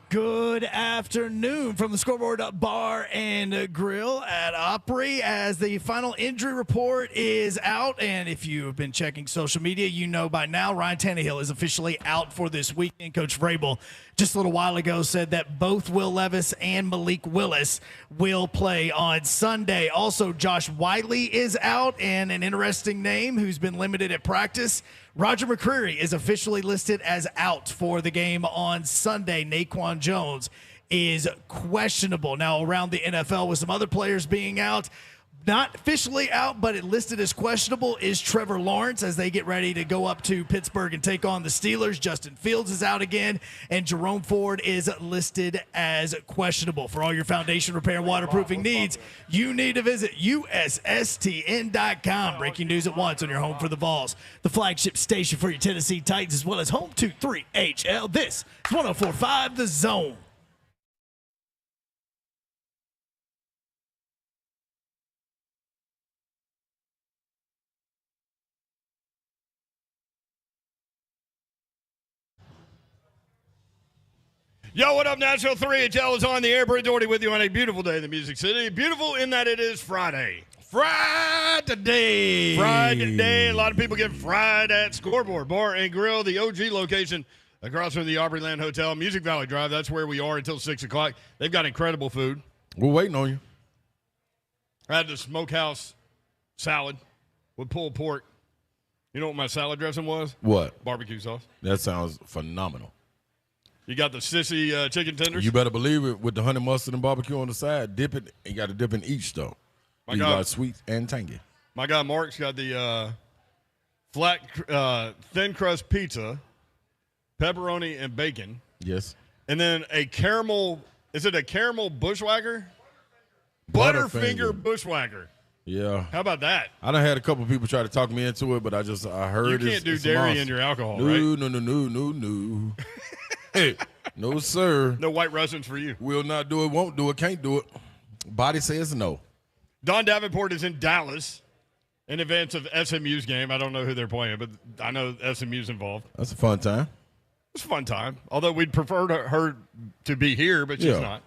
Good afternoon from the Scoreboard Bar and Grill at Opry as the final injury report is out. And if you have been checking social media, you know by now Ryan Tannehill is officially out for this weekend. Coach Vrabel just a little while ago said that both Will Levis and Malik Willis will play on Sunday. Also, Josh Wiley is out, and an interesting name who's been limited at practice, Roger McCreary, is officially listed as out for the game on Sunday. Naquan Jones is questionable. Now, around the NFL with some other players being out, not officially out, but it listed as questionable is Trevor Lawrence as they get ready to go up to Pittsburgh and take on the Steelers. Justin Fields is out again, and Jerome Ford is listed as questionable. For all your foundation repair and waterproofing needs, you need to visit USSTN.com. Breaking news at once on your home for the Vols, the flagship station for your Tennessee Titans, as well as Home 2-3 HL. This is 104.5 The Zone. Yo, what up, Nashville? 3HL is on the air. Brett Doherty with you on a beautiful day in the Music City. Beautiful in that it is Friday. Friday. A lot of people get fried at Scoreboard Bar and Grill, the OG location across from the Opryland Hotel, Music Valley Drive. That's where we are until 6 o'clock. They've got incredible food. We're waiting on you. I had the smokehouse salad with pulled pork. You know what my salad dressing was? What? Barbecue sauce. That sounds phenomenal. You got the sissy chicken tenders? You better believe it with the honey mustard and barbecue on the side. Dip it. You got to dip in each, though. You got sweet and tangy. My guy Mark's got the thin crust pizza, pepperoni and bacon. Yes. And then a caramel, is it a caramel bushwhacker? Butterfinger bushwhacker. Yeah. How about that? I done had a couple people try to talk me into it, but I heard you can't do dairy in your alcohol, no, right? No. Hey, no, sir. No White Russians for you. Will not do it, won't do it, can't do it. Body says no. Don Davenport is in Dallas in advance of SMU's game. I don't know who they're playing, but I know SMU's involved. That's a fun time. It's a fun time, although we'd prefer her to be here, but she's not.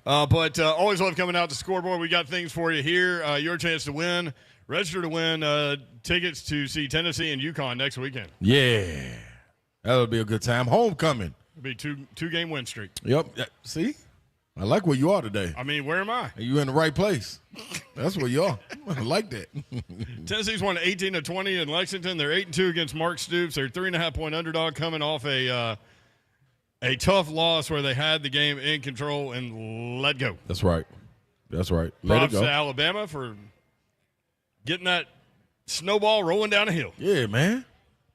But always love coming out to Scoreboard. We got things for you here. Your chance to win. Register to win tickets to see Tennessee and UConn next weekend. Yeah. That'll be a good time. Homecoming. It'll be two-game win streak. Yep. See? I like where you are today. I mean, where am I? You in the right place. That's where you are. I like that. Tennessee's won 18-20 in Lexington. They're 8-2 against Mark Stoops. They're 3.5-point underdog coming off a tough loss where they had the game in control and let go. That's right. Let Props it go. to Alabama for getting that snowball rolling down a hill. Yeah, man.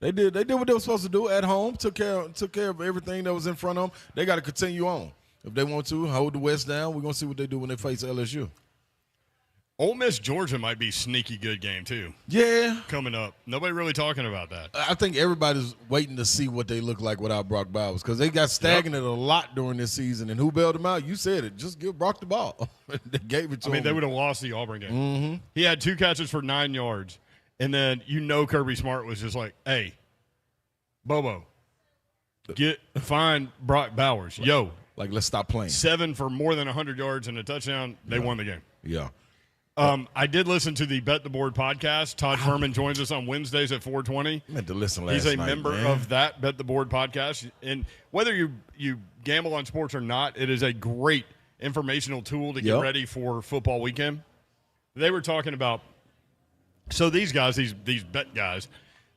They did what they were supposed to do at home. Took care of everything that was in front of them. They got to continue on. If they want to hold the West down, we're going to see what they do when they face LSU. Ole Miss Georgia might be sneaky good game too. Yeah. Coming up. Nobody really talking about that. I think everybody's waiting to see what they look like without Brock Bowers because they got stagnant a lot during this season. And who bailed them out? You said it. Just give Brock the ball. They gave it to him. They would have lost the Auburn game. Mm-hmm. He had 2 catches for 9 yards. And then Kirby Smart was just like, hey, Bobo, find Brock Bowers. Yo. Like, let's stop playing. 7 for more than 100 yards and a touchdown. They won the game. Yeah. I did listen to the Bet the Board podcast. Todd Furman joins us on Wednesdays at 4:20. I meant to listen last night. He's a member of that Bet the Board podcast. And whether you gamble on sports or not, it is a great informational tool to get ready for football weekend. They were talking about these guys, these bet guys,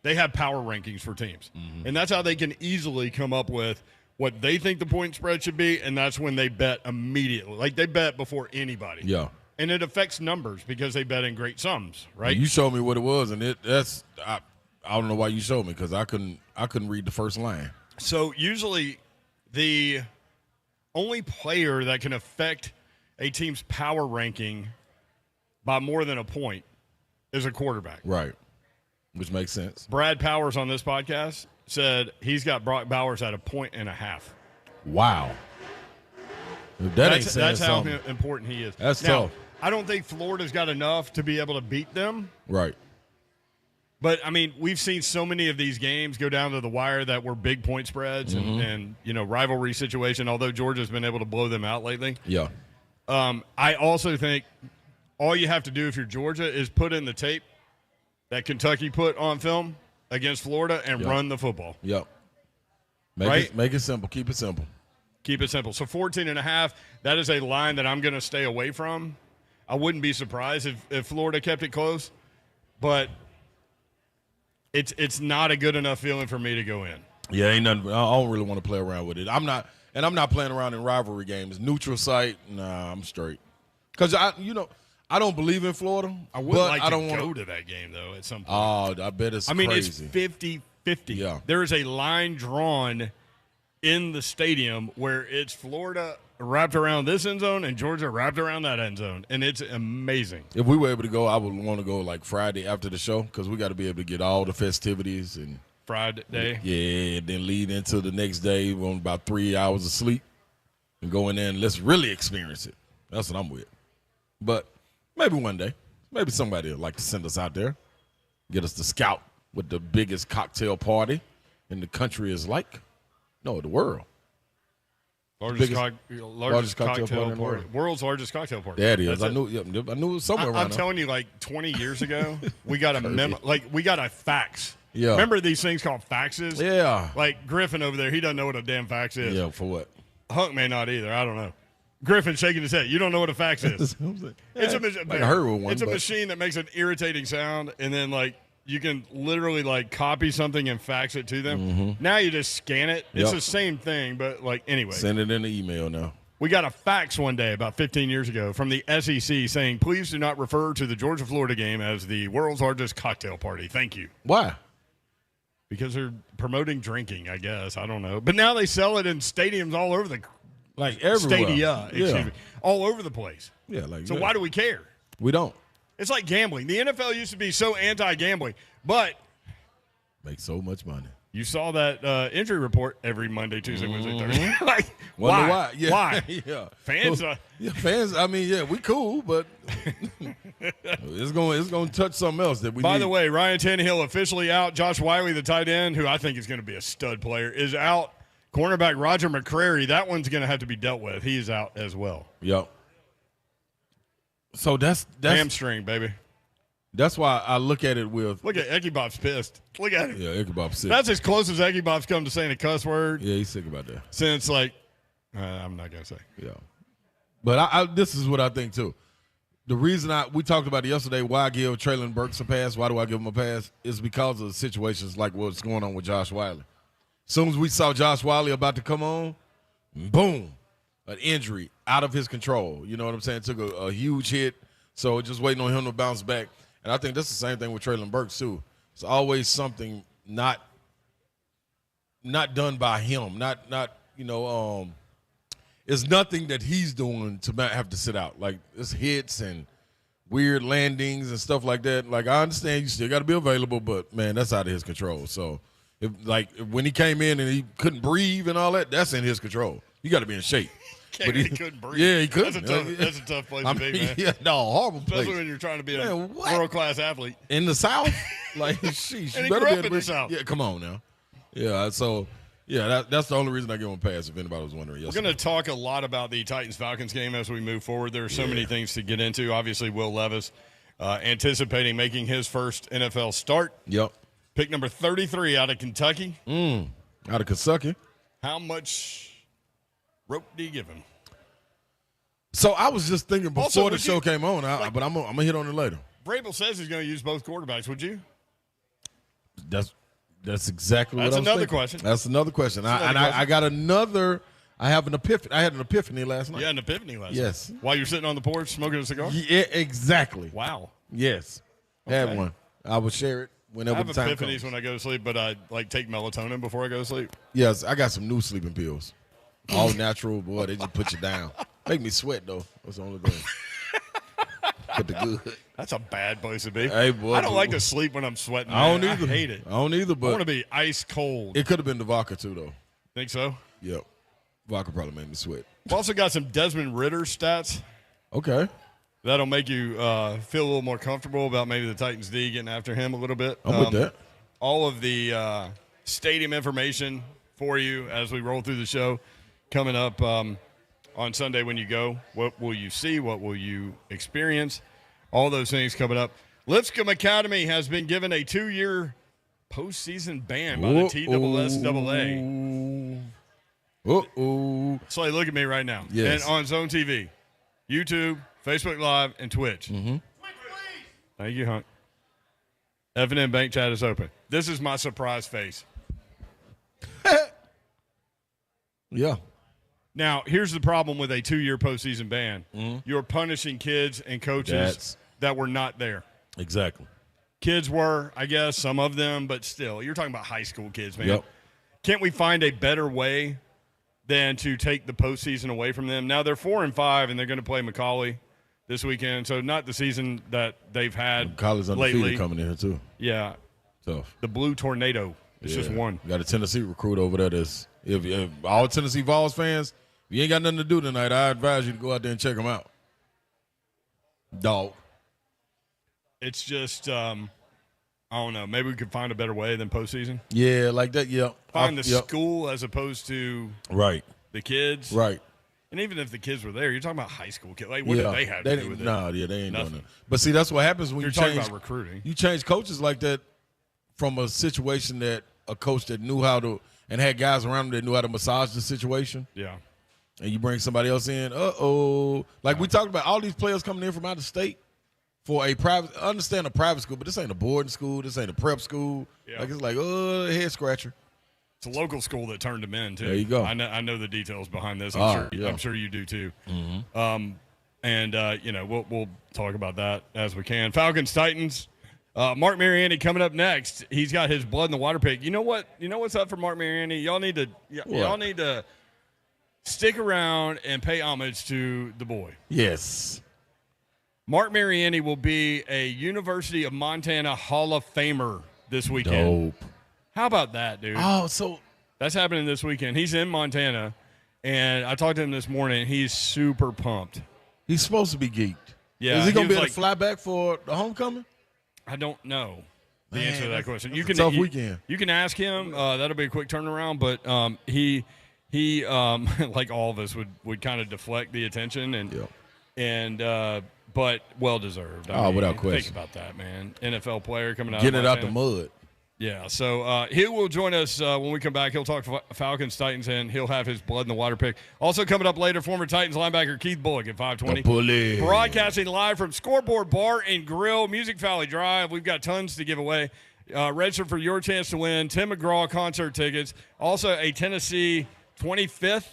they have power rankings for teams. Mm-hmm. And that's how they can easily come up with what they think the point spread should be, and that's when they bet immediately. Like, they bet before anybody. Yeah. And it affects numbers because they bet in great sums, right? You showed me what it was, and I don't know why you showed me because I couldn't read the first line. So usually the only player that can affect a team's power ranking by more than a point is a quarterback. Right, which makes sense. Brad Powers on this podcast said he's got Brock Bowers at 1.5 points. Wow. That's how important he is. That's tough. I don't think Florida's got enough to be able to beat them. Right. But, I mean, we've seen so many of these games go down to the wire that were big point spreads and rivalry situation, although Georgia's been able to blow them out lately. Yeah. I also think all you have to do if you're Georgia is put in the tape that Kentucky put on film against Florida and run the football. Yep. Make it simple. Keep it simple. Keep it simple. So 14.5, that is a line that I'm going to stay away from. I wouldn't be surprised if Florida kept it close, but it's not a good enough feeling for me to go in. Yeah, ain't nothing. I don't really want to play around with it. I'm not playing around in rivalry games. Neutral site, nah, I'm straight. Because I don't believe in Florida. I would like to go to that game though at some point. Oh, I bet it's crazy. It's 50-50. Yeah. There is a line drawn in the stadium where it's Florida wrapped around this end zone and Georgia wrapped around that end zone, and it's amazing. If we were able to go, I would want to go like Friday after the show because we got to be able to get all the festivities and Friday. Yeah, then lead into the next day on about 3 hours of sleep and go in there and let's really experience it. That's what I'm with. But maybe one day, maybe somebody would like to send us out there, get us to scout what the biggest cocktail party in the country is like. No, the world. Largest cocktail party. World's largest cocktail party. That is. I knew it was somewhere around I'm telling you, like 20 years ago, we got a memo. Like, we got a fax. Yeah. Remember these things called faxes? Yeah. Like Griffin over there, he doesn't know what a damn fax is. Yeah, for what? Hunk may not either. I don't know. Griffin shaking his head. You don't know what a fax is. It's a machine that makes an irritating sound, and then, like, you can literally, like, copy something and fax it to them. Mm-hmm. Now you just scan it. It's the same thing, but, like, anyway. Send it in the email now. We got a fax one day about 15 years ago from the SEC saying, please do not refer to the Georgia-Florida game as the world's largest cocktail party. Thank you. Why? Because they're promoting drinking, I guess. I don't know. But now they sell it in stadiums all over the like everywhere. Stadia, excuse me, all over the place. Yeah, like so why do we care? We don't. It's like gambling. The NFL used to be so anti-gambling, but make so much money. You saw that injury report every Monday, Tuesday, Wednesday, Thursday. Like, wonder why? Yeah. Why? Yeah. Fans. Fans. I mean, yeah, we cool, but it's going to touch something else that we. By the way, Ryan Tannehill officially out. Josh Wiley, the tight end, who I think is going to be a stud player, is out. Cornerback Roger McCrary, that one's going to have to be dealt with. He's out as well. Yep. So that's hamstring, baby. That's why I look at it with. Look at Ecky Bob's pissed. Look at him. Yeah, Ecky Bob's sick. That's as close as Ecky Bob's come to saying a cuss word. Yeah, he's sick about that. Since, like, I'm not going to say. Yeah. But this is what I think, too. The reason we talked about it yesterday, why I give Traylon Burks a pass, why do I give him a pass, is because of situations like what's going on with Josh Wiley. As soon as we saw Josh Wiley about to come on, boom, an injury out of his control. You know what I'm saying? Took a huge hit, so just waiting on him to bounce back. And I think that's the same thing with Traylon Burks, too. It's always something not done by him. It's nothing that he's doing to not have to sit out. Like, it's hits and weird landings and stuff like that. Like, I understand you still got to be available, but, man, that's out of his control. So, when he came in and he couldn't breathe and all that, that's in his control. You got to be in shape. But he couldn't breathe. Yeah, he couldn't. That's a tough place to be, man. Yeah, no, horrible place. Especially when you're trying to be a world-class athlete. In the South? Like, sheesh. And he grew up in the South. Yeah, come on now. Yeah, so, yeah, that's the only reason I give him a pass, if anybody was wondering. We're going to talk a lot about the Titans-Falcons game as we move forward. There are so many things to get into. Obviously, Will Levis anticipating making his first NFL start. Yep. Pick number 33 out of Kentucky. Out of Kentucky. How much rope do you give him? So I was just thinking before the show came on, but I'm going to hit on it later. Vrabel says he's going to use both quarterbacks. Would you? That's exactly what I was thinking. That's another question. That's another question. I got another. I have an epiphany. I had an epiphany last night. Yeah, an epiphany last night. Yes. While you're sitting on the porch smoking a cigar? Yeah, exactly. Wow. Yes. Okay. Had one. I will share it whenever the time comes. I have epiphanies when I go to sleep, but I take melatonin before I go to sleep. Yes, I got some new sleeping pills. All natural, boy. They just put you down. Make me sweat, though. That's the only thing. Put the good. That's a bad place to be. Hey, boy. I don't like to sleep when I'm sweating. I don't either. I hate it. I don't either, but I want to be ice cold. It could have been the vodka, too, though. Think so? Yep. Vodka probably made me sweat. We've also got some Desmond Ritter stats. Okay. That'll make you feel a little more comfortable about maybe the Titans D getting after him a little bit. I'm with that. All of the stadium information for you as we roll through the show coming up on Sunday when you go. What will you see? What will you experience? All those things coming up. Lipscomb Academy has been given a 2-year postseason ban by the TSSAA. Slay, look at me right now. Yes. And on Zone TV, YouTube, Facebook Live, and Twitch. Mm-hmm. Thank you, Hunt. F&M Bank Chat is open. This is my surprise face. Yeah. Now, here's the problem with a 2-year postseason ban. Mm-hmm. You're punishing kids and coaches that were not there. Exactly. Kids were, I guess, some of them, but still. You're talking about high school kids, man. Yep. Can't we find a better way than to take the postseason away from them? Now, they're 4-5, and they're going to play McCallie this weekend, so not the season that they've had McCallie's undefeated lately. coming in here, too. Yeah. Tough. The Blue Tornado. It's just one. Got a Tennessee recruit over there that's if all Tennessee Vols fans, if you ain't got nothing to do tonight, I advise you to go out there and check them out. Dog. It's just, I don't know. Maybe we could find a better way than postseason. Yeah, like that, yeah. Find the school as opposed to the kids. Right. And even if the kids were there, you're talking about high school kids. Like, what do they have to do with it? No, they ain't Nothing. doing that. But see, that's what happens when You're you talking change about recruiting. You change coaches like that from a situation that a coach that knew how to and had guys around him that knew how to massage the situation. Yeah. And you bring somebody else in. Like we talked about all these players coming in from out of state for a private. I understand a private school, but this ain't a boarding school. This ain't a prep school. Yeah. Like it's like head scratcher. It's a local school that turned them in, too. There you go. I know the details behind this. I'm sure you do, too. Mm-hmm. We'll talk about that as we can. Falcons, Titans. Mark Mariani coming up next. He's got his blood in the water pick. You know what? You know what's up for Mark Mariani? Y'all need to stick around and pay homage to the boy. Yes. Mark Mariani will be a University of Montana Hall of Famer this weekend. Dope. How about that, dude? Oh, so that's happening this weekend. He's in Montana, and I talked to him this morning. He's super pumped. He's supposed to be geeked. Yeah. Is he going to be able to fly back for the homecoming? I don't know the answer to that question. That's a tough weekend. You can ask him. That'll be a quick turnaround, but he like all of us would kind of deflect the attention but well deserved. Without question. Think about that, man. NFL player coming out, getting of it out the mud. Yeah, so he will join us when we come back. He'll talk Falcons, Titans, and he'll have his blood in the water pick. Also coming up later, former Titans linebacker Keith Bullock at 5:20. Broadcasting live from Scoreboard Bar and Grill, Music Valley Drive. We've got tons to give away. Register for your chance to win Tim McGraw concert tickets. Also a Tennessee 25th,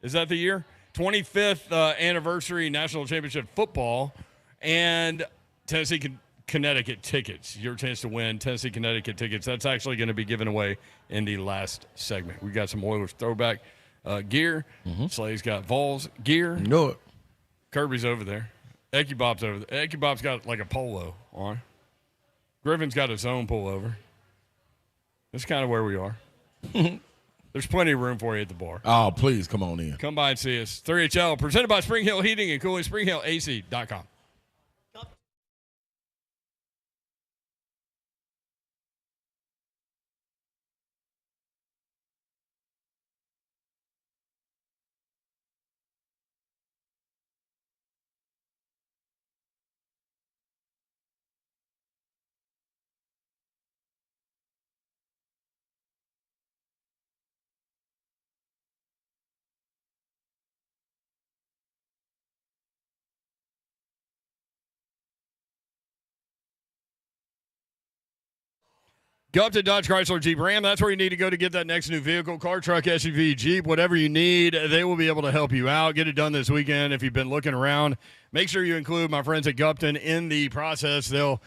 is that the year? 25th anniversary national championship football, and Tennessee Connecticut tickets. Your chance to win Tennessee Connecticut tickets. That's actually going to be given away in the last segment. We got some Oilers throwback gear. Mm-hmm. Slay's got Vols gear. You know it. Kirby's over there. Ecky Bob's over there. Ecky Bob's got like a polo on. Griffin's got his own pullover. That's kind of where we are. There's plenty of room for you at the bar. Oh, please come on in. Come by and see us. 3HL, presented by Spring Hill Heating and Cooling, springhillac.com. Go up to Dodge Chrysler Jeep Ram. That's where you need to go to get that next new vehicle, car, truck, SUV, Jeep, whatever you need. They will be able to help you out. Get it done this weekend if you've been looking around. Make sure you include my friends at Gupton in the process. They'll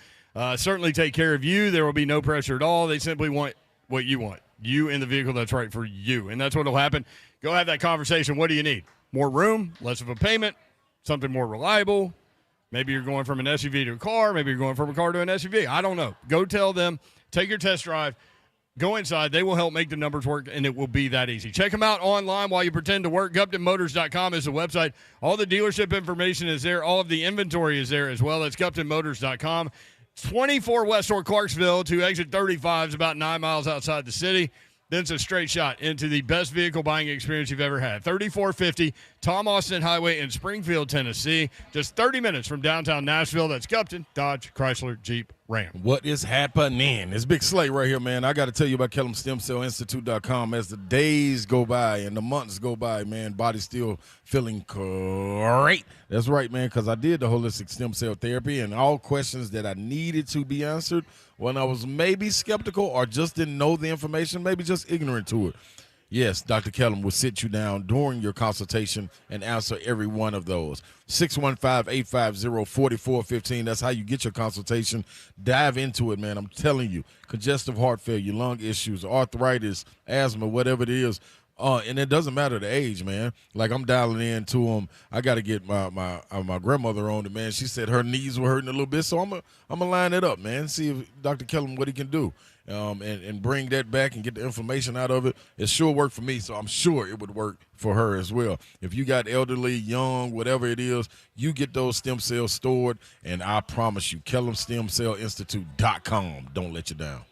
certainly take care of you. There will be no pressure at all. They simply want what you want, you in the vehicle that's right for you, and that's what will happen. Go have that conversation. What do you need? More room, less of a payment, something more reliable. Maybe you're going from an SUV to a car. Maybe you're going from a car to an SUV. I don't know. Go tell them. Take your test drive. Go inside. They will help make the numbers work, and it will be that easy. Check them out online while you pretend to work. GuptonMotors.com is the website. All the dealership information is there. All of the inventory is there as well. That's GuptonMotors.com. 24 West or Clarksville to exit 35 is about 9 miles outside the city. Then it's a straight shot into the best vehicle buying experience you've ever had. 3450 Tom Austin Highway in Springfield, Tennessee. Just 30 minutes from downtown Nashville. That's Gupton, Dodge, Chrysler, Jeep, Ram. What is happening? It's Big Slate right here, man. I got to tell you about KellumStemCellInstitute.com. As the days go by and the months go by, man, body's still feeling great. That's right, man, because I did the holistic stem cell therapy, and all questions that I needed to be answered when I was maybe skeptical or just didn't know the information, maybe just ignorant to it. Yes, Dr. Kellum will sit you down during your consultation and answer every one of those. 615-850-4415. That's how you get your consultation. Dive into it, man. I'm telling you, congestive heart failure, lung issues, arthritis, asthma, whatever it is. And it doesn't matter the age, man. Like, I'm dialing in to them. I got to get my grandmother on it, man. She said her knees were hurting a little bit, so I'm gonna line it up, man. See if Dr. Kellum, what he can do, and bring that back and get the information out of it. It sure worked for me, so I'm sure it would work for her as well. If you got elderly, young, whatever it is, you get those stem cells stored, and I promise you, KellumStemCellInstitute.com. Don't let you down.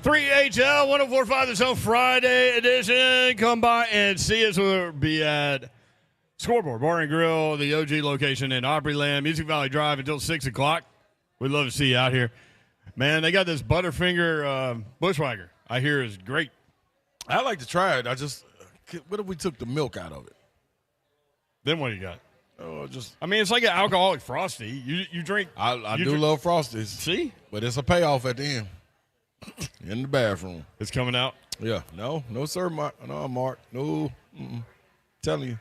3HL 104.5 The Zone Friday edition. Come by and see us. We'll be at Scoreboard Bar and Grill, the OG location in Opryland, Music Valley Drive until 6 o'clock. We'd love to see you out here. Man, they got this Butterfinger Bushwhacker I hear is great. I like to try it. What if we took the milk out of it? Then what do you got? Oh, it's like an alcoholic Frosty. You drink. I do love Frosties. See? But it's a payoff at the end. In the bathroom. It's coming out? Yeah. No, sir, Mark. No, Mark. No. Telling you.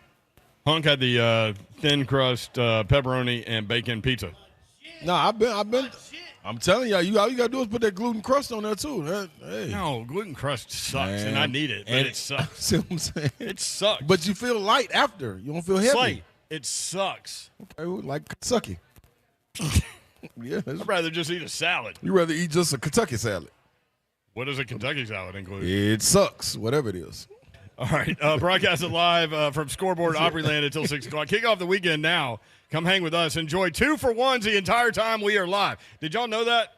Hunk had the thin crust pepperoni and bacon pizza. No, I've been. I'm telling you, all you got to do is put that gluten crust on there, too. Hey. No, gluten crust sucks, and I need it, but it sucks. See what I'm saying? It sucks. But you feel light after. You don't feel heavy. Light. It sucks. Okay, like Kentucky. Yeah, I'd rather just eat a salad. You'd rather eat just a Kentucky salad. What does a Kentucky salad include? It sucks, whatever it is. All right, broadcasting live from Scoreboard Opryland until 6 o'clock. Kick off the weekend now. Come hang with us. Enjoy 2-for-1s the entire time we are live. Did y'all know that?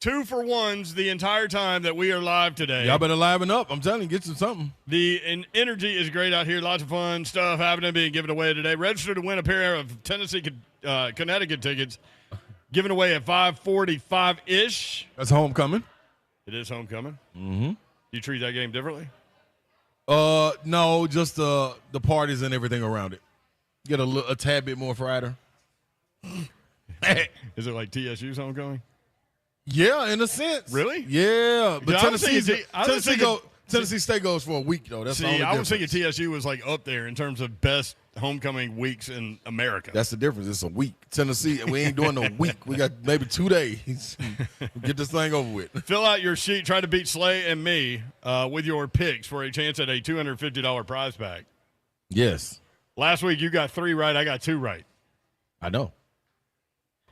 2-for-1s the entire time that we are live today. Y'all better liven up. I'm telling you, get you something. The energy is great out here. Lots of fun stuff happening, being given away today. Register to win a pair of Tennessee, Connecticut tickets given away at 5:45-ish. That's homecoming. It is homecoming. Mm-hmm. You treat that game differently? No, just the parties and everything around it. Get a tad bit more frieder. Is it like TSU's homecoming? Yeah, in a sense. Really? Yeah, but Tennessee State goes for a week though. That's the only difference. I was thinking TSU was like up there in terms of best homecoming weeks in America. That's the difference. It's a week. Tennessee, we ain't doing a week. We got maybe 2 days. Get this thing over with. Fill out your sheet. Try to beat Slay and me with your picks for a chance at a $250 prize bag. Yes. Last week you got 3 right. I got 2 right. I know.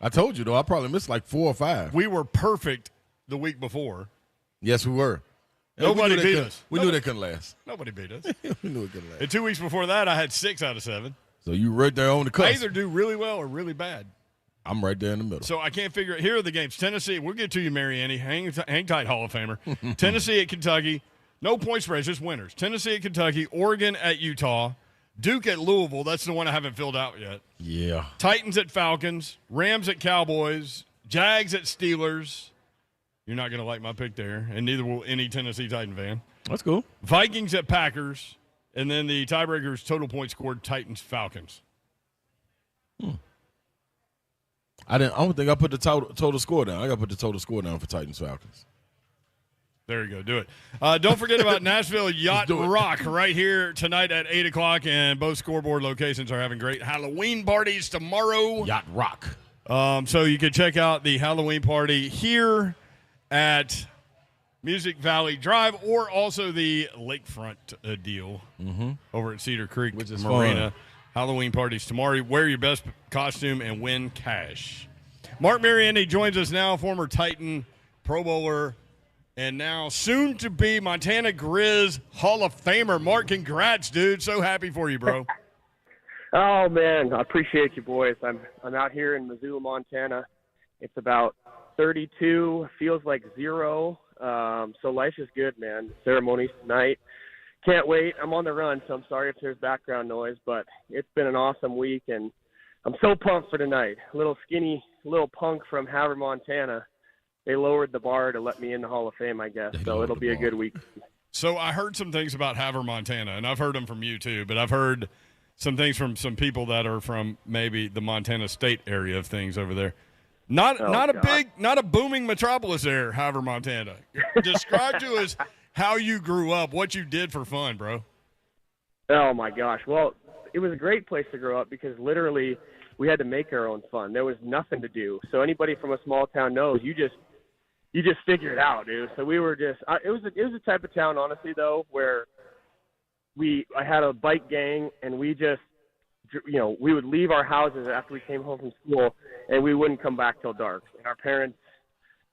I told you though. I probably missed like 4 or 5. We were perfect the week before. Yes, we were. Nobody beat us. We knew they couldn't last. Nobody beat us. We knew it couldn't last. And 2 weeks before that, I had 6 out of 7. So you right there on the cusp. I either do really well or really bad. I'm right there in the middle. So I can't figure it. Here are the games. Tennessee, we'll get to you, Mariani. Hang tight, Hall of Famer. Tennessee at Kentucky. No point spreads, just winners. Tennessee at Kentucky. Oregon at Utah. Duke at Louisville. That's the one I haven't filled out yet. Yeah. Titans at Falcons. Rams at Cowboys. Jags at Steelers. You're not going to like my pick there, and neither will any Tennessee Titan fan. That's cool. Vikings at Packers. And then the tiebreakers total points scored Titans-Falcons. I don't think I put the total score down. I got to put the total score down for Titans-Falcons. There you go. Do it. Don't forget about Nashville Yacht Rock right here tonight at 8 o'clock, and both Scoreboard locations are having great Halloween parties tomorrow. Yacht Rock. So you can check out the Halloween party here at Music Valley Drive, or also the lakefront deal over at Cedar Creek, which is Marina. Fun. Halloween parties tomorrow. Wear your best costume and win cash. Mark Mariani joins us now, former Titan, Pro Bowler, and now soon to be Montana Grizz Hall of Famer. Mark, congrats, dude. So happy for you, bro. Oh man, I appreciate you, boys. I'm out here in Missoula, Montana. It's about 32, feels like 0. So life is good, man. Ceremonies tonight. Can't wait. I'm on the run, so I'm sorry if there's background noise, but it's been an awesome week, and I'm so pumped for tonight. A little skinny, little punk from Havre, Montana. They lowered the bar to let me in the Hall of Fame, I guess. So it'll be a good week. So I heard some things about Havre, Montana, and I've heard them from you too, but I've heard some things from some people that are from maybe the Montana State area of things over there. Not a booming metropolis there, Havre, Montana. Describe to us how you grew up, what you did for fun, bro. Oh my gosh. Well, it was a great place to grow up because literally we had to make our own fun. There was nothing to do. So anybody from a small town knows you just figure it out, dude. So we were just it was a type of town, honestly, though, where I had a bike gang, and we just, we would leave our houses after we came home from school, and we wouldn't come back till dark. And our parents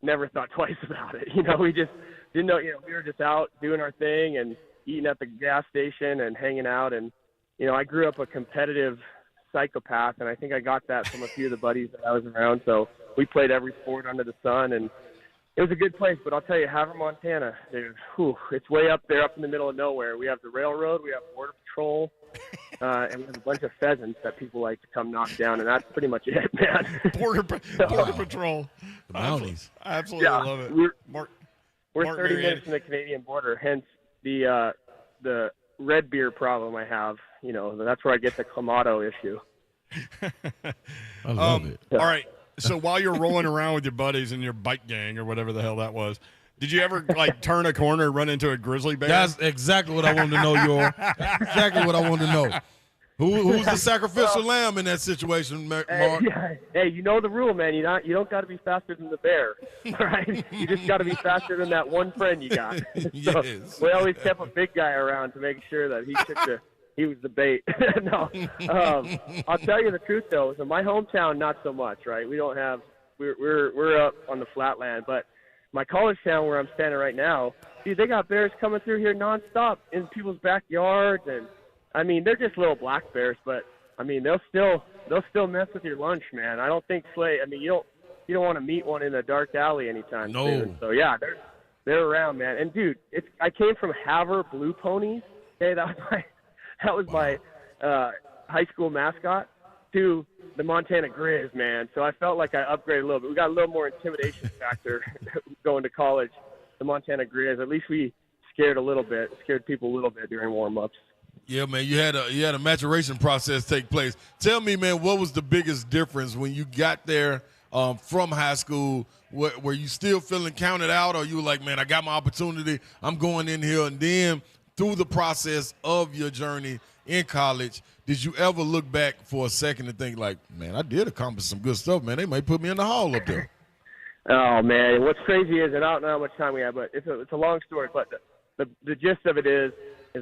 never thought twice about it. We just didn't know. We were just out doing our thing and eating at the gas station and hanging out. And I grew up a competitive psychopath, and I think I got that from a few of the buddies that I was around. So we played every sport under the sun, and It was a good place, but I'll tell you, Havre, Montana, dude, it's way up there, up in the middle of nowhere. We have the railroad, we have Border Patrol, and we have a bunch of pheasants that people like to come knock down, and that's pretty much it, man. Border Patrol. The Mounties. I absolutely love it. We're Mark 30 Mariani. minutes from the Canadian border, hence the red beer problem I have. You know, that's where I get the Clamato issue. I love it. All right. So while you're rolling around with your buddies in your bike gang or whatever the hell that was, did you ever like turn a corner and run into a grizzly bear? That's exactly what I wanted to know, Yor. Exactly what I wanted to know. Who's the sacrificial lamb in that situation, Mark? Hey, you know the rule, man. You don't got to be faster than the bear, right? You just got to be faster than that one friend you got. So Yes. we always kept a big guy around to make sure that he was the bait. No, I'll tell you the truth though. So my hometown, not so much, right? We're up on the flatland, but my college town where I'm standing right now, dude, they got bears coming through here nonstop in people's backyards, and I mean they're just little black bears, but I mean they'll still mess with your lunch, man. I don't think I mean you don't want to meet one in a dark alley anytime soon. So yeah, they're around, man. And dude, I came from Havre Blue Ponies. Okay, that was my high school mascot, to the Montana Grizz, man. So I felt like I upgraded a little bit. We got a little more intimidation factor going to college. The Montana Grizz, at least we scared people a little bit during warm-ups. Yeah, man, you had a maturation process take place. Tell me, man, what was the biggest difference when you got there from high school? Were you still feeling counted out, or you were like, man, I got my opportunity, I'm going in here, and then through the process of your journey in college, did you ever look back for a second and think like, man, I did accomplish some good stuff, man. They might put me in the hall up there. Oh, man, what's crazy is, and I don't know how much time we have, but it's a long story, but the gist of it is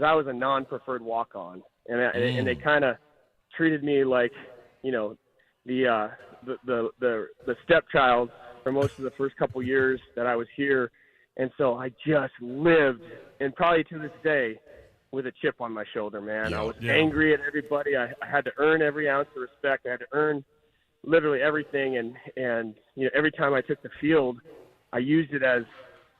I was a non-preferred walk-on, and they kind of treated me like, you know, the stepchild for most of the first couple years that I was here. And so I just lived, and probably to this day, with a chip on my shoulder, man. I was angry at everybody. I had to earn every ounce of respect. I had to earn literally everything. And you know, every time I took the field, I used it as,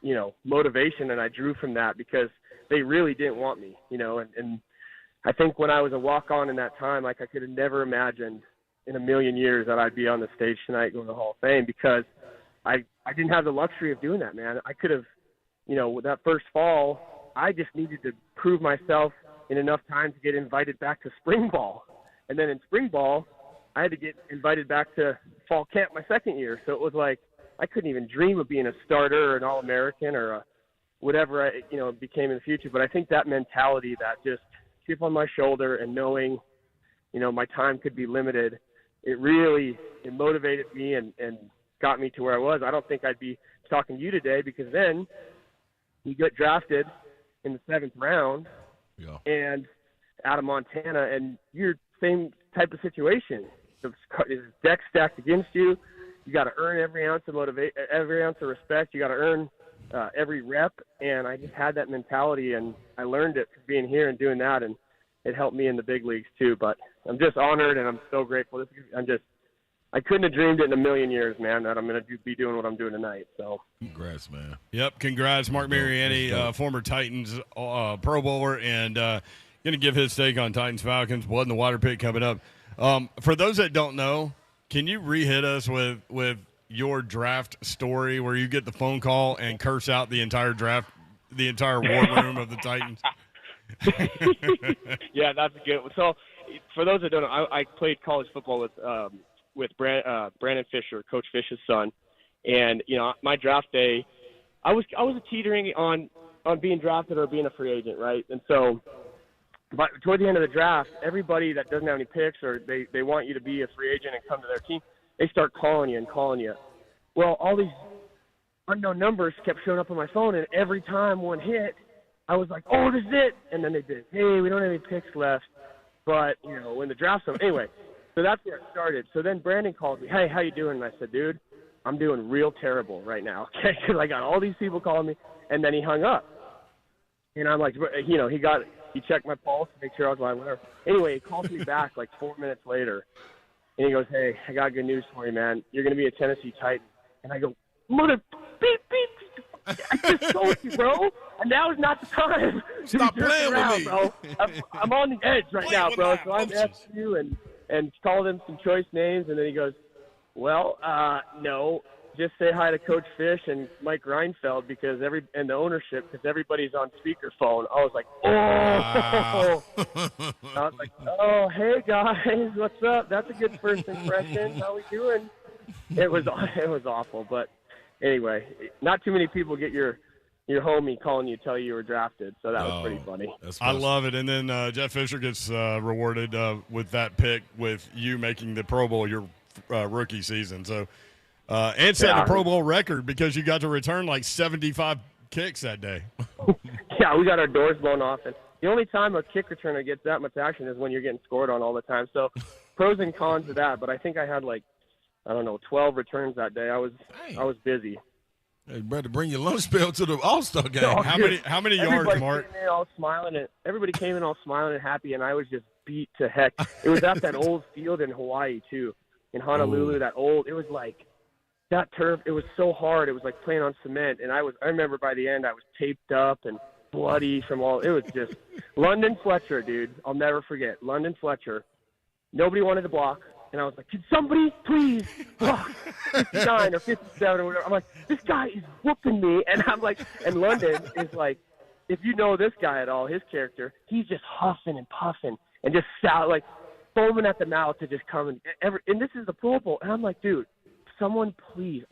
you know, motivation, and I drew from that because they really didn't want me, you know. And I think when I was a walk-on in that time, like I could have never imagined in a million years that I'd be on the stage tonight going to the Hall of Fame, because I didn't have the luxury of doing that, man. I could have, you know, with that first fall, I just needed to prove myself in enough time to get invited back to spring ball. And then in spring ball, I had to get invited back to fall camp my second year. So it was like I couldn't even dream of being a starter or an All-American or whatever I, you know, became in the future. But I think that mentality, that just chip on my shoulder and knowing, you know, my time could be limited, it motivated me and got me to where I was. I don't think I'd be talking to you today, because then you get drafted in the 7th round and out of Montana, and you're same type of situation. The deck stacked against you. You got to earn every ounce of every ounce of respect. You got to earn every rep. And I just had that mentality, and I learned it from being here and doing that, and it helped me in the big leagues too. But I'm just honored, and I'm so grateful. I couldn't have dreamed it in a million years, man, that I'm going to be doing what I'm doing tonight. So, congrats, man. Yep, congrats, Mark Mariani, former Titans Pro Bowler, and going to give his take on Titans-Falcons, Blood in the Water Pit coming up. For those that don't know, can you re-hit us with your draft story where you get the phone call and curse out the entire draft, the entire war room of the Titans? Yeah, that's a good one. So, for those that don't know, I played college football with Brandon Fisher, Coach Fish's son, and you know, my draft day, I was teetering on being drafted or being a free agent, right? And so, but toward the end of the draft, everybody that doesn't have any picks, or they want you to be a free agent and come to their team, they start calling you. Well, all these unknown numbers kept showing up on my phone, and every time one hit, I was like, oh, this is it. And then they did, hey, we don't have any picks left, but you know, when the draft's over, anyway. So that's where it started. So then Brandon called me, hey, how you doing? And I said, dude, I'm doing real terrible right now, okay? Because I got all these people calling me. And then he hung up. And I'm like, you know, he checked my pulse to make sure I was lying, whatever. Anyway, he calls me back like 4 minutes later. And he goes, hey, I got good news for you, man. You're going to be a Tennessee Titan. And I go, beep, beep. I just told you, bro. And now is not the time. Stop playing with me. Bro. I'm on the edge right now, bro. So I'm asking you and called him some choice names, and then he goes, well, no. Just say hi to Coach Fish and Mike Reinfeld and the ownership because everybody's on speakerphone. I was like, oh. Wow. I was like, oh, hey guys, what's up? That's a good first impression. How we doing? It was awful, but anyway, not too many people get your homie calling you, tell you were drafted, so that was pretty funny. I love it. And then Jeff Fisher gets rewarded with that pick with you making the Pro Bowl your rookie season. So. And set a Pro Bowl record because you got to return like 75 kicks that day. Yeah, we got our doors blown off. And the only time a kick returner gets that much action is when you're getting scored on all the time. So pros and cons of that. But I think I had 12 returns that day. I was busy. Hey, brother, bring your lunch pail to the All-Star game. No, how many yards, Mark? Everybody came in all smiling and happy, and I was just beat to heck. It was at that old field in Hawaii, too, in Honolulu, it was like – that turf, it was so hard. It was like playing on cement. And I remember by the end, I was taped up and bloody it was just London Fletcher, dude. I'll never forget. London Fletcher. Nobody wanted to block. And I was like, can somebody please block 59 or 57 or whatever. I'm like, this guy is whooping me. And I'm like, and London is like, if you know this guy at all, his character, he's just huffing and puffing and just foaming at the mouth to just come and this is the Pro Bowl. And I'm like, dude, someone please,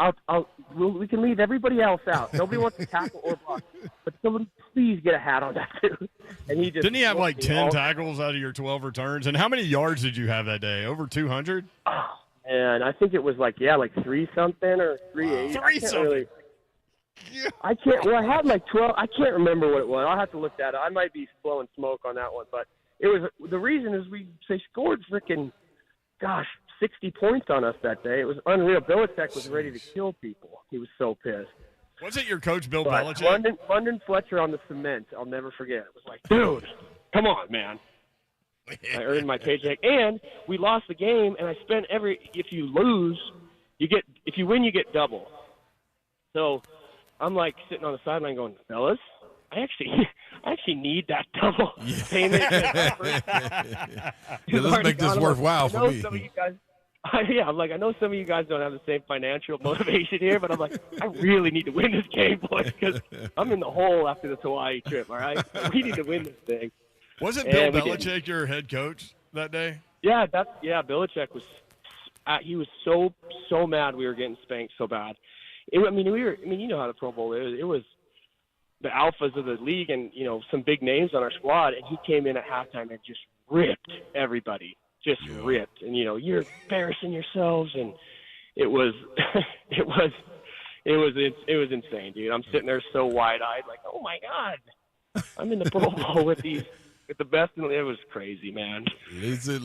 we can leave everybody else out. Nobody wants to tackle or block, but somebody please get a hat on that dude. And he just didn't he have like 10 tackles out of your 12 returns? And how many yards did you have that day? Over 200? And I think it was like 3 something or 3.8. 3 something. I can't. Well, I had like 12. I can't remember what it was. I'll have to look that up. I might be blowing smoke on that one, but it was the reason is they scored freaking, 60 points on us that day. It was unreal. Belichick was ready to kill people. He was so pissed. Was it your coach, Bill Belichick? London Fletcher on the cement. I'll never forget. It was like, dude, come on, man. I earned my paycheck. And we lost the game, and I spent if you lose, if you win, you get double. So I'm like sitting on the sideline going, fellas, I actually need that double payment. Let's make this worthwhile for me. Some of you guys, I'm like, I know some of you guys don't have the same financial motivation here, but I'm like, I really need to win this game, boys, because I'm in the hole after this Hawaii trip, all right? We need to win this thing. Wasn't Bill Belichick your head coach that day? Yeah, Belichick was he was so mad we were getting spanked so bad. You know how the Pro Bowl is. It was the alphas of the league and, some big names on our squad, and he came in at halftime and just ripped everybody. Ripped. And, you're embarrassing yourselves. And it was insane, dude. I'm sitting there so wide-eyed, like, oh, my God. I'm in the Pro Bowl with the best. It was crazy, man. It's a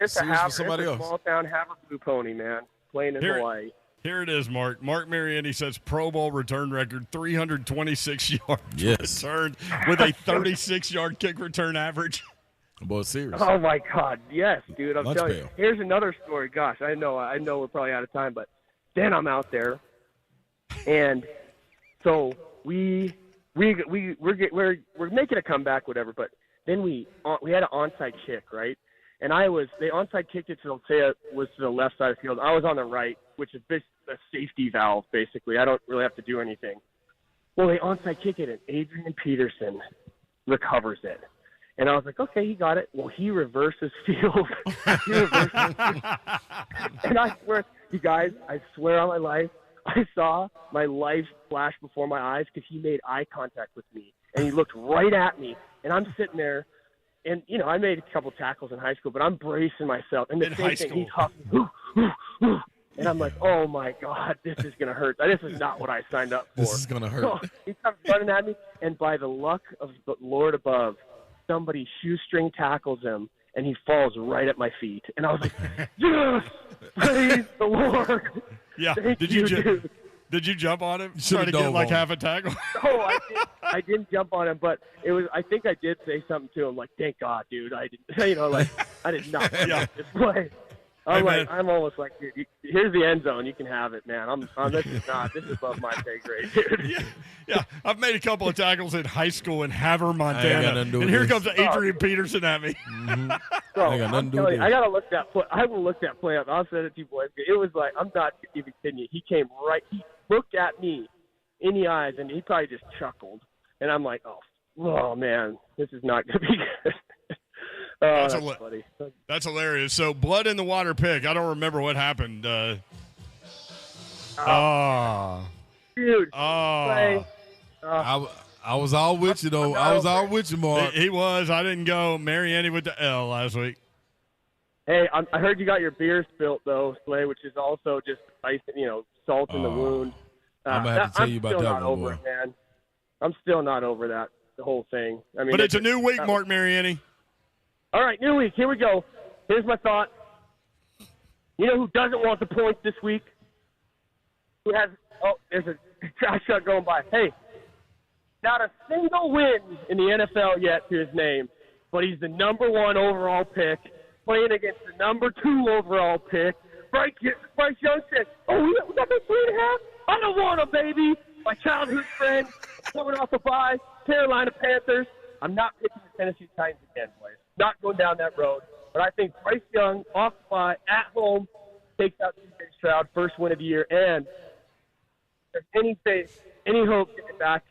small-town Haverblue pony, man, playing in Hawaii. Here it is, Mark. Mark Mariani says Pro Bowl return record, 326 yards returned with a 36-yard kick return average. Boy, serious. Oh, my God. Yes, dude. I'm telling you. Here's another story. Gosh, I know we're probably out of time, but then I'm out there. And so we're making a comeback, whatever, but then we had an onside kick, right? And they onside kicked it to say it was to the left side of the field. I was on the right, which is a safety valve, basically. I don't really have to do anything. Well, they onside kick it, and Adrian Peterson recovers it. And I was like, okay, he got it. Well, he reverses field. And I swear, you guys, I swear on my life, I saw my life flash before my eyes because he made eye contact with me. And he looked right at me. And I'm sitting there. And, I made a couple tackles in high school, but I'm bracing myself. And the same thing, he's huffing. And I'm like, oh, my God, this is going to hurt. This is not what I signed up for. This is going to hurt. So he comes running at me, and by the luck of the Lord above, somebody shoestring tackles him, and he falls right at my feet. And I was like, yes, praise the Lord. Yeah. Dude. Did you jump on him? Try to get like half a tackle? No, I didn't jump on him, but I think I did say something to him like, thank God, dude. I did not want this play. I'm almost like, dude, here's the end zone. You can have it, man. This is above my pay grade, dude. Yeah. I've made a couple of tackles in high school in Havre, Montana, and here comes Adrian Peterson at me. Mm-hmm. Bro, I gotta look that play. I will look that play up. I'll send it to you boys. It was like, I'm not even kidding you. He came right. He looked at me in the eyes, and he probably just chuckled. And I'm like, oh man, this is not gonna be good. That's funny. That's hilarious. So, blood in the water pick. I don't remember what happened. Dude. I was all with you, though. I was all with you, Mark. He was. I didn't go. Mariani with the L last week. Hey, I heard you got your beer spilt, though, Slay, which is also just ice, salt in the wound. I'm going to have to tell you about that one, boy. Man. I'm still not over that, the whole thing. I mean, but it's a new week, Mark Mariani. All right, new week. Here we go. Here's my thought. You know who doesn't want the points this week? Who has – there's a trash truck going by. Hey, not a single win in the NFL yet to his name, but he's the number 1 overall pick, playing against the number 2 overall pick. Bryce Young said, we got that 3.5? I don't want him, baby. My childhood friend, coming off a bye, Carolina Panthers. I'm not picking the Tennessee Titans again, boys. Not going down that road. But I think Bryce Young, off the bye, at home, takes out C.J. Stroud, first win of the year. And if there's any hope to get back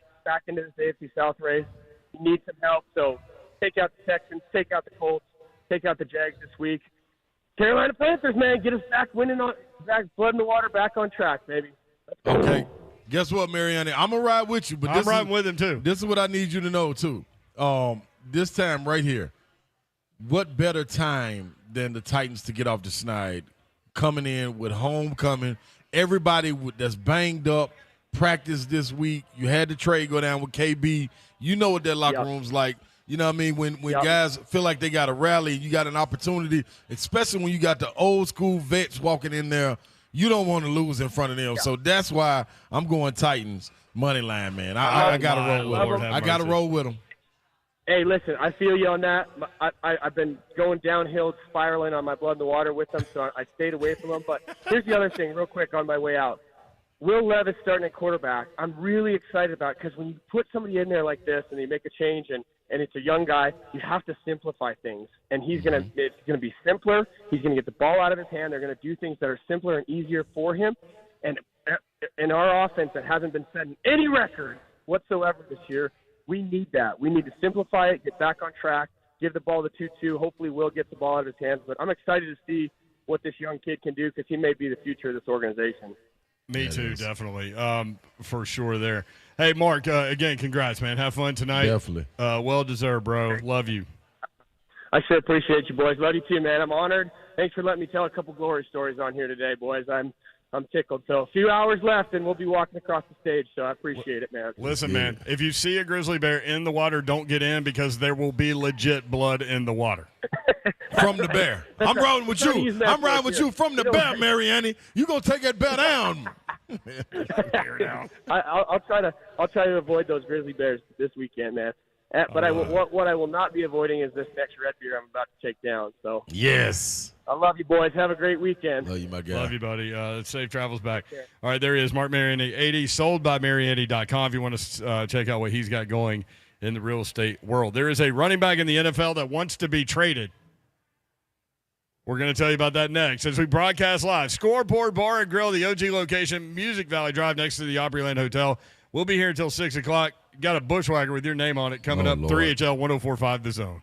into this AFC South race, you need some help. So take out the Texans, take out the Colts, take out the Jags this week. Carolina Panthers, man, get us back back blood in the water, back on track, baby. Okay. Guess what, Mariani? I'm going to ride with you. But I'm riding with him, too. This is what I need you to know, too. This time right here, what better time than the Titans to get off the schneid, coming in with homecoming, everybody that's banged up, practice this week. You had the trade go down with KB. You know what that locker room's like. You know what I mean? When guys feel like they got to rally, you got an opportunity, especially when you got the old school vets walking in there. You don't want to lose in front of them. So that's why I'm going Titans money line, man. I got to roll with them. I got to roll with them. Hey, listen, I feel you on that. I've been going downhill, spiraling on my blood in the water with them, so I stayed away from them. But here's the other thing, real quick, on my way out. Will Levis starting at quarterback, I'm really excited about it because when you put somebody in there like this and you make a change and it's a young guy, you have to simplify things. And it's going to be simpler. He's going to get the ball out of his hand. They're going to do things that are simpler and easier for him. And in our offense that hasn't been setting any record whatsoever this year, we need that. We need to simplify it, get back on track, give the ball to 2-2. Hopefully Will get the ball out of his hands. But I'm excited to see what this young kid can do because he may be the future of this organization. Me too, definitely. For sure there. Hey, Mark, again, congrats, man. Have fun tonight. Definitely. Well-deserved, bro. Love you. I sure appreciate you, boys. Love you too, man. I'm honored. Thanks for letting me tell a couple glory stories on here today, boys. I'm tickled. So a few hours left, and we'll be walking across the stage, so I appreciate it, man. Listen, man, if you see a grizzly bear in the water, don't get in because there will be legit blood in the water. From the bear. I'm riding with you. I'm riding with you from the bear, Mariani. You going to take that bear down. I'll try to avoid those grizzly bears this weekend, man. But what I will not be avoiding is this next red beer I'm about to take down. So yes. I love you, boys. Have a great weekend. Love you, my guy. Love you, buddy. Safe travels back. All right, there he is, Mark Mariani, 80, soldbymariani.com if you want to check out what he's got going in the real estate world. There is a running back in the NFL that wants to be traded. We're going to tell you about that next as we broadcast live. Scoreboard Bar and Grill, the OG location, Music Valley Drive next to the Opryland Hotel. We'll be here until 6 o'clock. Got a bushwhacker with your name on it coming up, Lord. 3HL 104.5 The Zone.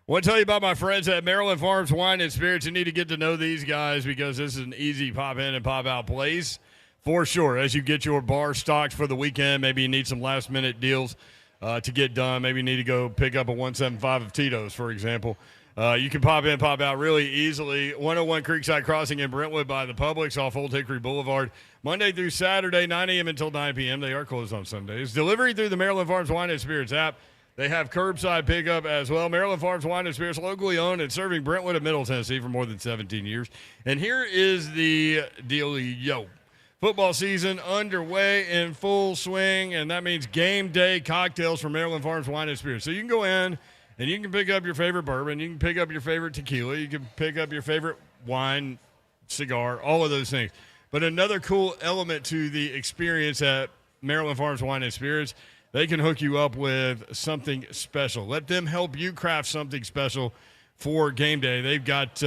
I want to tell you about my friends at Maryland Farms Wine and Spirits. You need to get to know these guys because this is an easy pop-in and pop-out place for sure. As you get your bar stocked for the weekend, maybe you need some last-minute deals to get done. Maybe you need to go pick up a 175 of Tito's, for example. You can pop in, pop out really easily. 101 Creekside Crossing in Brentwood by the Publix off Old Hickory Boulevard. Monday through Saturday, 9 a.m. until 9 p.m. They are closed on Sundays. Delivery through the Maryland Farms Wine and Spirits app. They have curbside pickup as well. Maryland Farms Wine and Spirits, locally owned and serving Brentwood and Middle Tennessee for more than 17 years. And here is the dealio. Football season underway in full swing, and that means game day cocktails from Maryland Farms Wine and Spirits. So you can go in and you can pick up your favorite bourbon, you can pick up your favorite tequila, you can pick up your favorite wine, cigar, all of those things. But another cool element to the experience at Maryland Farms Wine and Spirits, they can hook you up with something special. Let them help you craft something special for game day. They've got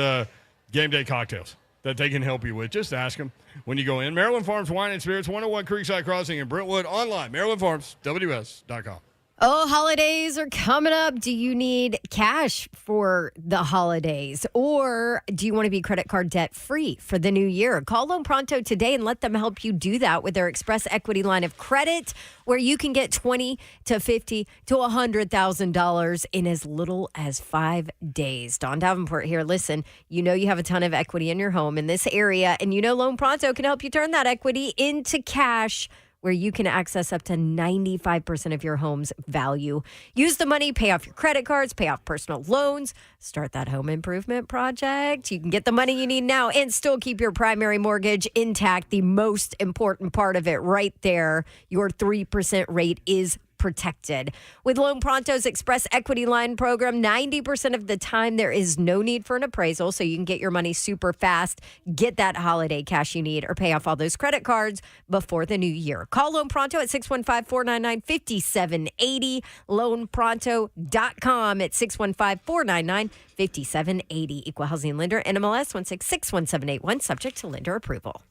game day cocktails that they can help you with. Just ask them when you go in. Maryland Farms Wine and Spirits, 101 Creekside Crossing in Brentwood. Online, marylandfarmsws.com. Oh, holidays are coming up. Do you need cash for the holidays? Or do you want to be credit card debt free for the new year? Call Loan Pronto today and let them help you do that with their Express Equity line of credit, where you can get $20,000 to $50,000 to $100,000 in as little as 5 days. Dawn Davenport here. Listen, you know you have a ton of equity in your home in this area, and you know Loan Pronto can help you turn that equity into cash, where you can access up to 95% of your home's value. Use the money, pay off your credit cards, pay off personal loans, start that home improvement project. You can get the money you need now and still keep your primary mortgage intact. The most important part of it right there, your 3% rate is protected. With Loan Pronto's Express Equity Line program, 90% of the time there is no need for an appraisal, so you can get your money super fast, get that holiday cash you need, or pay off all those credit cards before the new year. Call Loan Pronto at 615-499-5780, loanpronto.com at 615-499-5780. Equal housing lender, NMLS 1661781, subject to lender approval.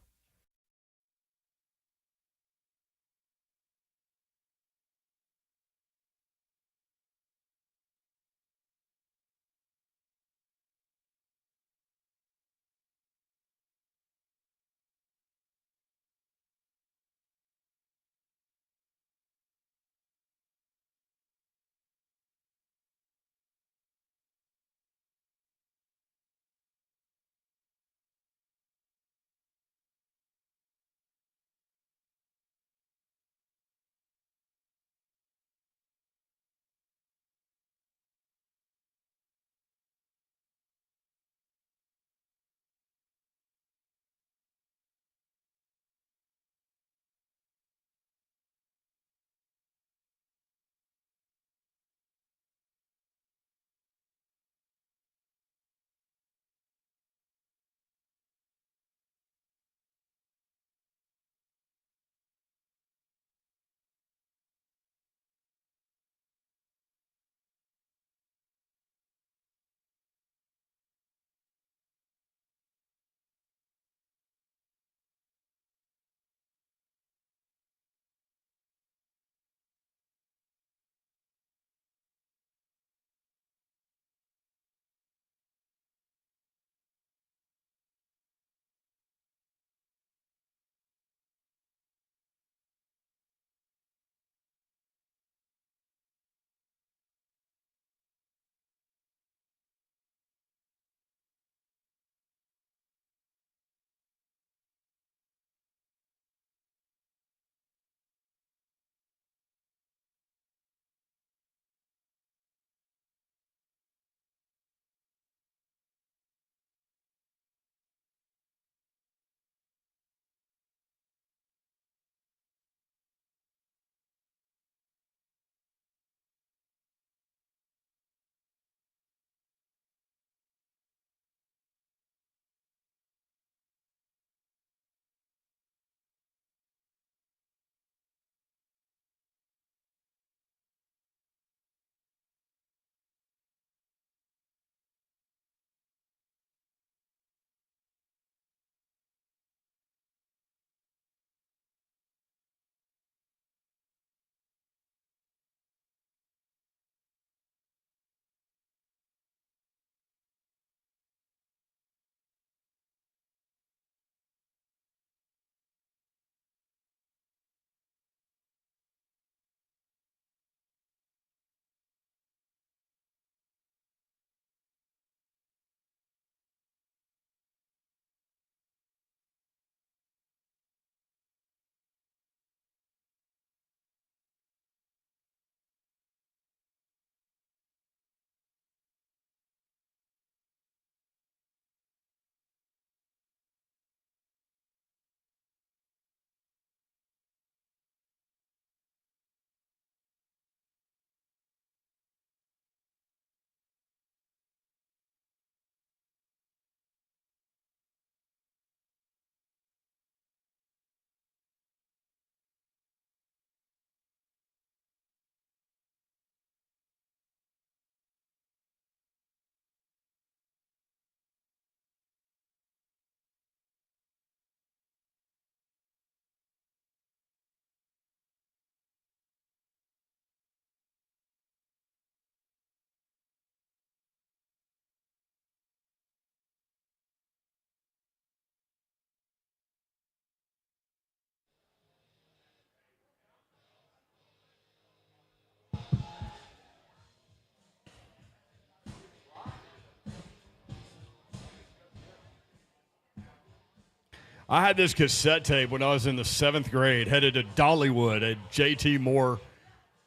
I had this cassette tape when I was in the 7th grade, headed to Dollywood at J.T. Moore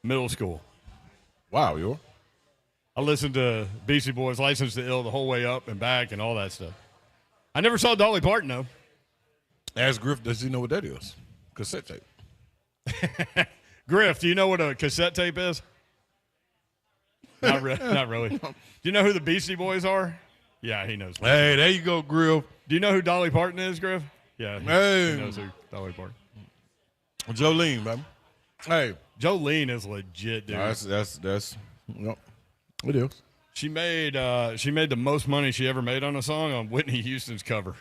Middle School. Wow, yo. I listened to Beastie Boys' License to Ill the whole way up and back and all that stuff. I never saw Dolly Parton, though. Ask Griff, does he know what that is? Cassette tape. Griff, do you know what a cassette tape is? Not really. Do you know who the Beastie Boys are? Yeah, he knows. Hey, there you go, Griff. Do you know who Dolly Parton is, Griff? Yeah, he knows who Dolly Parton. Jolene, baby. Hey. Jolene is legit, dude. That's yep. It is. She made the most money she ever made on a song on Whitney Houston's cover.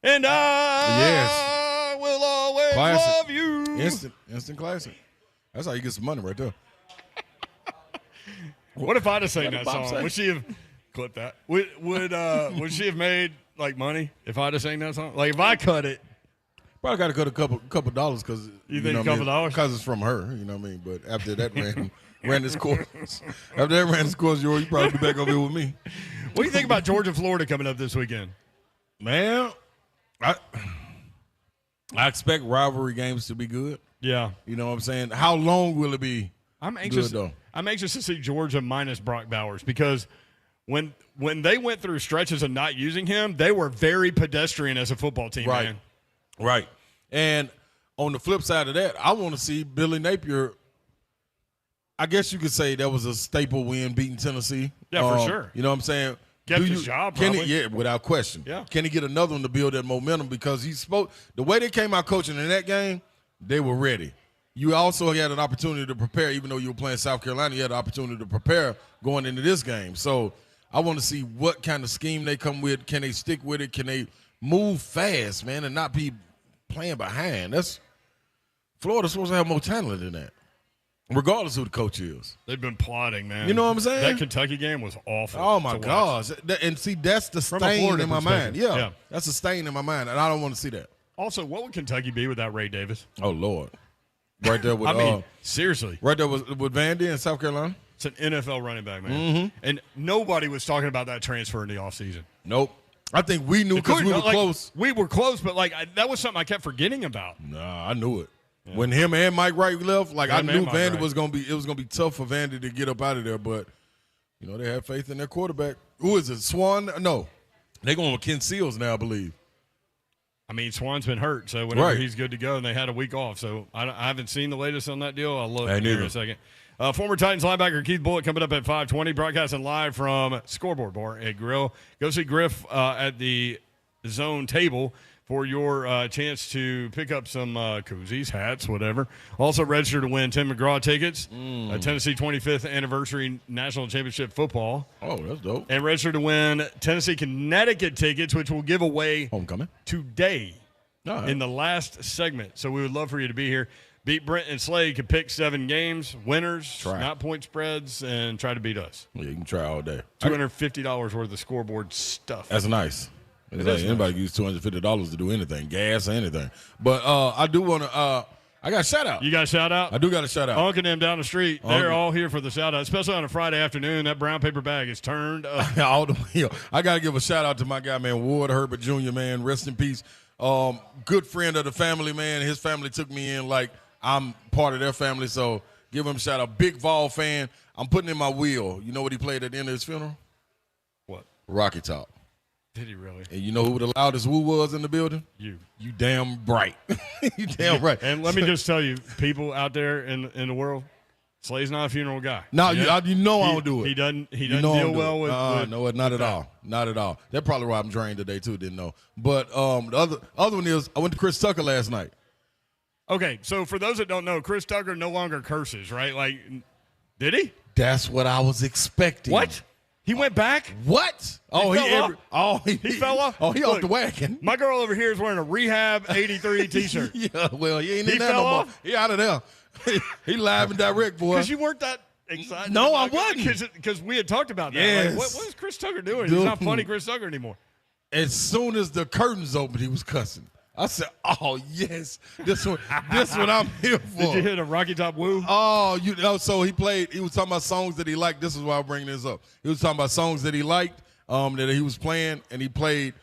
And I will always love you. Instant classic. That's how you get some money right there. What if I'd have sang that song? Would she have clipped that? Would she have made like money if I'd have sang that song? Like if I cut it, probably got to cut a couple dollars because you think a couple dollars because it's from her. You know what I mean? But after that ran its course. After that ran its course, you probably be back over here with me. What do you think about Georgia, Florida coming up this weekend? Man, I expect rivalry games to be good. Yeah, you know what I'm saying. How long will it be? I'm anxious. Good, though. I'm anxious to see Georgia minus Brock Bowers because when they went through stretches of not using him, they were very pedestrian as a football team. Right. Man. Right. And on the flip side of that, I want to see Billy Napier. I guess you could say that was a staple win beating Tennessee. Yeah, for sure. You know what I'm saying? Kept his job, probably. Yeah, without question. Yeah. Can he get another one to build that momentum? Because the way they came out coaching in that game, they were ready. You also had an opportunity to prepare, even though you were playing South Carolina, you had an opportunity to prepare going into this game. So I want to see what kind of scheme they come with. Can they stick with it? Can they move fast, man, and not be playing behind? Florida's supposed to have more talent than that, regardless of who the coach is. They've been plotting, man. You know what I'm saying? That Kentucky game was awful. Oh, my gosh. And see, that's the stain in my mind. Yeah, that's a stain in my mind, and I don't want to see that. Also, what would Kentucky be without Ray Davis? Oh, Lord. Right there with I mean, seriously. Right there with Vandy in South Carolina. It's an NFL running back, man. Mm-hmm. And nobody was talking about that transfer in the offseason. Nope. I think we knew because we were close. We were close, but that was something I kept forgetting about. Nah, I knew it. Yeah. When him and Mike Wright left, I knew Vandy Wright. was gonna be tough for Vandy to get up out of there, but they have faith in their quarterback. Who is it? Swan? No. They're going with Ken Seals now, I believe. I mean, Swan's been hurt, so whenever he's good to go, and they had a week off. So I haven't seen the latest on that deal. I'll look here in a second. Former Titans linebacker Keith Bullock coming up at 5:20, broadcasting live from Scoreboard Bar and Grill. Go see Griff at the zone table for your chance to pick up some koozies, hats, whatever. Also register to win Tim McGraw tickets, Tennessee 25th Anniversary National Championship Football. Oh, that's dope. And register to win Tennessee Connecticut tickets, which we'll give away homecoming today in the last segment. So we would love for you to be here. Beat Brent and Slade could pick 7 games, winners, not point spreads, and try to beat us. Yeah, you can try all day. $250 worth of scoreboard stuff. That's nice. Anybody can use $250 to do anything, gas or anything. But I do want to I got a shout-out. You got a shout-out? I do got a shout-out. Unc and them down the street, they're all here for the shout-out, especially on a Friday afternoon. That brown paper bag is turned up. All the way up. I got to give a shout-out to my guy, man, Ward Herbert Jr., man. Rest in peace. Good friend of the family, man. His family took me in like I'm part of their family, so give him a shout-out. Big Vol fan. I'm putting in my wheel. You know what he played at the end of his funeral? What? Rocky Top. Did he really? And you know who the loudest woo was in the building? You damn bright. You damn right. And let me just tell you, people out there in the world, Slade's not a funeral guy. No, you know I don't do it. He doesn't deal well with. No, not at all. Not at all. That's probably why I'm drained today too. Didn't know. But the other one is I went to Chris Tucker last night. Okay, so for those that don't know, Chris Tucker no longer curses, right? Like, did he? That's what I was expecting. What? He went back? What? He fell off? Oh, he off the wagon. My girl over here is wearing a Rehab 83 T-shirt. Yeah, well, he ain't in He there fell no more. off? He out of there. He live and direct, boy. Because you weren't that excited. No, I wasn't. Because we had talked about that. Yes. Like, what is Chris Tucker doing? He's not funny Chris Tucker anymore. As soon as the curtains opened, he was cussing. I said, "Oh yes, this one I'm here for." Did you hit a Rocky Top woo? Oh, so he played. He was talking about songs that he liked. This is why I'm bringing this up. He was talking about songs that he liked, that he was playing, and he played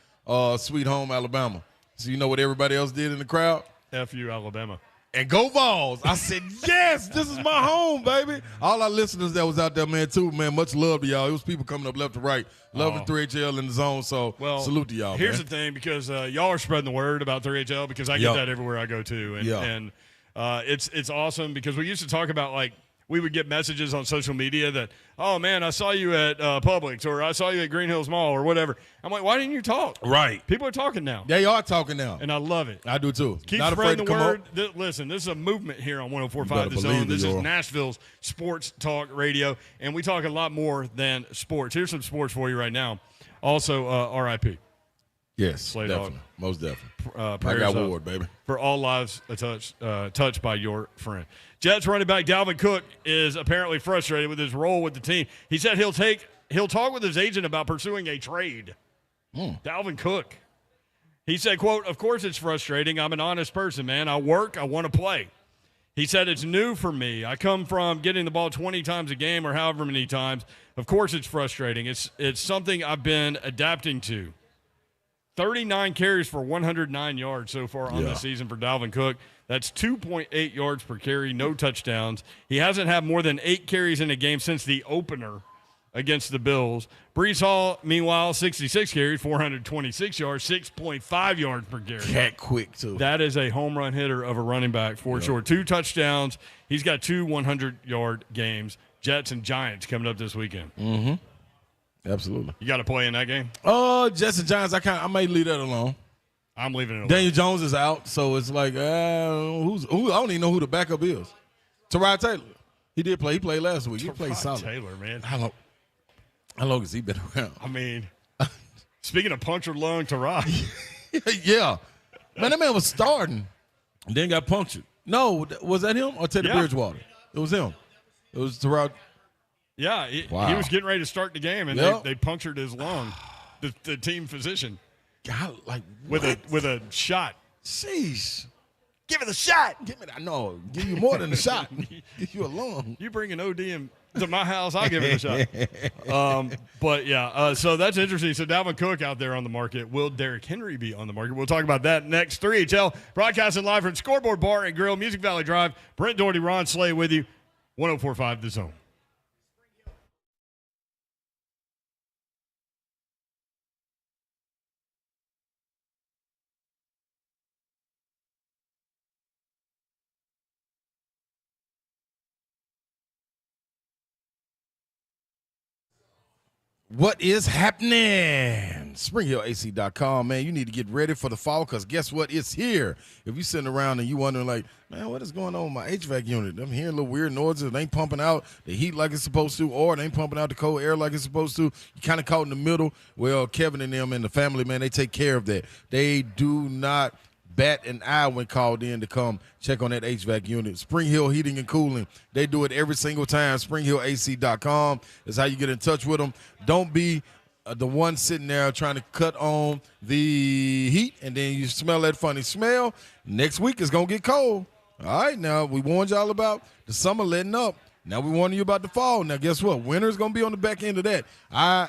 Sweet Home Alabama. So you know what everybody else did in the crowd? F you, Alabama. And go Vols. I said, yes, this is my home, baby. All our listeners that was out there, man, too, man, much love to y'all. It was people coming up left and right. Loving 3HL in the zone, so salute to y'all, here's man. the thing, because y'all are spreading the word about 3HL, because I get that everywhere I go to. And it's awesome, because we used to talk about, like, we would get messages on social media that, oh, man, I saw you at Publix, or I saw you at Green Hills Mall, or whatever. I'm like, why didn't you talk? Right. People are talking now. They are talking now. And I love it. I do, too. Keep Not spreading afraid the to word. come up. Listen, this is a movement here on 104.5 The Zone. This is Nashville's sports talk radio, and we talk a lot more than sports. Here's some sports for you right now. Also, RIP. Yes, Slay definitely. Dog. Most definitely. I got Ward, baby. For all lives touched by your friend. Jets running back Dalvin Cook is apparently frustrated with his role with the team. He said he'll talk with his agent about pursuing a trade. Dalvin Cook. He said, quote, "Of course it's frustrating. I'm an honest person, man. I work. I want to play." He said, "It's new for me. I come from getting the ball 20 times a game or however many times. Of course it's frustrating. It's something I've been adapting to." 39 carries for 109 yards so far on the season for Dalvin Cook. That's 2.8 yards per carry, no touchdowns. He hasn't had more than 8 carries in a game since the opener against the Bills. Breece Hall, meanwhile, 66 carries, 426 yards, 6.5 yards per carry. Cat quick, too. That is a home run hitter of a running back for sure. 2 touchdowns. He's got 2 100-yard games. Jets and Giants coming up this weekend. Mm-hmm. Absolutely. You got to play in that game? Jets and Giants, I may leave that alone. I'm leaving it alone. Daniel Jones is out, so it's like, who? I don't even know who the backup is. Tyrod Taylor. He did play. He played last week. He played solid. Taylor, man. How long has he been around? I mean, speaking of punctured lung, Tyrod. Yeah. Man, that man was starting and then got punctured. No, was that him or Teddy Bridgewater? It was him. It was Tyrod. Yeah, he was getting ready to start the game, and they punctured his lung, the team physician. God, like with a shot. Sheesh. Give it a shot. Give me that. No, give you more than a shot. Give you a lung. You bring an OD to my house, I'll give it a shot. But, yeah, so that's interesting. So Dalvin Cook out there on the market. Will Derrick Henry be on the market? We'll talk about that next. 3HL broadcasting live from Scoreboard Bar and Grill, Music Valley Drive. Brent Doherty, Ron Slay with you. 104.5 The Zone. What is happening? SpringHillAC.com, man. You need to get ready for the fall because guess what? It's here. If you're sitting around and you wondering like, man, what is going on with my HVAC unit? I'm hearing little weird noises. It ain't pumping out the heat like it's supposed to, or it ain't pumping out the cold air like it's supposed to. You kind of caught in the middle. Well, Kevin and them and the family, man, they take care of that. They do not bat an eye when called in to come check on that HVAC unit. Spring Hill Heating and Cooling. They do it every single time. SpringHillAC.com is how you get in touch with them. Don't be the one sitting there trying to cut on the heat, and then you smell that funny smell. Next week it's going to get cold. All right, now we warned y'all about the summer letting up. Now we warning you about the fall. Now guess what? Winter's going to be on the back end of that. I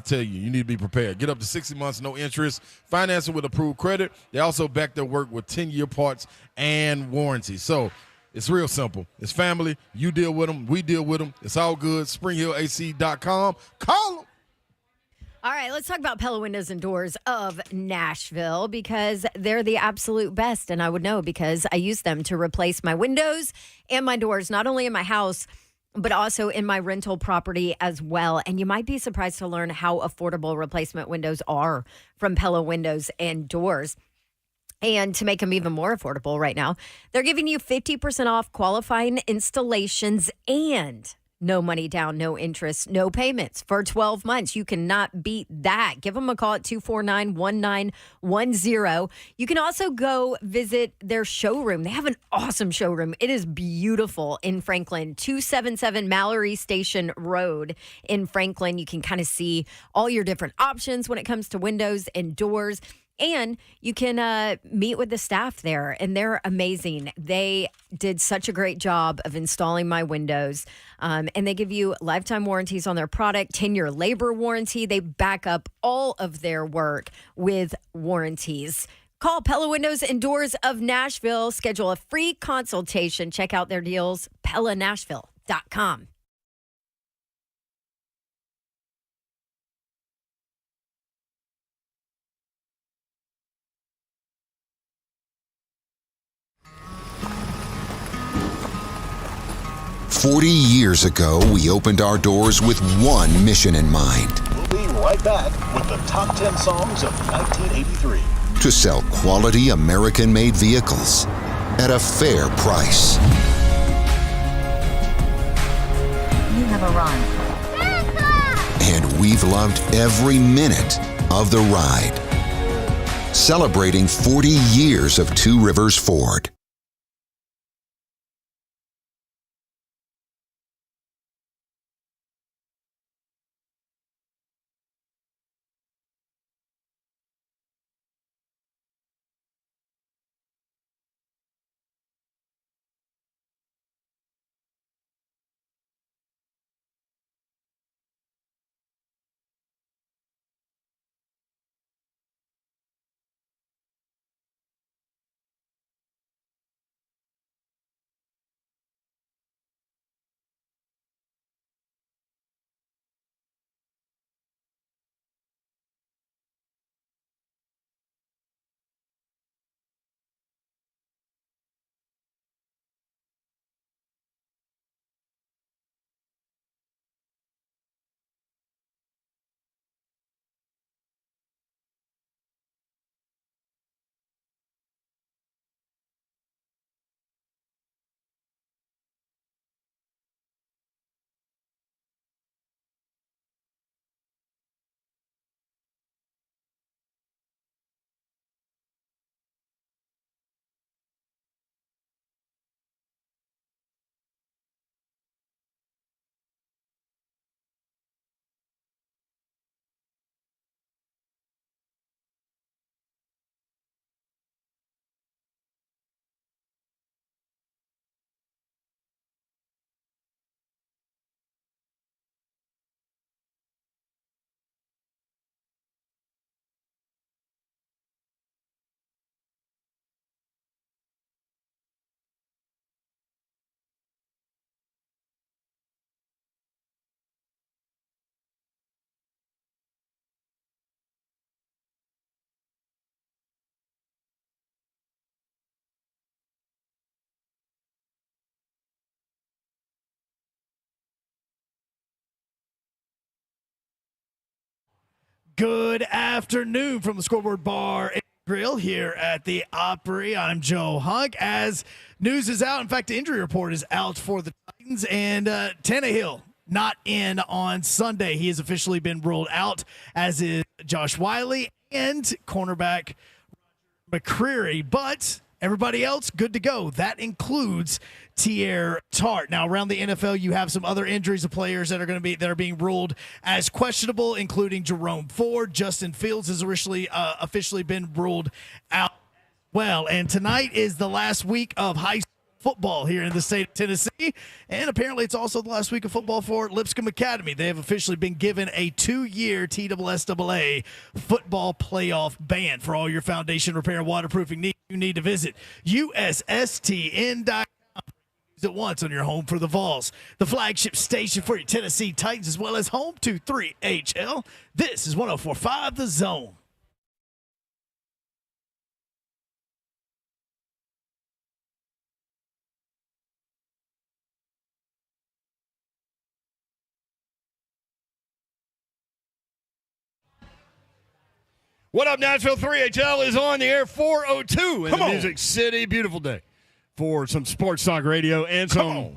tell you, you need to be prepared. Get up to 60 months, no interest. Financing with approved credit. They also back their work with 10-year parts and warranty. So it's real simple. It's family. You deal with them. We deal with them. It's all good. SpringHillAC.com. Call them. All right, let's talk about Pella Windows and Doors of Nashville because they're the absolute best. And I would know because I use them to replace my windows and my doors, not only in my house, but also in my rental property as well. And you might be surprised to learn how affordable replacement windows are from Pella Windows and Doors. And to make them even more affordable right now, they're giving you 50% off qualifying installations and no money down, no interest, no payments for 12 months. You cannot beat that. Give them a call at 249-1910. You can also go visit their showroom. They have an awesome showroom. It is beautiful in Franklin, 277 Mallory Station Road in Franklin. You can kind of see all your different options when it comes to windows and doors. And you can meet with the staff there, and they're amazing. They did such a great job of installing my windows, and they give you lifetime warranties on their product, 10-year labor warranty. They back up all of their work with warranties. Call Pella Windows and Doors of Nashville. Schedule a free consultation. Check out their deals, PellaNashville.com. "40 years ago, we opened our doors with one mission in mind. We'll be right back with the top 10 songs of 1983. To sell quality American-made vehicles at a fair price. You have arrived. And we've loved every minute of the ride. Celebrating 40 years of Two Rivers Ford. Good afternoon from the Scoreboard Bar and Grill here at the Opry. I'm Joe Hunk. As news is out, in fact, the injury report is out for the Titans, and Tannehill not in on Sunday. He has officially been ruled out, as is Josh Wiley and cornerback McCreary. But everybody else good to go. That includes Tier Tart. Now, around the NFL, you have some other injuries of players that are being ruled as questionable, including Jerome Ford. Justin Fields has officially been ruled out. Well, and tonight is the last week of high school football here in the state of Tennessee, and apparently it's also the last week of football for Lipscomb Academy. They have officially been given a 2-year TSSAA football playoff ban. For all your foundation repair and waterproofing needs, you need to visit USSTN.com at once on your home for the Vols, the flagship station for your Tennessee Titans, as well as home to 3HL. This is 104.5 The Zone. What up, Nashville? 3HL is on the air, 4:02 in the Music City. Beautiful day for some sports talk radio and some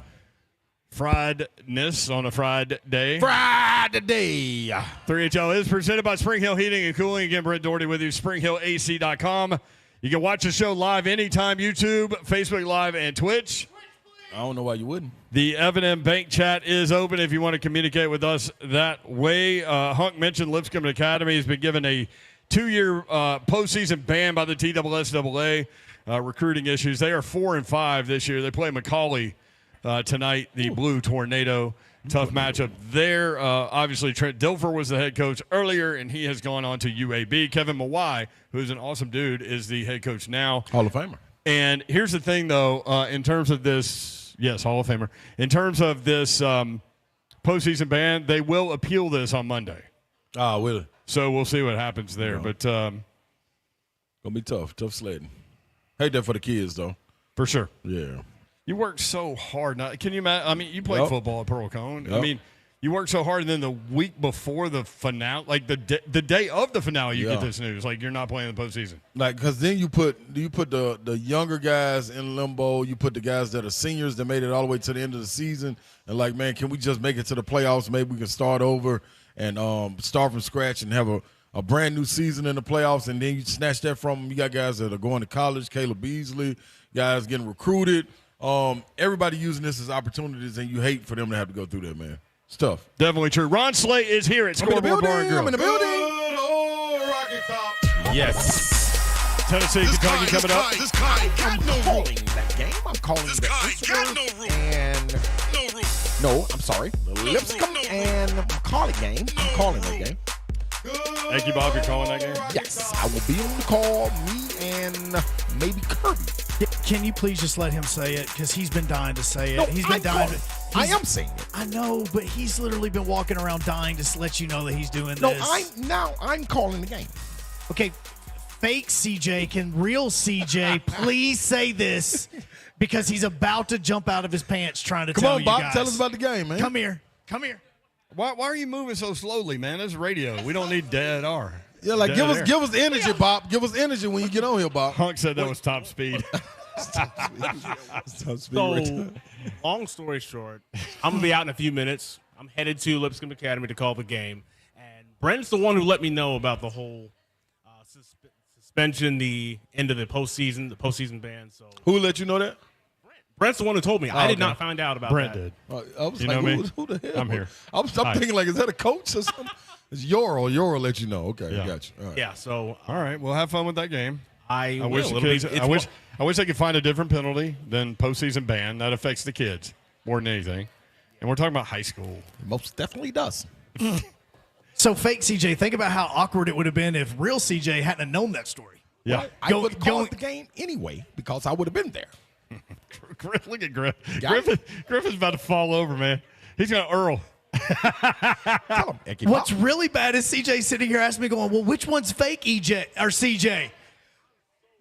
friedness on a Friday. Friday. 3HL is presented by Spring Hill Heating and Cooling. Again, Brent Doherty with you, springhillac.com. You can watch the show live anytime, YouTube, Facebook Live, and Twitch. I don't know why you wouldn't. The Evan Bank chat is open if you want to communicate with us that way. Hunk mentioned Lipscomb Academy has been given a 2-year postseason ban by the TSSAA. Recruiting issues. They are 4-5 this year. They play McCallie tonight, the Blue Tornado. Tough matchup there. Obviously, Trent Dilfer was the head coach earlier, and he has gone on to UAB. Kevin Mawai, who's an awesome dude, is the head coach now. Hall of Famer. And here's the thing, though, in terms of this, yes, Hall of Famer. In terms of this postseason ban, they will appeal this on Monday. Ah, will it? So we'll see what happens there. But gonna be tough sledding. Hate that for the kids, though. For sure. Yeah. You work so hard. Now, can you imagine? I mean, you played football at Pearl Cone. Yep. I mean, you work so hard, and then the week before the finale, like the day of the finale, you get this news. Like, you're not playing the postseason. Like, because then you put the younger guys in limbo. You put the guys that are seniors that made it all the way to the end of the season. And, like, man, can we just make it to the playoffs? Maybe we can start over and start from scratch and have a brand new season in the playoffs. And then you snatch that from them. You got guys that are going to college, Caleb Beasley, guys getting recruited. Everybody using this as opportunities, and you hate for them to have to go through that, man. It's tough. Definitely true. Ron Slay is here at Scoreboard Bar and Grill. I'm in the building. Good old Rocky Top. Yes. Tennessee, Kentucky coming up. This guy got no calling that game. I'm calling This the guy got no room. and No room. no, I'm sorry, the Lipscomb and McCallie game. I'm calling that game. Thank you, Bob. You're calling that game? Yes, I will be on the call. Me and maybe Kirby. Can you please just let him say it? Because he's been dying to say it. No, He's been dying. I am saying it. I know, but he's literally been walking around dying to let you know that he's doing No, this. I'm calling the game. Okay, fake CJ, can real CJ please say this? Because he's about to jump out of his pants trying to tell you Bob, guys. tell us about the game, man. Come here. Why are you moving so slowly, man? This is radio. We don't need dead R. Yeah, like give us the energy, Bob. Give us energy when you get on here, Bob. Hunk said that was top speed. So, long story short, I'm going to be out in a few minutes. I'm headed to Lipscomb Academy to call the game. And Brent's the one who let me know about the whole suspension, the end of the postseason ban. So Who let you know that? Brent's the one who told me. I did okay. not find out about Brent that. did. I was You like, know me? who the hell? I'm here. I'm thinking, like, is that a coach or something? It's Yoral. Yoral let you know. Okay, Yeah. I got you. All right. Yeah, so All right, well, have fun with that game. I wish will. the kids, It'll be- I wish they could find a different penalty than postseason ban. That affects the kids more than anything. And we're talking about high school. Most definitely does. So fake CJ, think about how awkward it would have been if real CJ hadn't have known that story. Yeah. I would call the game anyway because I would have been there. Griff, look at Griff. Yeah. Griffith's about to fall over, man. He's going to Earl. Tell him, Ecky What's Pop. really bad is CJ sitting here asking me, going, well, which one's fake EJ or CJ?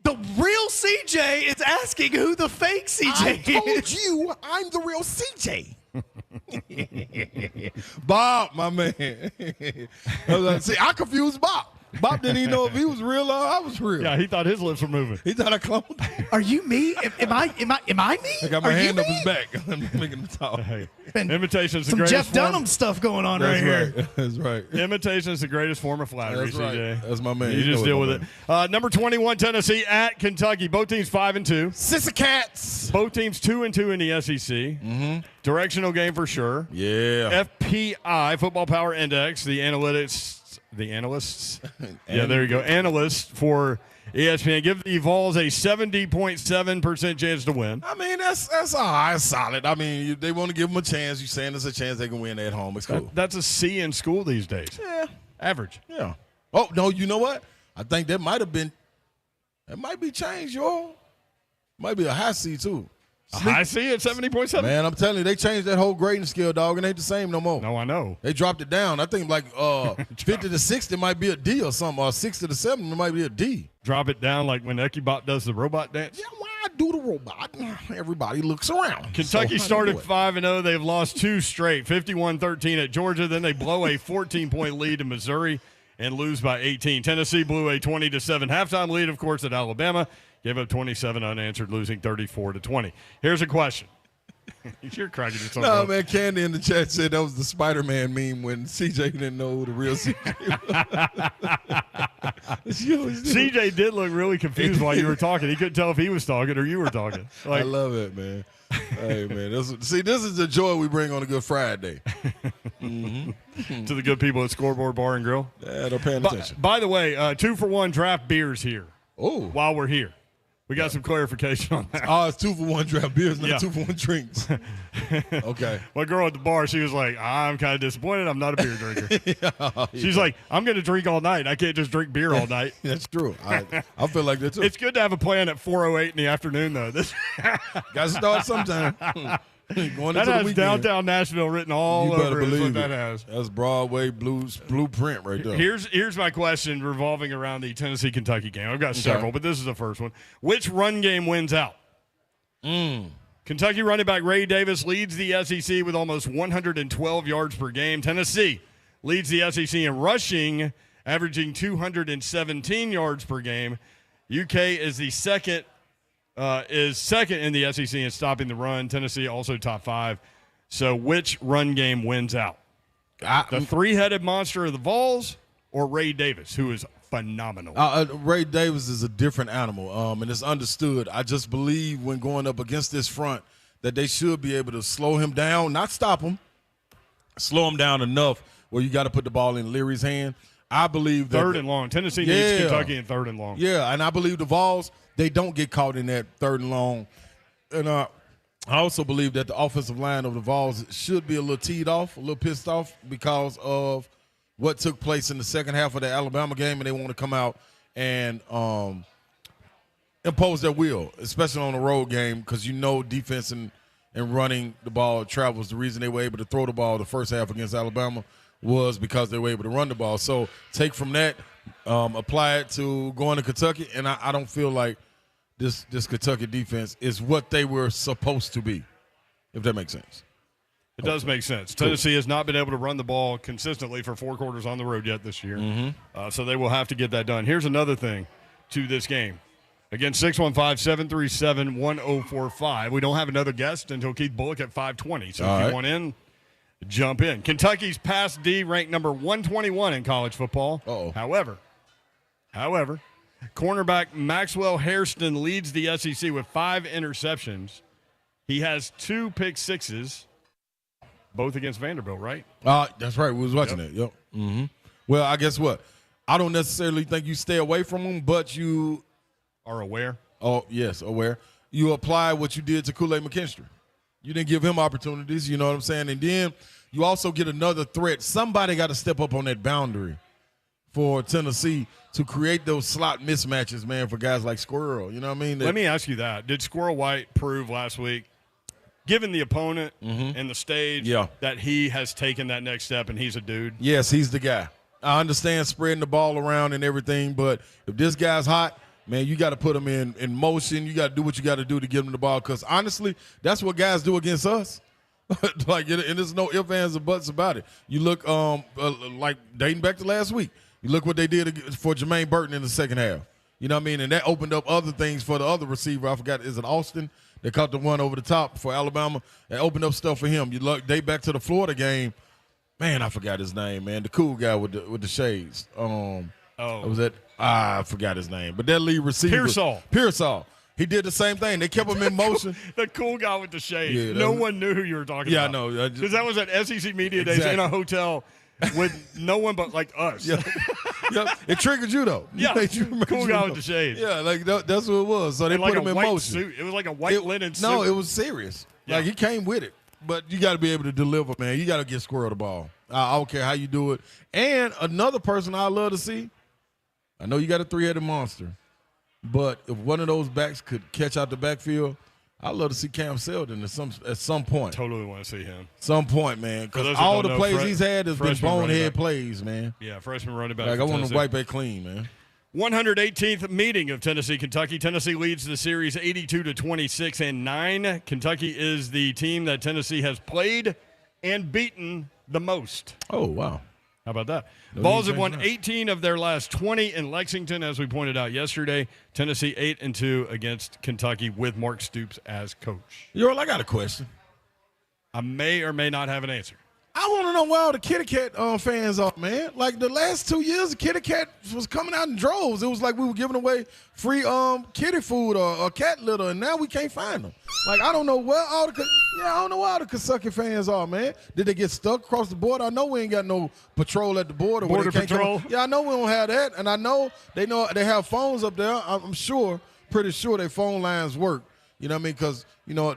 The real CJ is asking who the fake I CJ told is. you I'm the real CJ. Bob, my man. See, I confused Bob. Bob didn't even know if he was real or I was real. Yeah, he thought his lips were moving. He thought I cloned. Are you me? Am I me? I got my Are you hand up me? his back. I'm making him talk. Hey, Been imitation's the Some greatest Jeff Dunham stuff going on right here. That's right. Imitation's the greatest form of flattery, That's right. CJ. That's my man. You You just know deal it, with my it. Number 21, Tennessee at Kentucky. Both teams 5-2. Sissy Cats. Both teams 2-2 in the SEC. Mm-hmm. Directional game for sure. Yeah. FPI, Football Power Index, the analysts. Yeah, there you go. Analysts for ESPN give the Vols a 70.7% chance to win. I mean, that's all right, solid. I mean, they want to give them a chance. You're saying there's a chance they can win at home. It's cool. That's a C in school these days. Yeah. Average. Yeah. Oh, no, you know what? I think that might be changed, y'all. Might be a high C, too. I see it, 70.7. Man, I'm telling you, they changed that whole grading scale, dog, and ain't the same no more. No, I know. They dropped it down. I think like 50 to 60 might be a D or something, or 60 to 70 might be a D. Drop it down like when Ekibot does the robot dance. Yeah, why I do the robot? Everybody looks around. Kentucky So, started how do 5-0. They've lost 2 straight, 51-13 at Georgia. Then they blow a 14-point lead to Missouri and lose by 18. Tennessee blew a 20-7 halftime lead, of course, at Alabama. Gave up 27 unanswered, losing 34-20. Here's a question. You're cracking yourself No, up. man, Candy in the chat said that was the Spider-Man meme when CJ didn't know who the real CJ was. CJ did look really confused while you were talking. He couldn't tell if he was talking or you were talking. I love it, man. Hey, man. This is the joy we bring on a Good Friday. To the good people at Scoreboard Bar and Grill. Yeah, they're paying attention. By the way, 2-for-1 draft beers here. Oh. While we're here. We got some clarification on that. Oh, it's 2-for-1 draft beers, not Yeah. 2-for-1 drinks. Okay. My girl at the bar, she was like, I'm kind of disappointed. I'm not a beer drinker. She's like, I'm going to drink all night. I can't just drink beer all night. That's true. I feel like that, too. It's good to have a plan at 4:08 in the afternoon, though. Got to start sometime. Going That into the has weekend. downtown Nashville written all You better over it. That's believe what it. that has. That's Broadway blueprint right there. Here's my question revolving around the Tennessee-Kentucky game. I've got several, but this is the first one. Which run game wins out? Kentucky running back Ray Davis leads the SEC with almost 112 yards per game. Tennessee leads the SEC in rushing, averaging 217 yards per game. UK is second in the SEC in stopping the run. Tennessee also top 5. So which run game wins out? The three-headed monster of the Vols or Ray Davis, who is phenomenal? Ray Davis is a different animal, and it's understood. I just believe when going up against this front that they should be able to slow him down, not stop him, slow him down enough where you got to put the ball in Leary's hand. I believe that third and long. Tennessee needs Kentucky in third and long. Yeah, and I believe the Vols, they don't get caught in that third and long. And I also believe that the offensive line of the Vols should be a little teed off, a little pissed off because of what took place in the second half of the Alabama game, and they want to come out and impose their will, especially on a road game, because defense and running the ball travels. The reason they were able to throw the ball the first half against Alabama was because they were able to run the ball. So take from that, apply it to going to Kentucky, and I don't feel like this Kentucky defense is what they were supposed to be, if that makes sense. It does make sense. Tennessee has not been able to run the ball consistently for 4 quarters on the road yet this year. So they will have to get that done. Here's another thing to this game. Again, 615-737-1045. We don't have another guest until Keith Bullock at 5:20. So if you want in, jump in. Kentucky's pass D ranked number 121 in college football. However, cornerback Maxwell Hairston leads the SEC with 5 interceptions. He has 2 pick sixes, both against Vanderbilt, right? That's right. We was watching it. Yep. Well, I guess what? I don't necessarily think you stay away from him, but you are aware. Oh, yes, aware. You apply what you did to Kool-Aid McKinstry. You didn't give him opportunities, you know what I'm saying? And then you also get another threat. Somebody got to step up on that boundary for Tennessee to create those slot mismatches, man, for guys like Squirrel. You know what I mean? Let me ask you that. Did Squirrel White prove last week, given the opponent and the stage, that he has taken that next step and he's a dude? Yes, he's the guy. I understand spreading the ball around and everything, but if this guy's hot, man, you got to put him in motion. You got to do what you got to do to give him the ball, because honestly, that's what guys do against us. And there's no ifs, ands, or buts about it. You look like dating back to last week. You look what they did for Jermaine Burton in the second half. You know what I mean? And that opened up other things for the other receiver. I forgot, is it Austin? They caught the one over the top for Alabama. That opened up stuff for him. You look, date back to the Florida game. Man, I forgot his name, man. The cool guy with the shades. Was that? I forgot his name. But that lead receiver. Pearsall. He did the same thing. They kept him in motion. The cool guy with the shades. Yeah, no one knew who you were talking about. Yeah, I know. Because that was at SEC Media Days in a hotel with no one but like us. Yep. It triggered you, though. Yeah. Cool guy with the shades. Yeah, like that's what it was. So they put him in motion. Suit. It was like a white linen suit. No, it was serious. Yeah. Like he came with it. But you got to be able to deliver, man. You got to get Squirrel the ball. I don't care how you do it. And another person I love to see, I know you got a 3-headed monster, but if one of those backs could catch out the backfield, I'd love to see Cam Selden at some point. Totally want to see him. Some point, man. Because all the plays he's had has been bonehead plays, man. Yeah, freshman running back. Like I want to wipe that clean, man. 118th meeting of Tennessee-Kentucky. Tennessee leads the series 82-26-9. Kentucky is the team that Tennessee has played and beaten the most. Oh, wow. How about that? Vols have won 18 of their last 20 in Lexington, as we pointed out yesterday. Tennessee 8-2 against Kentucky with Mark Stoops as coach. Earl, I got a question. I may or may not have an answer. I want to know where all the kitty cat fans are, man. Like the last 2 years, the kitty cat was coming out in droves. It was like we were giving away free kitty food or cat litter, and now we can't find them. Like I don't know where all the Kentucky fans are, man. Did they get stuck across the border? I know we ain't got no patrol at the border. Border patrol. Yeah, I know we don't have that, and I know they have phones up there. I'm pretty sure their phone lines work. You know what I mean? Because,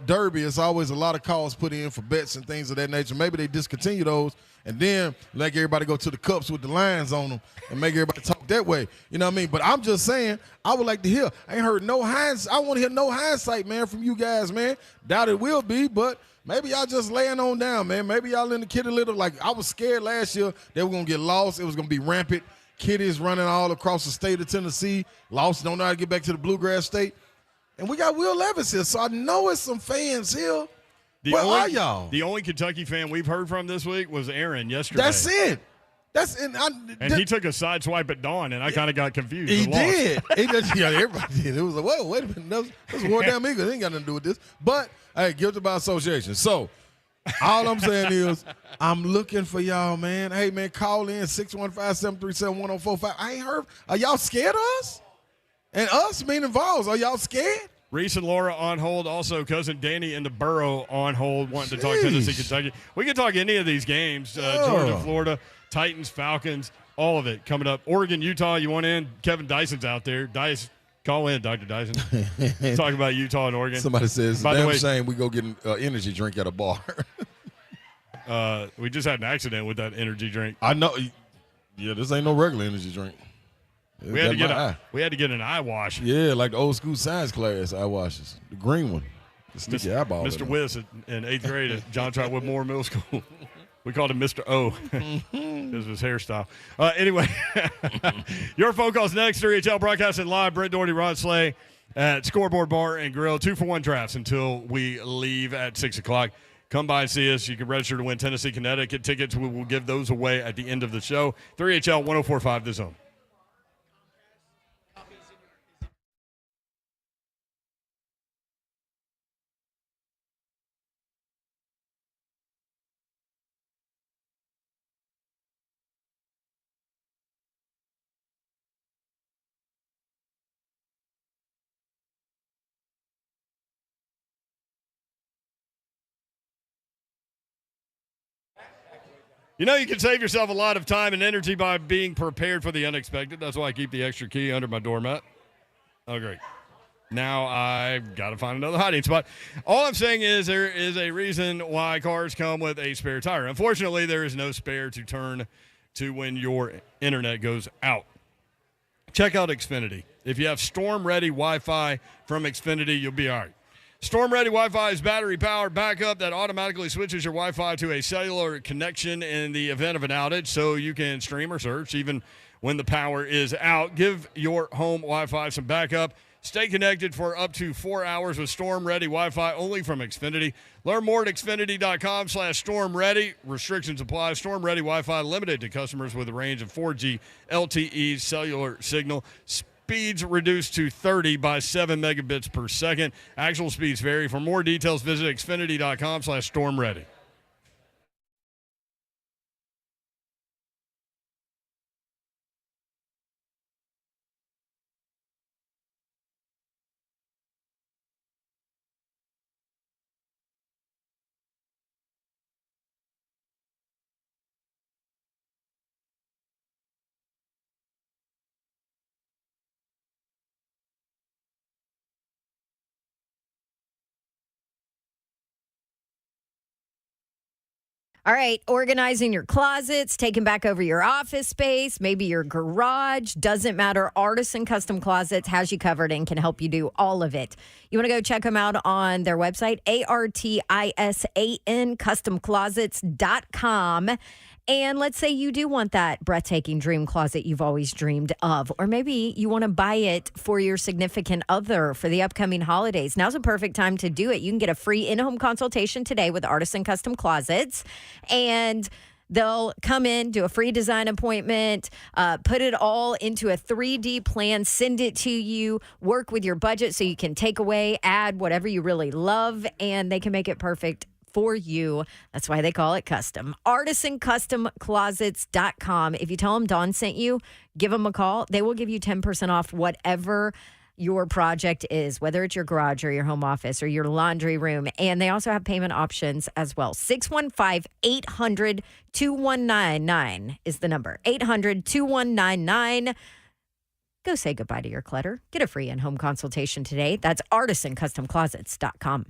Derby, it's always a lot of calls put in for bets and things of that nature. Maybe they discontinue those and then let everybody go to the cups with the lines on them and make everybody talk that way. You know what I mean? But I'm just saying, I would like to hear. I ain't heard no hindsight. I want to hear no hindsight, man, from you guys, man. Doubt it will be, but maybe y'all just laying on down, man. Maybe y'all in the kitty litter. Like, I was scared last year they were going to get lost. It was going to be rampant. Kitties running all across the state of Tennessee. Lost, don't know how to get back to the Bluegrass State. And we got Will Levis here, so I know it's some fans here. Where are y'all? The only Kentucky fan we've heard from this week was Aaron yesterday. That's it. And he took a side swipe at Dawn, and I kind of got confused. He did. Everybody did. It was like, whoa, wait a minute. That's War Damn Eagles. It ain't got nothing to do with this. But, hey, guilty by association. So, all I'm saying is I'm looking for y'all, man. Hey, man, call in 615-737-1045. I ain't heard. Are y'all scared of us? And us, meaning Vols, are y'all scared? Reese and Laura on hold. Also, cousin Danny in the Borough on hold, wanting to talk Tennessee, Kentucky. We can talk any of these games. Georgia, Florida, Titans-Falcons, all of it coming up. Oregon, Utah, you want in? Kevin Dyson's out there. Dice, call in, Dr. Dyson. Talk about Utah and Oregon. Somebody says, by the way, shame we go get an energy drink at a bar. We just had an accident with that energy drink. I know. Yeah, this ain't no regular energy drink. We had to get an eye wash. Yeah, like the old school science class eye washes. The green one. Stick your eyeball Mr. Wiss in 8th grade at John Trotwood Moore Middle School. We called him Mr. O. This was his hairstyle. Anyway, your phone calls next. 3HL broadcasting live. Brent Doherty, Ron Slay at Scoreboard Bar and Grill. 2-for-1 drafts until we leave at 6 o'clock. Come by and see us. You can register to win Tennessee, Connecticut tickets. We will give those away at the end of the show. 3HL 104.5 The Zone. You know, you can save yourself a lot of time and energy by being prepared for the unexpected. That's why I keep the extra key under my doormat. Oh, great. Now I've got to find another hiding spot. All I'm saying is there is a reason why cars come with a spare tire. Unfortunately, there is no spare to turn to when your internet goes out. Check out Xfinity. If you have storm-ready Wi-Fi from Xfinity, you'll be all right. Storm-ready Wi-Fi is battery-powered backup that automatically switches your Wi-Fi to a cellular connection in the event of an outage, so you can stream or search even when the power is out. Give your home Wi-Fi some backup. Stay connected for up to 4 hours with storm-ready Wi-Fi only from Xfinity. Learn more at xfinity.com/storm-ready. Restrictions apply. Storm-ready Wi-Fi limited to customers with a range of 4G LTE cellular signal. Speeds reduced to 30 by 7 megabits per second. Actual speeds vary. For more details, visit xfinity.com/storm-ready. All right, organizing your closets, taking back over your office space, maybe your garage, doesn't matter. Artisan Custom Closets has you covered and can help you do all of it. You want to go check them out on their website, ARTISAN, customclosets.com. And let's say you do want that breathtaking dream closet you've always dreamed of, or maybe you want to buy it for your significant other for the upcoming holidays. Now's a perfect time to do it. You can get a free in-home consultation today with Artisan Custom Closets, and they'll come in, do a free design appointment, put it all into a 3D plan, send it to you, work with your budget so you can take away, add whatever you really love, and they can make it perfect for you. That's why they call it custom. ArtisanCustomClosets.com. If you tell them Dawn sent you, give them a call. They will give you 10% off whatever your project is, whether it's your garage or your home office or your laundry room. And they also have payment options as well. 615-800-2199 is the number. 800-2199. Go say goodbye to your clutter. Get a free in-home consultation today. That's ArtisanCustomClosets.com.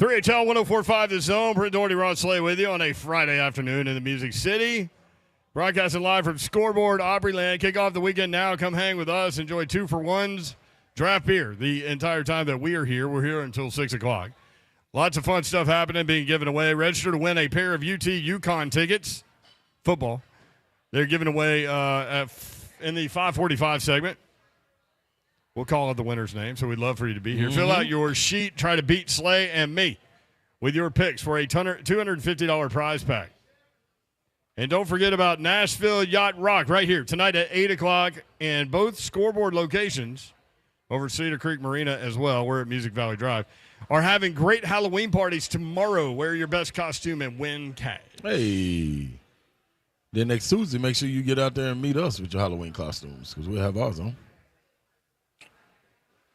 3HL 104.5 The Zone. Brent Doherty, Ron Slay with you on a Friday afternoon in the Music City. Broadcasting live from Scoreboard, Opryland. Kick off the weekend now. Come hang with us. Enjoy 2-for-1s. Draft beer the entire time that we are here. We're here until 6 o'clock. Lots of fun stuff happening, being given away. Register to win a pair of UT-UConn tickets. Football. They're giving away in the 545 segment. We'll call out the winner's name, so we'd love for you to be here. Fill out your sheet. Try to beat Slay and me with your picks for a $250 prize pack. And don't forget about Nashville Yacht Rock right here tonight at 8 o'clock in both Scoreboard locations over Cedar Creek Marina as well. We're at Music Valley Drive. Are having great Halloween parties tomorrow. Wear your best costume and win cash. Hey. Then next Tuesday, make sure you get out there and meet us with your Halloween costumes because we'll have ours on.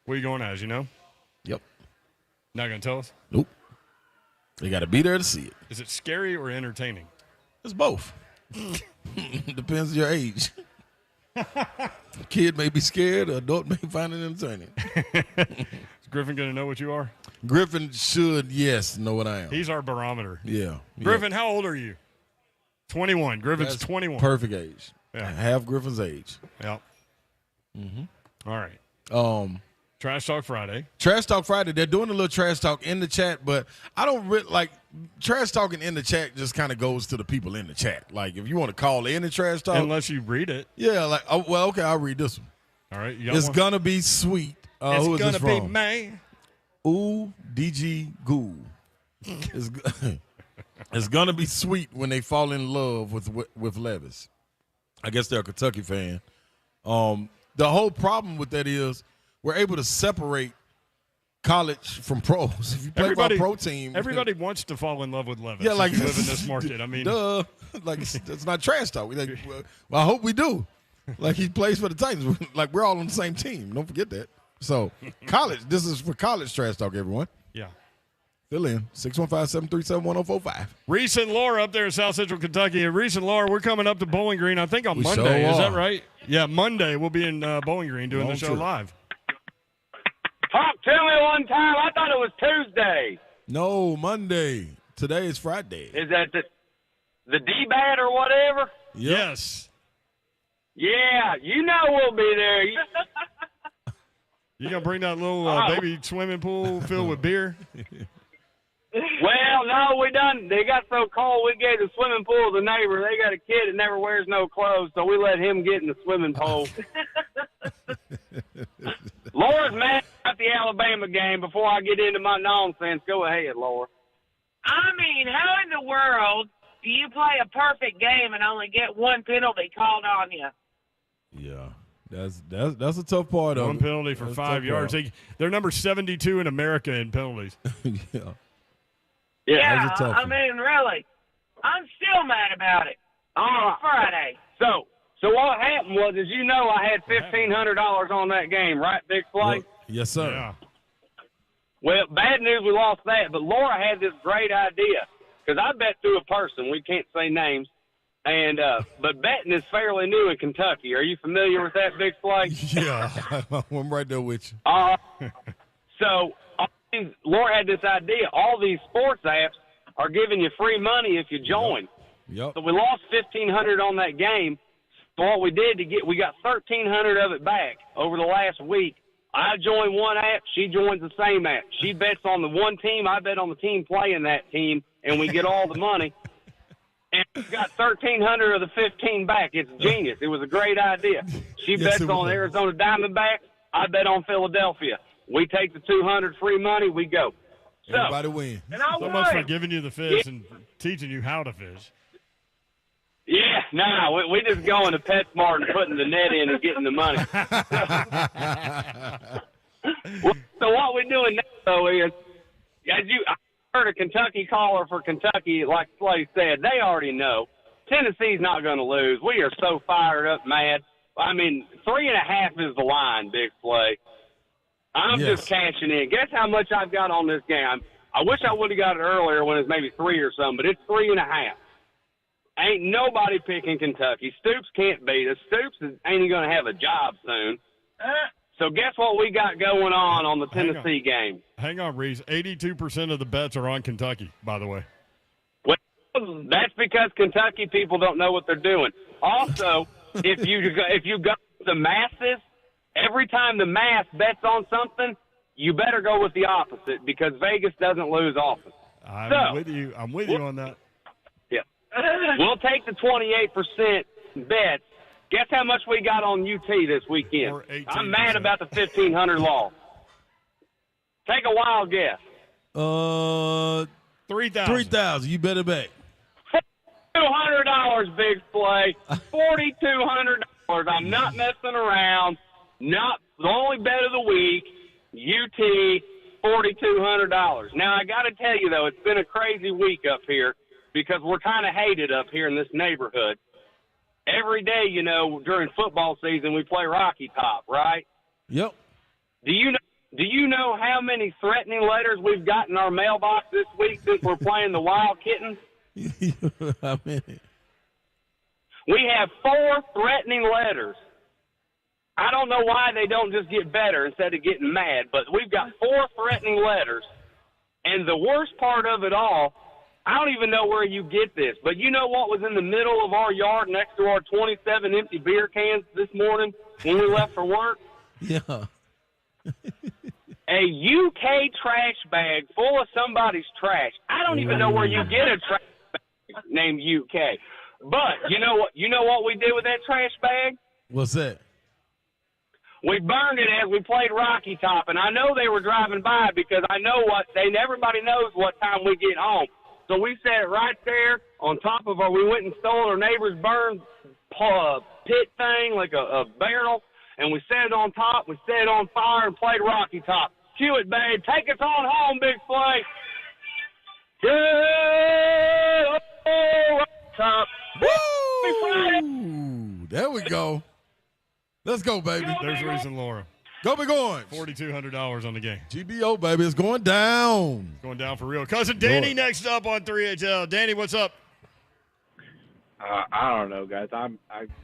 Where you going as, you know? Yep. Not going to tell us? Nope. They got to be there to see it. Is it scary or entertaining? It's both. Depends on your age. Kid may be scared, adult may find it entertaining. Is Griffin going to know what you are? Griffin should, yes, know what I am. He's our barometer. Yeah. Griffin, how old are you? 21. Griffin's That's 21. Perfect age. Yeah. Half Griffin's age. Yep. Mm-hmm. All right. Trash Talk Friday. Trash Talk Friday. They're doing a little trash talk in the chat, but I don't like trash talking in the chat. Just kind of goes to the people in the chat. Like if you want to call in the trash talk, unless you read it. Yeah. Like okay, I'll read this one. All right. It's gonna be sweet. It's who is gonna this be from? May. Ooh, DG Ghoul. It's gonna be sweet when they fall in love with Levis. I guess they're a Kentucky fan. The whole problem with that is we're able to separate college from pros. If you play for a pro team, everybody wants to fall in love with Levis. Yeah, like if you live in this market. I mean, duh. Like it's not trash talk. Like, well, I hope we do. Like he plays for the Titans. Like we're all on the same team. Don't forget that. So college. This is for college trash talk, everyone. Yeah. Fill in 615-737-1045. Reese and Laura up there in South Central Kentucky. And Reese and Laura, we're coming up to Bowling Green. I think on Monday. Sure Is that right? Yeah, Monday we'll be in Bowling Green doing the show live. Pop, tell me one time. I thought it was Tuesday. No, Monday. Today is Friday. Is that the D-Bat or whatever? Yep. Yes. Yeah, you know we'll be there. You gonna bring that little baby swimming pool filled with beer? Well, no, we done. They got so cold, we gave the swimming pool to the neighbor. They got a kid that never wears no clothes, so we let him get in the swimming pool. Laura's mad about the Alabama game. Before I get into my nonsense, go ahead, Laura. I mean, how in the world do you play a perfect game and only get one penalty called on you? Yeah, that's a tough part of it. One penalty for 5 yards. They're number 72 in America in penalties. Yeah. Yeah, that's a tough one. mean, really, I'm still mad about it. It's Friday. So what happened was, as you know, I had $1,500 on that game, right, Big Slay? Yes, sir. Yeah. Well, bad news, we lost that, but Laura had this great idea, because I bet through a person, we can't say names, and but betting is fairly new in Kentucky. Are you familiar with that, Big Slay? Yeah, I'm right there with you. So Laura had this idea. All these sports apps are giving you free money if you join. Yep. So we lost $1,500 on that game. So what we did we got $1,300 of it back over the last week. I joined one app. She joins the same app. She bets on the one team. I bet on the team playing that team, and we get all the money. And we got $1,300 of the $15 back. It's genius. It was a great idea. She bets on Arizona Diamondbacks. I bet on Philadelphia. We take the $200 free money. We go. So, everybody win. And I So won. much for giving you the fish and teaching you how to fish. Yeah, no, we just going to PetSmart and putting the net in and getting the money. So what we're doing now, though, is, I heard a Kentucky caller for Kentucky, like Slay said, they already know. Tennessee's not going to lose. We are so fired up, mad. I mean, 3.5 is the line, Big Slay. I'm just cashing in. Guess how much I've got on this game? I wish I would have got it earlier when it was maybe 3 or something, but it's 3.5. Ain't nobody picking Kentucky. Stoops can't beat us. Stoops ain't going to have a job soon. So guess what we got going on the Tennessee game? Hang on, Reese. 82% of the bets are on Kentucky, by the way. Well, that's because Kentucky people don't know what they're doing. Also, if you go with the masses, every time the mass bets on something, you better go with the opposite because Vegas doesn't lose often. I'm with you on that. Yeah. We'll take the 28% bets. Guess how much we got on UT this weekend? I'm mad about the 1,500 loss. Take a wild guess. 3,000. 3,000. You better bet. $4,200, big play. $4,200. I'm not messing around. Not the only bet of the week. UT, $4,200. Now, I got to tell you, though, it's been a crazy week up here because we're kind of hated up here in this neighborhood. Every day, during football season, we play Rocky Top, right? Yep. Do you know how many threatening letters we've got in our mailbox this week since we're playing the Wild Kittens? How many? We have 4 threatening letters. I don't know why they don't just get better instead of getting mad, but we've got 4 threatening letters. And the worst part of it all, I don't even know where you get this, but you know what was in the middle of our yard next to our 27 empty beer cans this morning when we left for work? Yeah. A UK trash bag full of somebody's trash. I don't even know where you get a trash bag named UK. But you know what we did with that trash bag? What's that? We burned it as we played Rocky Top, and I know they were driving by because I know everybody knows what time we get home. So we set it right there on top of we went and stole our neighbor's burned pit thing, like a barrel, and we set it on top. We set it on fire and played Rocky Top. Cue it, babe. Take us on home, big play. Yeah, Rocky Top. Woo! There we go. Let's go, baby. There's Reese and Laura. Go Big Orange. $4,200 on the game. GBO, baby. It's going down. It's going down for real. Cousin Danny next up on 3HL. Danny, what's up? I don't know, guys. I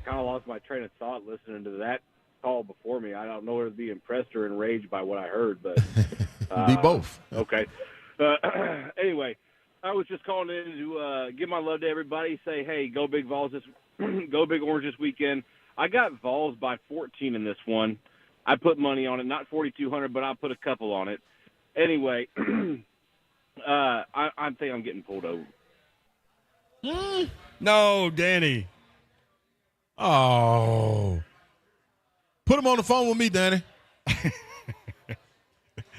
kind of lost my train of thought listening to that call before me. I don't know whether to be impressed or enraged by what I heard, but be both. Okay. Anyway, I was just calling in to give my love to everybody. Say, hey, go Big Vols go Big Orange this weekend. I got Vols by 14 in this one. I put money on it, not 4,200, but I put a couple on it. Anyway, I think I'm getting pulled over. No, Danny. Oh. Put him on the phone with me, Danny.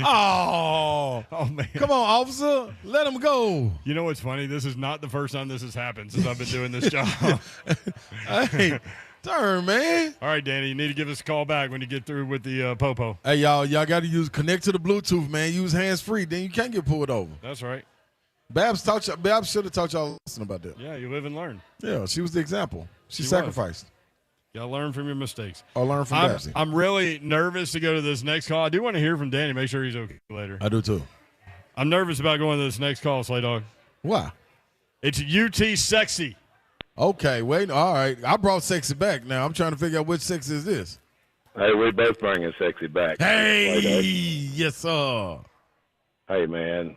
Oh, man. Come on, officer. Let him go. You know what's funny? This is not the first time this has happened since I've been doing this job. Hey, turn, man. All right, Danny, you need to give us a call back when you get through with the popo. Hey, y'all got to connect to the Bluetooth, man. Use hands-free. Then you can't get pulled over. That's right. Babs should have taught y'all a lesson about that. Yeah, you live and learn. Yeah, she was the example. She sacrificed. You got to learn from your mistakes. Or learn from Babsy. I'm really nervous to go to this next call. I do want to hear from Danny. Make sure he's okay later. I do, too. I'm nervous about going to this next call, Slay Dog. Why? It's UT Sexy. Okay, wait. All right. I brought Sexy back. Now, I'm trying to figure out which Sexy is this. Hey, we both bringing Sexy back. Hey, yes, sir. Hey, man.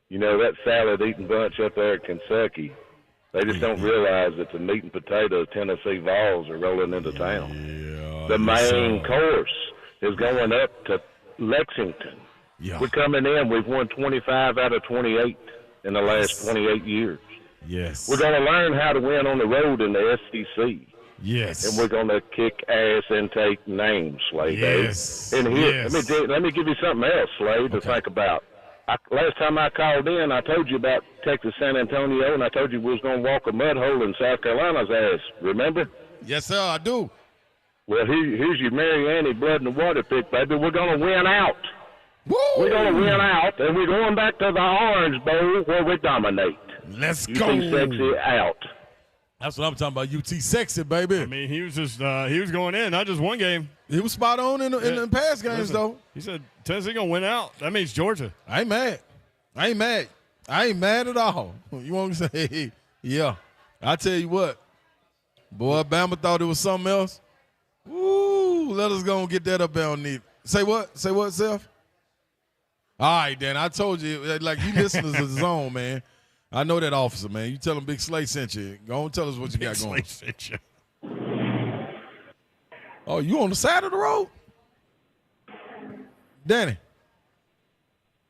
You know, that salad-eating bunch up there at Kentucky, they just don't realize that the meat and potatoes Tennessee Vols are rolling into town. Yeah, the main course is going up to Lexington. Yeah. We're coming in. We've won 25 out of 28 in the last 28 years. Yes. We're going to learn how to win on the road in the SEC. Yes. And we're going to kick ass and take names, Slade. Yes. And here, let me give you something else, Slade, to think about. Last time I called in, I told you about Texas San Antonio, and I told you we was going to walk a mud hole in South Carolina's ass. Remember? Yes, sir, I do. Well, here's your Mariani blood in the water pick, baby. We're going to win out. Woo! We're going to win out, and we're going back to the Orange Bowl where we dominate. Let's go. UT Sexy out. That's what I'm talking about. UT Sexy, baby. I mean, he was just he was going in, not just one game. He was spot on in the past games, though. He said Tennessee gonna win out. That means Georgia. I ain't mad. I ain't mad at all. You want to say, yeah. I tell you what, boy, Bama thought it was something else. Woo, let us go and get that up there on the Say what? Say what, Seth? All right, Dan. I told you, like, you listeners of the zone, man. I know that officer, man. You tell him Big Slay sent you. Go on, tell us what you got going. Big Slay sent you. Oh, you on the side of the road? Danny.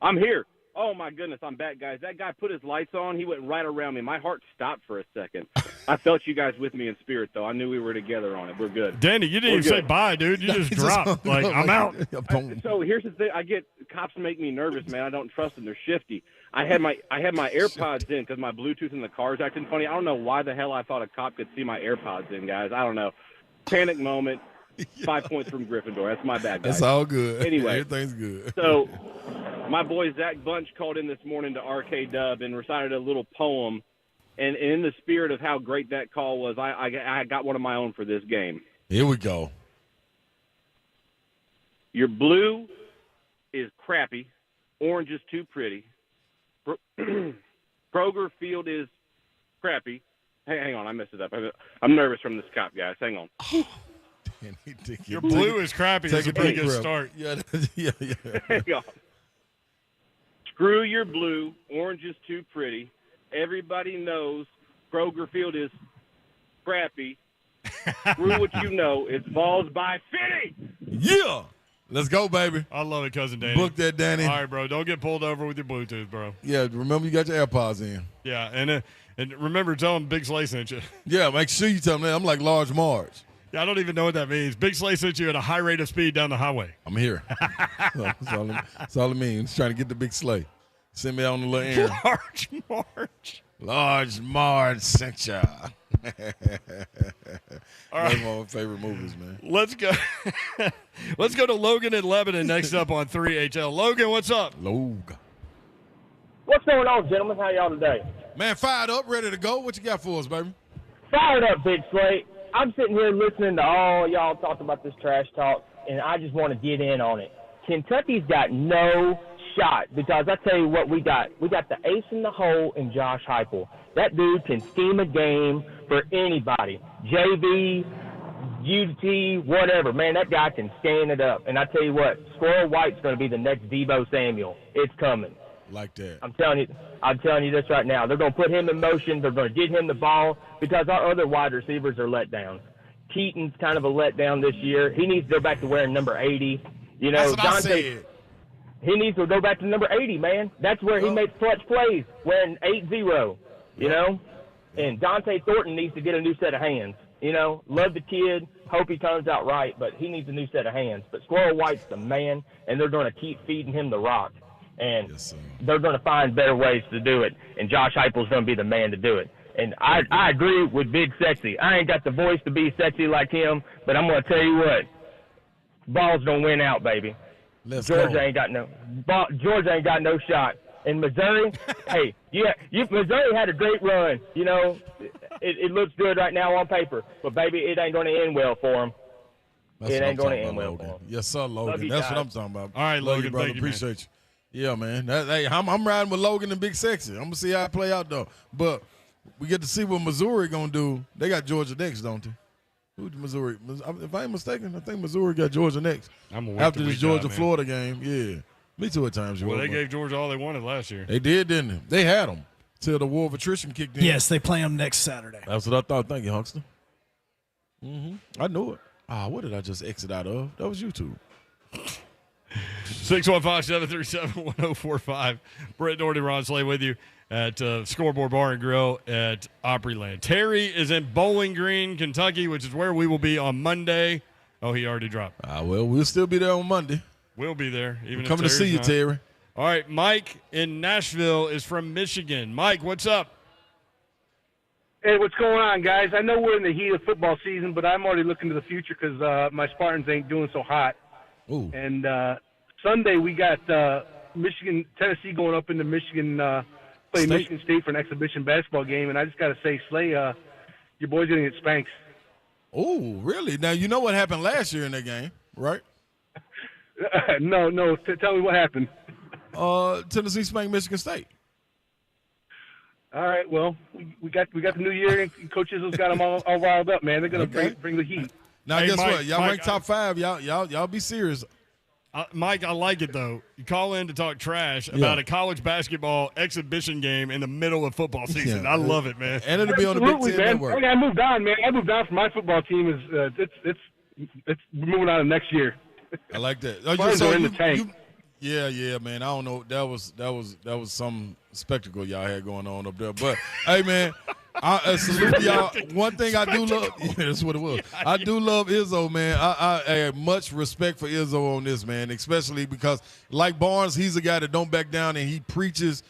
I'm here. Oh, my goodness, I'm back, guys. That guy put his lights on. He went right around me. My heart stopped for a second. I felt you guys with me in spirit, though. I knew we were together on it. We're good. Danny, you didn't even say bye, dude. You just dropped. Like, I'm out. So here's the thing. Cops make me nervous, man. I don't trust them. They're shifty. I had my AirPods in because my Bluetooth in the car is acting funny. I don't know why the hell I thought a cop could see my AirPods in, guys. I don't know. Panic moment. 5 points from Gryffindor. That's my bad, guys. That's all good. Anyway. Everything's good. So my boy Zach Bunch called in this morning to RK Dub and recited a little poem. And in the spirit of how great that call was, I got one of my own for this game. Here we go. Your blue is crappy. Orange is too pretty. Kroger Field is crappy. Hey, hang on, I messed it up. I'm nervous from this cop, guys. Hang on. Your blue is crappy. That's a pretty good start. Yeah. Hang on. Screw your blue. Orange is too pretty. Everybody knows Kroger Field is crappy. Screw what you know. It's Vols by 50. Yeah. Let's go, baby. I love it, Cousin Danny. Book that, Danny. All right, bro. Don't get pulled over with your Bluetooth, bro. Yeah, remember you got your AirPods in. Yeah, and remember, tell them Big Slay sent you. Yeah, make sure you tell them that. I'm like Large Marge. Yeah, I don't even know what that means. Big Slay sent you at a high rate of speed down the highway. I'm here. That's all it means. Trying to get the Big Slay. Send me on the little errand. Large Marge. Large Marge sent ya. All right. That's one of my favorite movies, man. Let's go. Let's go to Logan in Lebanon next up on 3HL. Logan, what's up? Logan. What's going on, gentlemen? How y'all today? Man, fired up, ready to go. What you got for us, baby? Fired up, Big Slate. I'm sitting here listening to all y'all talk about this trash talk, and I just want to get in on it. Kentucky's got no shot because I tell you what we got. We got the ace in the hole in Josh Heupel. That dude can scheme a game for anybody. JV, UT, whatever. Man, that guy can stand it up. And I tell you what, Squirrel White's going to be the next Deebo Samuel. It's coming. Like that. I'm telling you this right now. They're going to put him in motion. They're going to get him the ball because our other wide receivers are let down. Keaton's kind of a letdown this year. He needs to go back to wearing number 80. You know, that's what I said. He needs to go back to number 80, man. That's where he makes clutch plays, wearing 80, you know? And Dante Thornton needs to get a new set of hands. You know, love the kid, hope he turns out right, but he needs a new set of hands. But Squirrel White's the man, and they're going to keep feeding him the rock. And they're going to find better ways to do it. And Josh Heupel's going to be the man to do it. And I agree with Big Sexy. I ain't got the voice to be sexy like him, but I'm going to tell you what. Ball's going to win out, baby. Georgia ain't got no shot. And Missouri, hey, Missouri had a great run. You know, it looks good right now on paper. But, baby, it ain't going to end well for them. It ain't going to end well for them. Yes, sir, Logan. That's what I'm talking about. All right, Love Logan, you, brother. thank you, Appreciate you. Yeah, man. I'm riding with Logan and Big Sexy. I'm going to see how it play out, though. But we get to see what Missouri going to do. They got Georgia next, don't they? Who's Missouri? If I ain't mistaken, I think Missouri got Georgia next. After this Georgia-Florida game, yeah. Me too at times. Well, they gave Georgia all they wanted last year. They did, didn't they? They had them till the war of attrition kicked in. Yes, they play them next Saturday. That's what I thought. Thank you, Hunkster. I knew it. What did I just exit out of? That was YouTube. 615-737-1045. Brett Doherty, Ron Slay with you at Scoreboard Bar and Grill at Opryland. Terry is in Bowling Green, Kentucky, which is where we will be on Monday. Oh, he already dropped. Well, we'll still be there on Monday. We'll be there. We're coming to see you, Terry. All right, Mike in Nashville is from Michigan. Mike, what's up? Hey, what's going on, guys? I know we're in the heat of football season, but I'm already looking to the future because my Spartans ain't doing so hot. Ooh. And Sunday we got Tennessee going up into Michigan, play Michigan State for an exhibition basketball game. And I just got to say, Slay, your boy's going to get spanked. Oh, really? Now, you know what happened last year in that game, right? No. Tell me what happened. Tennessee spanked Michigan State. All right. Well, we got the new year, and Coach Izzo's got them all riled up, man. They're going to bring the heat. Now, guess Mike, what? Y'all Mike, rank top 5. Y'all be serious. Mike, I like it, though. You call in to talk trash about a college basketball exhibition game in the middle of football season. I love it, man. And it'll be on the Big Ten Network. I moved on, man. I moved on from my football team. It's moving on to next year. I like that. So in the tank. Yeah, man. I don't know. That was some spectacle y'all had going on up there. But hey, man, I salute y'all. One thing I do love, that's what it was. I do love Izzo, man. I have much respect for Izzo on this, man, especially because, like Barnes, he's a guy that don't back down and he preaches.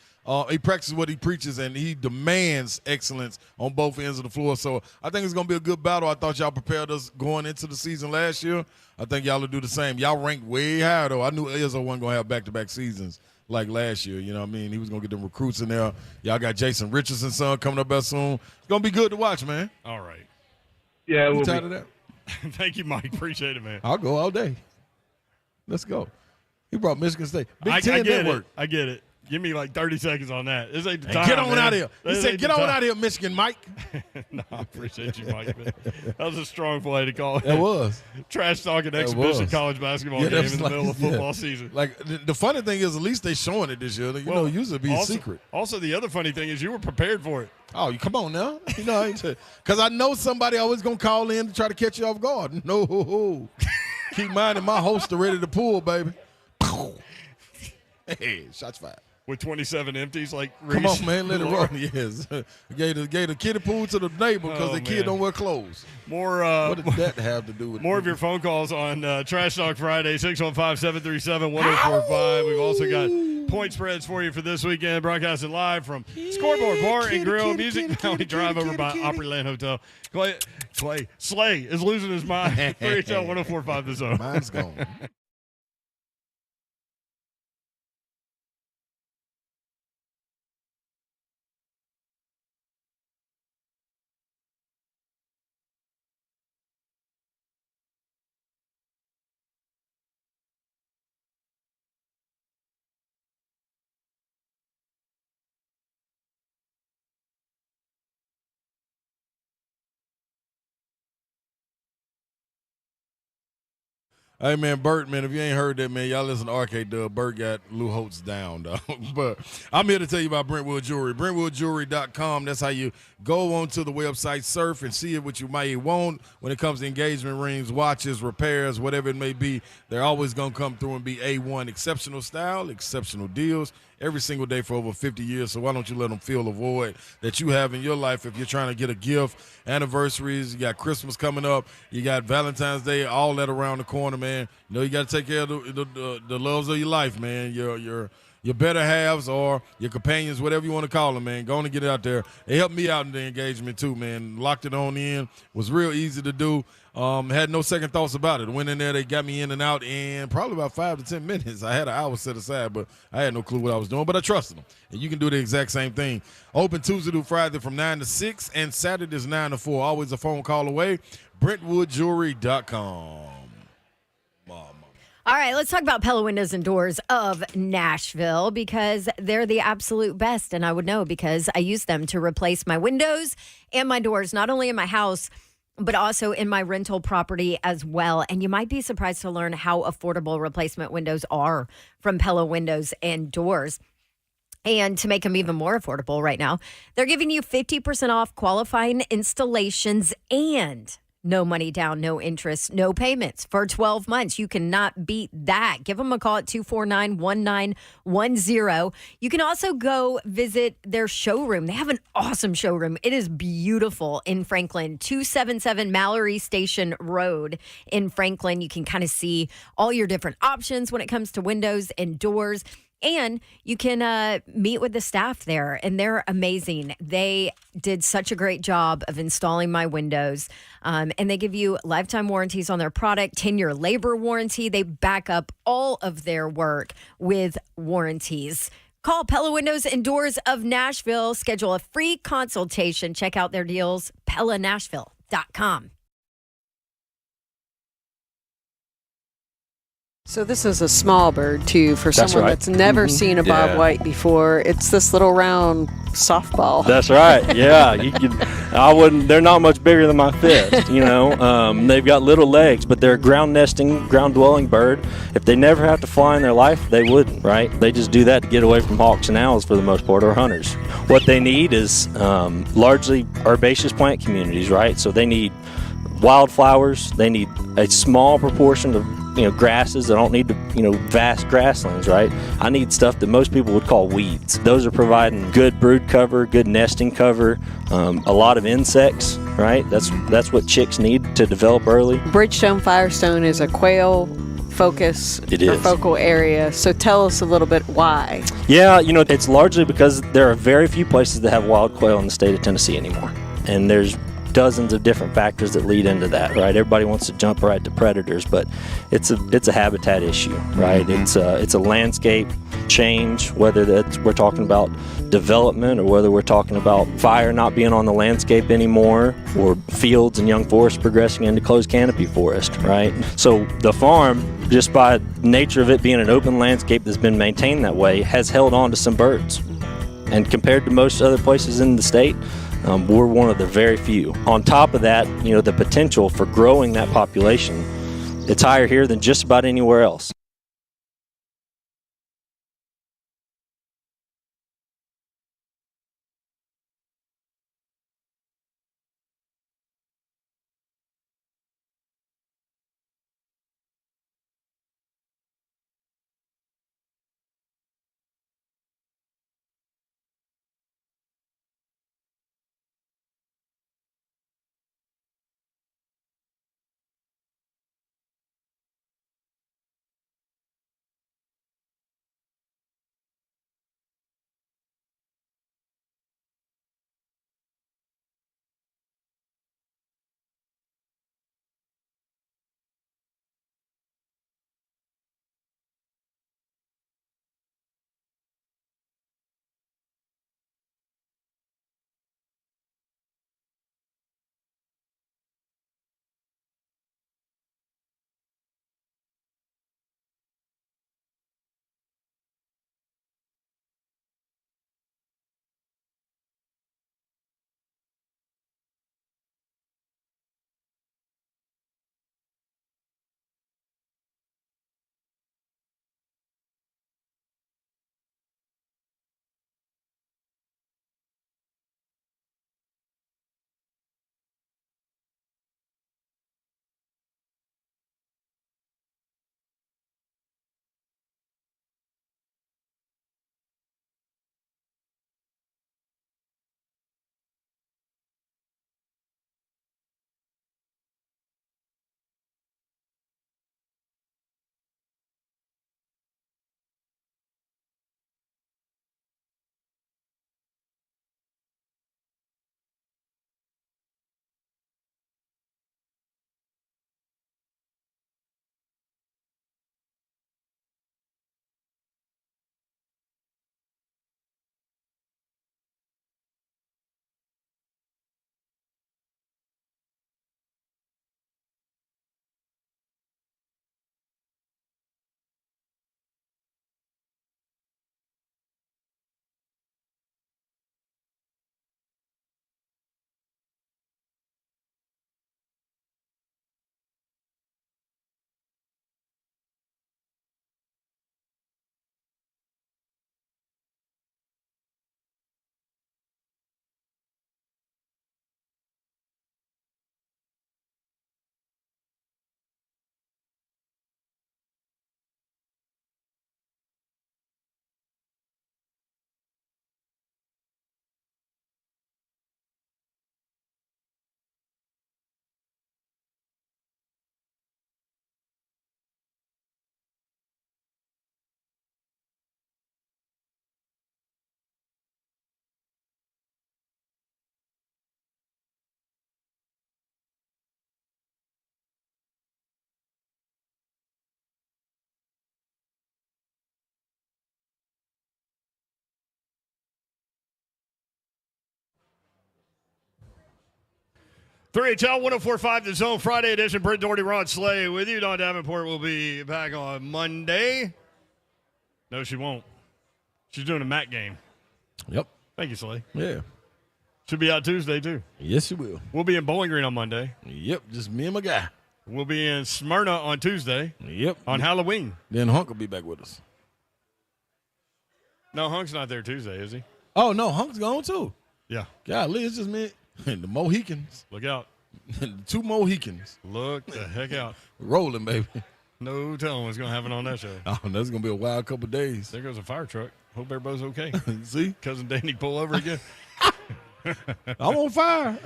He practices what he preaches, and he demands excellence on both ends of the floor. So I think it's going to be a good battle. I thought y'all prepared us going into the season last year. I think y'all will do the same. Y'all ranked way higher, though. I knew Izzo wasn't going to have back-to-back seasons like last year. You know what I mean? He was going to get them recruits in there. Y'all got Jason Richardson's son coming up there soon. It's going to be good to watch, man. All right. Yeah, you tired of that? Thank you, Mike. Appreciate it, man. I'll go all day. Let's go. He brought Michigan State. Big Ten I get Network. I get it. Give me like 30 seconds on that. This ain't the Hey, time, get on man. out of here. He said, get on out of here, Michigan, Mike. No, I appreciate you, Mike. Man. That was a strong play to call it. That was. Trash talking exhibition college basketball game in the middle of football season. Like, the funny thing is, at least they showing it this year. You know, it used to be a secret. Also, the other funny thing is you were prepared for it. Oh, you come on now. You know, because I know somebody always going to call in to try to catch you off guard. No. Keep minding my holster ready to pull, baby. Hey, shots fired. With 27 empties, like Reese. Come on, man, let it run. Yes, gave the kiddie pool to the neighbor because the kid don't wear clothes. More. What did that have to do with more of your phone calls on Trash Talk Friday 615-737-1045. We've also got point spreads for you for this weekend, broadcasting live from Scoreboard Bar and Grill, Music Valley Drive over by Opryland Hotel. Clay Slay is losing his mind. 3HL 104.5 The Zone. Mine's gone. Hey, man, Bert, man, if you ain't heard that, man, y'all listen to Arcade Dub. Bert got Lou Holtz down, dog. But I'm here to tell you about Brentwood Jewelry. BrentwoodJewelry.com. That's how you go onto the website, surf, and see what you might want when it comes to engagement rings, watches, repairs, whatever it may be. They're always going to come through and be A1. Exceptional style, exceptional deals every single day for over 50 years. So why don't you let them fill a void that you have in your life if you're trying to get a gift, anniversaries, you got Christmas coming up, you got Valentine's Day, all that around the corner, man. You know, you got to take care of the loves of your life, man. Your better halves or your companions, whatever you want to call them, man. Go on and get it out there. They helped me out in the engagement too, man. Locked it on in. Was real easy to do. Had no second thoughts about it. Went in there, they got me in and out in probably about 5 to 10 minutes. I had an hour set aside, but I had no clue what I was doing, but I trusted them. And you can do the exact same thing. Open Tuesday through Friday from 9 to 6 and Saturdays 9 to 4. Always a phone call away. BrentwoodJewelry.com. All right, let's talk about Pella Windows and Doors of Nashville because they're the absolute best. And I would know because I use them to replace my windows and my doors, not only in my house, but also in my rental property as well. And you might be surprised to learn how affordable replacement windows are from Pella Windows and Doors. And to make them even more affordable right now, they're giving you 50% off qualifying installations and no money down, no interest, no payments for 12 months. You cannot beat that. Give them a call at 249-1910. You can also go visit their showroom. They have an awesome showroom. It is beautiful in Franklin, 277 Mallory Station Road in Franklin. You can kind of see all your different options when it comes to windows and doors. And you can meet with the staff there, and they're amazing. They did such a great job of installing my windows, and they give you lifetime warranties on their product, 10-year labor warranty. They back up all of their work with warranties. Call Pella Windows and Doors of Nashville. Schedule a free consultation. Check out their deals, PellaNashville.com. So this is a small bird, too, for That's someone right. that's never seen a bobwhite before. It's this little round softball. That's right. Yeah, I wouldn't. They're not much bigger than my fist. They've got little legs, but they're a ground nesting, ground dwelling bird. If they never have to fly in their life, they wouldn't. Right? They just do that to get away from hawks and owls for the most part, or hunters. What they need is largely herbaceous plant communities. Right? So they need wildflowers. They need a small proportion of grasses. I don't need vast grasslands, right? I need stuff that most people would call weeds. Those are providing good brood cover, good nesting cover, a lot of insects, right? That's what chicks need to develop early. Bridgestone Firestone is a quail focus or focal area. So tell us a little bit why. Yeah, it's largely because there are very few places that have wild quail in the state of Tennessee anymore. And there's dozens of different factors that lead into that, right? Everybody wants to jump right to predators, but it's a habitat issue, right? Mm-hmm. It's a landscape change, whether we're talking about development or whether we're talking about fire not being on the landscape anymore, or fields and young forests progressing into closed canopy forest, right? So the farm, just by nature of it being an open landscape that's been maintained that way, has held on to some birds. And compared to most other places in the state, we're one of the very few. On top of that, the potential for growing that population, it's higher here than just about anywhere else. 3HL 104.5 The Zone, Friday edition. Brent Doherty, Ron Slay with you. Dawn Davenport will be back on Monday. No, she won't. She's doing a MAC game. Yep. Thank you, Slay. Yeah. She'll be out Tuesday, too. Yes, she will. We'll be in Bowling Green on Monday. Yep, just me and my guy. We'll be in Smyrna on Tuesday. Yep. On Halloween. Then Hunk will be back with us. No, Hunk's not there Tuesday, is he? Oh, no, Hunk's gone, too. Yeah. Golly, it's just me and the Mohicans. Look out. The 2 Mohicans. Look the heck out. Rolling, baby. No telling what's going to happen on that show. Oh, that's going to be a wild couple of days. There goes a fire truck. Hope everybody's okay. See? Cousin Danny pull over again. I'm on fire.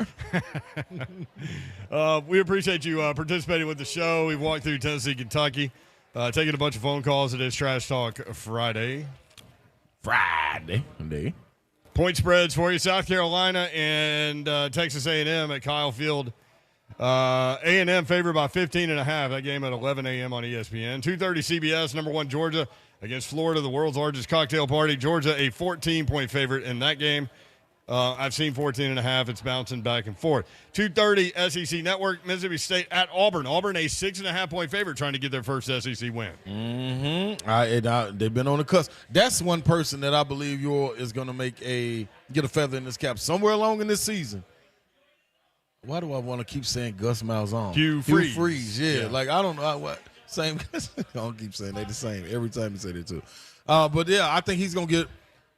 We appreciate you participating with the show. We've walked through Tennessee, Kentucky, taking a bunch of phone calls. It is Trash Talk Friday. Point spreads for you. South Carolina and Texas A&M at Kyle Field. A&M favored by 15.5. That game at 11 a.m. on ESPN. 2:30 CBS, number 1 Georgia against Florida, the world's largest cocktail party. Georgia a 14-point favorite in that game. I've seen 14.5. It's bouncing back and forth. 2:30 SEC Network, Mississippi State at Auburn. Auburn a 6.5-point favorite trying to get their first SEC win. Mm-hmm. They've been on the cusp. That's one person that I believe is going to get a feather in his cap somewhere along in this season. Why do I want to keep saying Gus Malzahn? Hugh Freeze. Yeah. Like, I don't know what. Same. I don't keep saying they're the same every time you say that too. But, yeah, I think he's going to get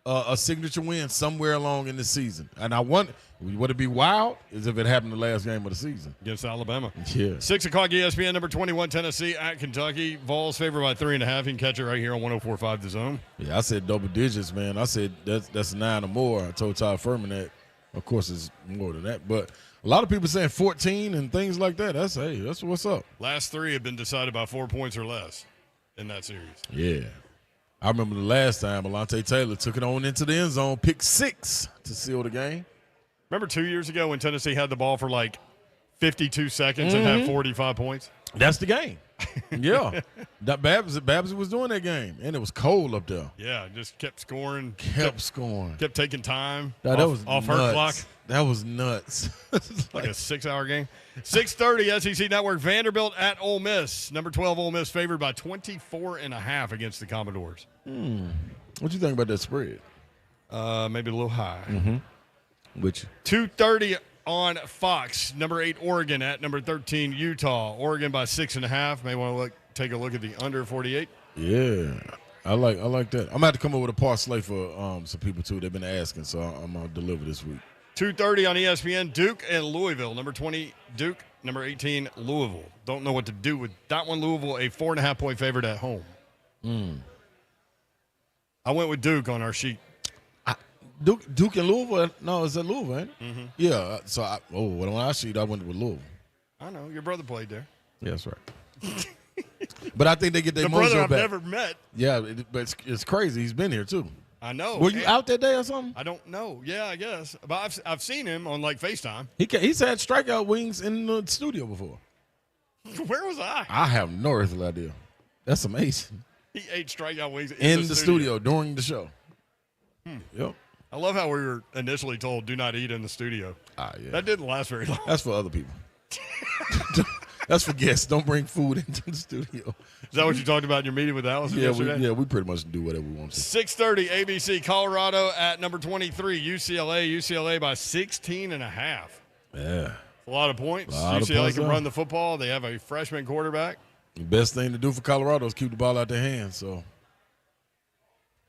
a signature win somewhere along in the season. And I wonder, would it be wild is if it happened the last game of the season. Against Alabama. Yeah. 6 o'clock ESPN, number 21, Tennessee at Kentucky. Vols favored by 3.5. You can catch it right here on 104.5 The Zone. Yeah, I said double digits, man. I said that's 9 or more. I told Todd Furman that. Of course, it's more than that. But a lot of people saying 14 and things like that. That's what's up. Last 3 have been decided by 4 points or less in that series. Yeah. I remember the last time Alontae Taylor took it on into the end zone, pick 6 to seal the game. Remember 2 years ago when Tennessee had the ball for like 52 seconds and had 45 points? That's the game. Yeah. Babs was doing that game, and it was cold up there. Yeah, just kept scoring. Scoring. Kept taking time off her clock. That was nuts. Like a 6-hour game. 6:30 SEC Network, Vanderbilt at Ole Miss. Number 12 Ole Miss favored by 24.5 against the Commodores. What you think about that spread? Maybe a little high. Mm-hmm. Which 2:30 on Fox. Number 8 Oregon at number 13 Utah. Oregon by 6.5. May want to take a look at the under 48. Yeah, I like that. I'm gonna have to come up with a parlay for some people too. They've been asking, so I'm gonna deliver this week. 2:30 on ESPN, Duke and Louisville. Number 20, Duke. Number 18, Louisville. Don't know what to do with that one. Louisville, a 4.5-point favorite at home. I went with Duke on our sheet. Duke and Louisville? No, it's at Louisville, ain't it? Mm-hmm. Yeah. So, on our sheet, I went with Louisville. I know. Your brother played there. Yeah, that's right. But I think they get their mojo brother I've back. never met. Yeah, but it's crazy. He's been here, too. I know. Were you out that day or something? I don't know. Yeah, I guess. But I've seen him on, like, FaceTime. He's had strikeout wings in the studio before. Where was I? I have no earthly idea. That's amazing. He ate strikeout wings in the studio during the show. Yep. I love how we were initially told, do not eat in the studio. Yeah. That didn't last very long. That's for other people. That's for guests. Don't bring food into the studio. Is that what you talked about in your meeting with Allison yesterday? We pretty much do whatever we want to. 6:30 ABC, Colorado at number 23, UCLA. UCLA by 16.5. Yeah. A lot of points. UCLA can run the football. They have a freshman quarterback. The best thing to do for Colorado is keep the ball out their hands, so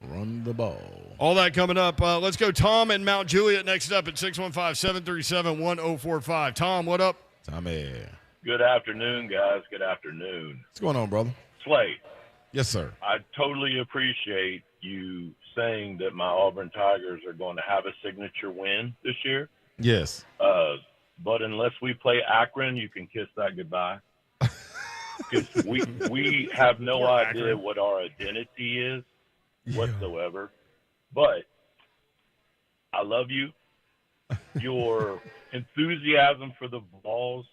run the ball. All that coming up. Let's go Tom and Mount Juliet next up at 615-737-1045. Tom, what up? Tommy. Good afternoon, guys. Good afternoon. What's going on, brother? Slay. Yes, sir. I totally appreciate you saying that my Auburn Tigers are going to have a signature win this year. Yes. But unless we play Akron, you can kiss that goodbye. Because we have no idea what our identity is whatsoever. But I love you. Your enthusiasm for the Vols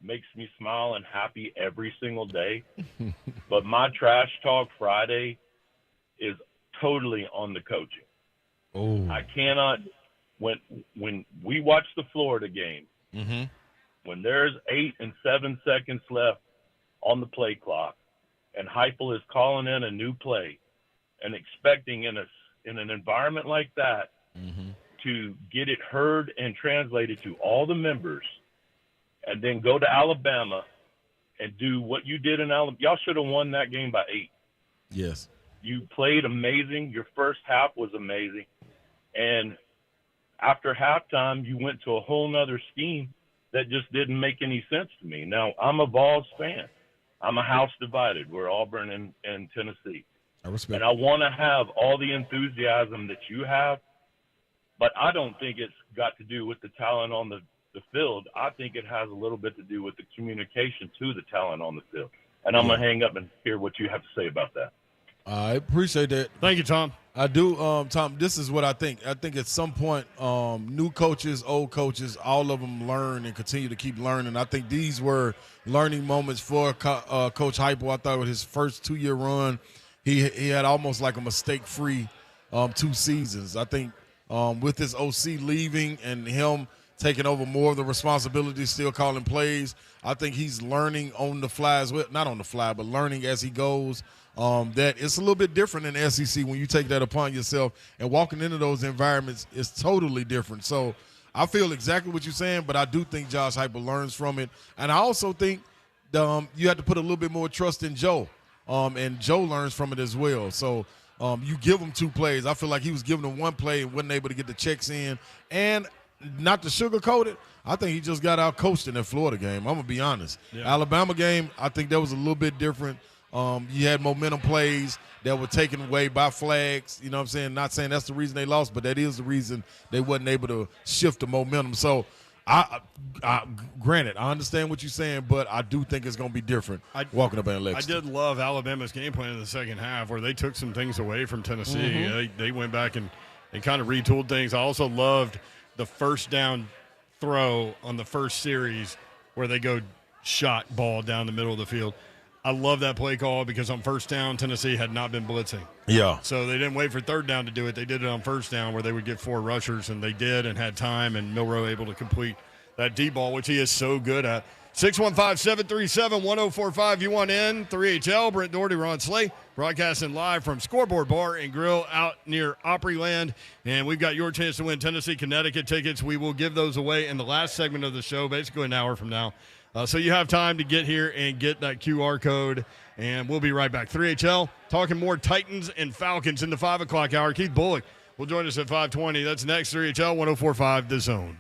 makes me smile and happy every single day. But my Trash Talk Friday is totally on the coaching. Oh, I cannot. When we watched the Florida game, when there's 8 and 7 seconds left on the play clock, and Heupel is calling in a new play and expecting in an environment like that to get it heard and translated to all the members, and then go to Alabama and do what you did in Alabama. Y'all should have won that game by 8. Yes. You played amazing. Your first half was amazing. And after halftime, you went to a whole nother scheme that just didn't make any sense to me. Now, I'm a Vols fan. I'm a house divided. We're Auburn and Tennessee. I respect. And I want to have all the enthusiasm that you have, but I don't think it's got to do with the talent on the field. I think it has a little bit to do with the communication to the talent on the field. And I'm going to hang up and hear what you have to say about that. I appreciate that. Thank you, Tom. I do, Tom. This is what I think. I think at some point, new coaches, old coaches, all of them learn and continue to keep learning. I think these were learning moments for Coach Heupel. I thought with his first 2-year run, he had almost like a mistake-free 2 seasons. I think with his OC leaving and him taking over more of the responsibility, still calling plays, I think he's learning on the fly as well. Not on the fly, but learning as he goes. That it's a little bit different in SEC when you take that upon yourself, and walking into those environments is totally different. So I feel exactly what you're saying, but I do think Josh Heupel learns from it. And I also think you have to put a little bit more trust in Joe, and Joe learns from it as well. So you give him 2 plays. I feel like he was giving him 1 play and wasn't able to get the checks in. And not to sugarcoat it, I think he just got out coached in that Florida game. I'm going to be honest. Yeah. Alabama game, I think that was a little bit different. You had momentum plays that were taken away by flags. You know what I'm saying? Not saying that's the reason they lost, but that is the reason they wasn't able to shift the momentum. So, granted, I understand what you're saying, but I do think it's going to be different walking up in Lexington. I did love Alabama's game plan in the second half where they took some things away from Tennessee. Mm-hmm. They went back and kind of retooled things. I also loved the first down throw on the first series where they go shot ball down the middle of the field. I love that play call because on first down, Tennessee had not been blitzing. Yeah. So they didn't wait for third down to do it. They did it on first down where they would get 4 rushers, and they did and had time, and Milroe able to complete that deep ball, which he is so good at. 615-737-1045. You want in? 3HL, Brent Doherty, Ron Slay, broadcasting live from Scoreboard Bar and Grill out near Opryland. And we've got your chance to win Tennessee, Connecticut tickets. We will give those away in the last segment of the show, basically an hour from now. So you have time to get here and get that QR code, and we'll be right back. 3HL, talking more Titans and Falcons in the 5 o'clock hour. Keith Bullock will join us at 5:20. That's next, 3HL 104.5 The Zone.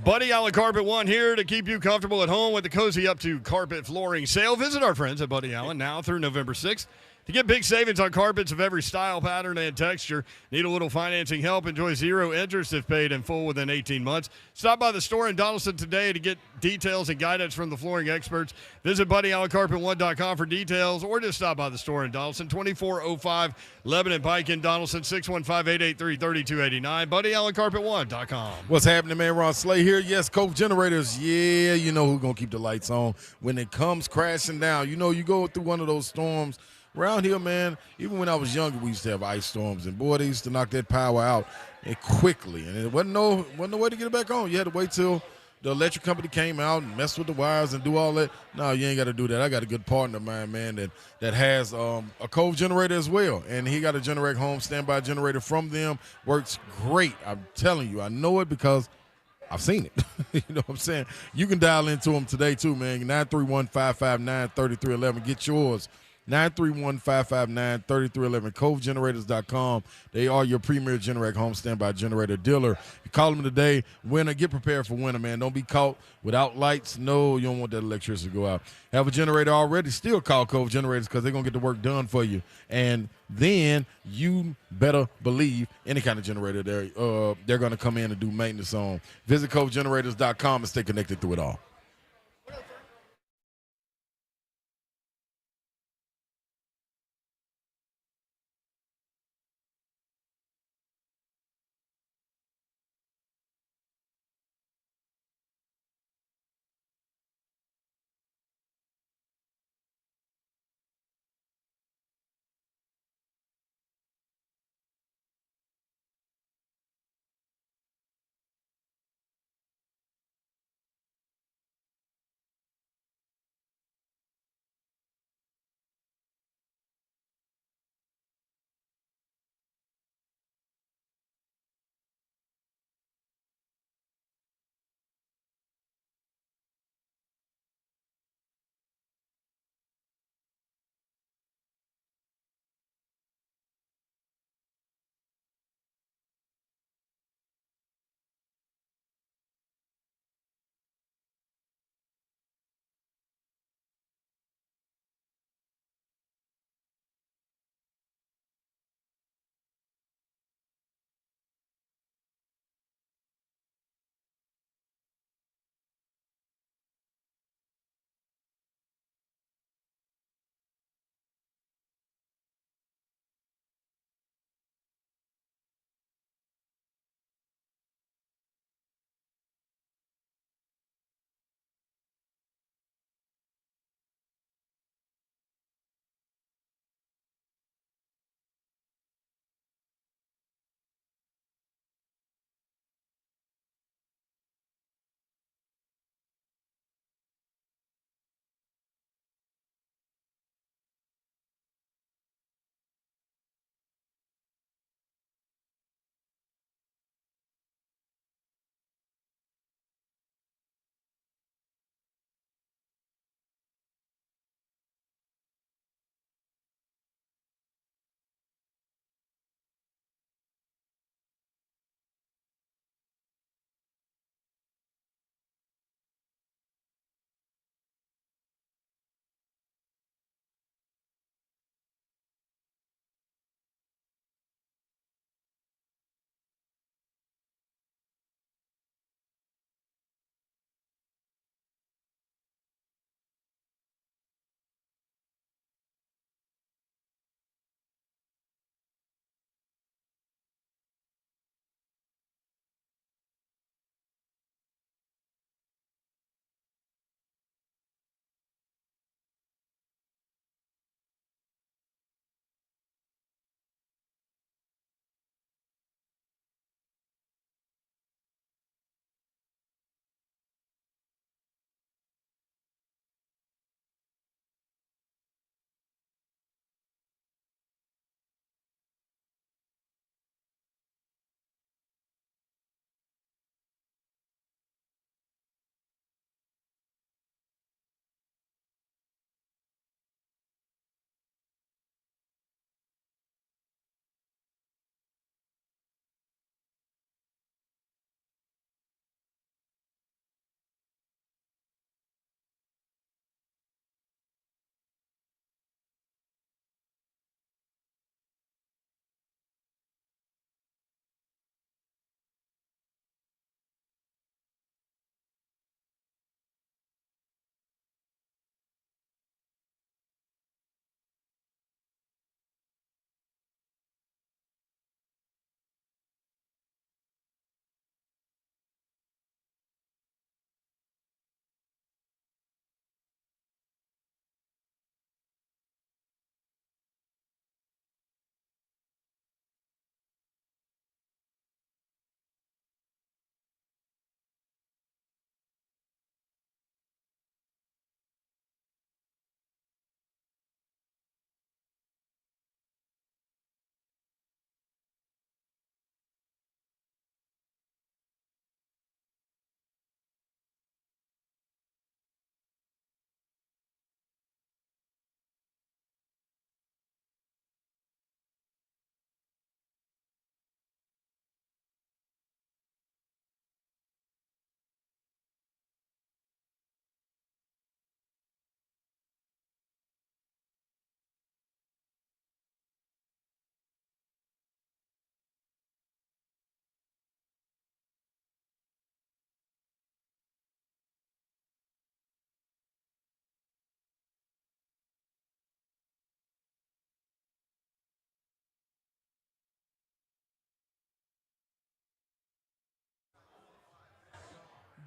Buddy Allen Carpet One here to keep you comfortable at home with the Cozy Up to Carpet Flooring Sale. Visit our friends at Buddy Allen now through November 6th. To get big savings on carpets of every style, pattern, and texture, need a little financing help, enjoy 0 interest if paid in full within 18 months. Stop by the store in Donaldson today to get details and guidance from the flooring experts. Visit BuddyAllenCarpet1.com for details, or just stop by the store in Donaldson, 2405 Lebanon Pike in Donaldson, 615-883-3289, BuddyAllenCarpet1.com. What's happening, man? Ron Slay here. Yes, Coke Generators. Yeah, you know who's going to keep the lights on when it comes crashing down. You know, you go through one of those storms. Around here, man, even when I was younger, we used to have ice storms, and boy, they used to knock that power out quickly, and it wasn't no way to get it back on. You had to wait till the electric company came out and messed with the wires and do all that. No, you ain't got to do that. I got a good partner of mine, man, that has a Cove generator as well, and he got a Generac home standby generator from them. Works great. I'm telling you, I know it because I've seen it. You know what I'm saying? You can dial into them today too, man. 931-559-3311. Get yours. 931-559-3311, CoveGenerators.com. They are your premier Generac home standby generator dealer. You call them today. Winter, get prepared for winter, man. Don't be caught without lights. No, you don't want that electricity to go out. Have a generator already, still call Cove Generators because they're going to get the work done for you. And then you better believe any kind of generator they're going to come in and do maintenance on. Visit CoveGenerators.com and stay connected through it all.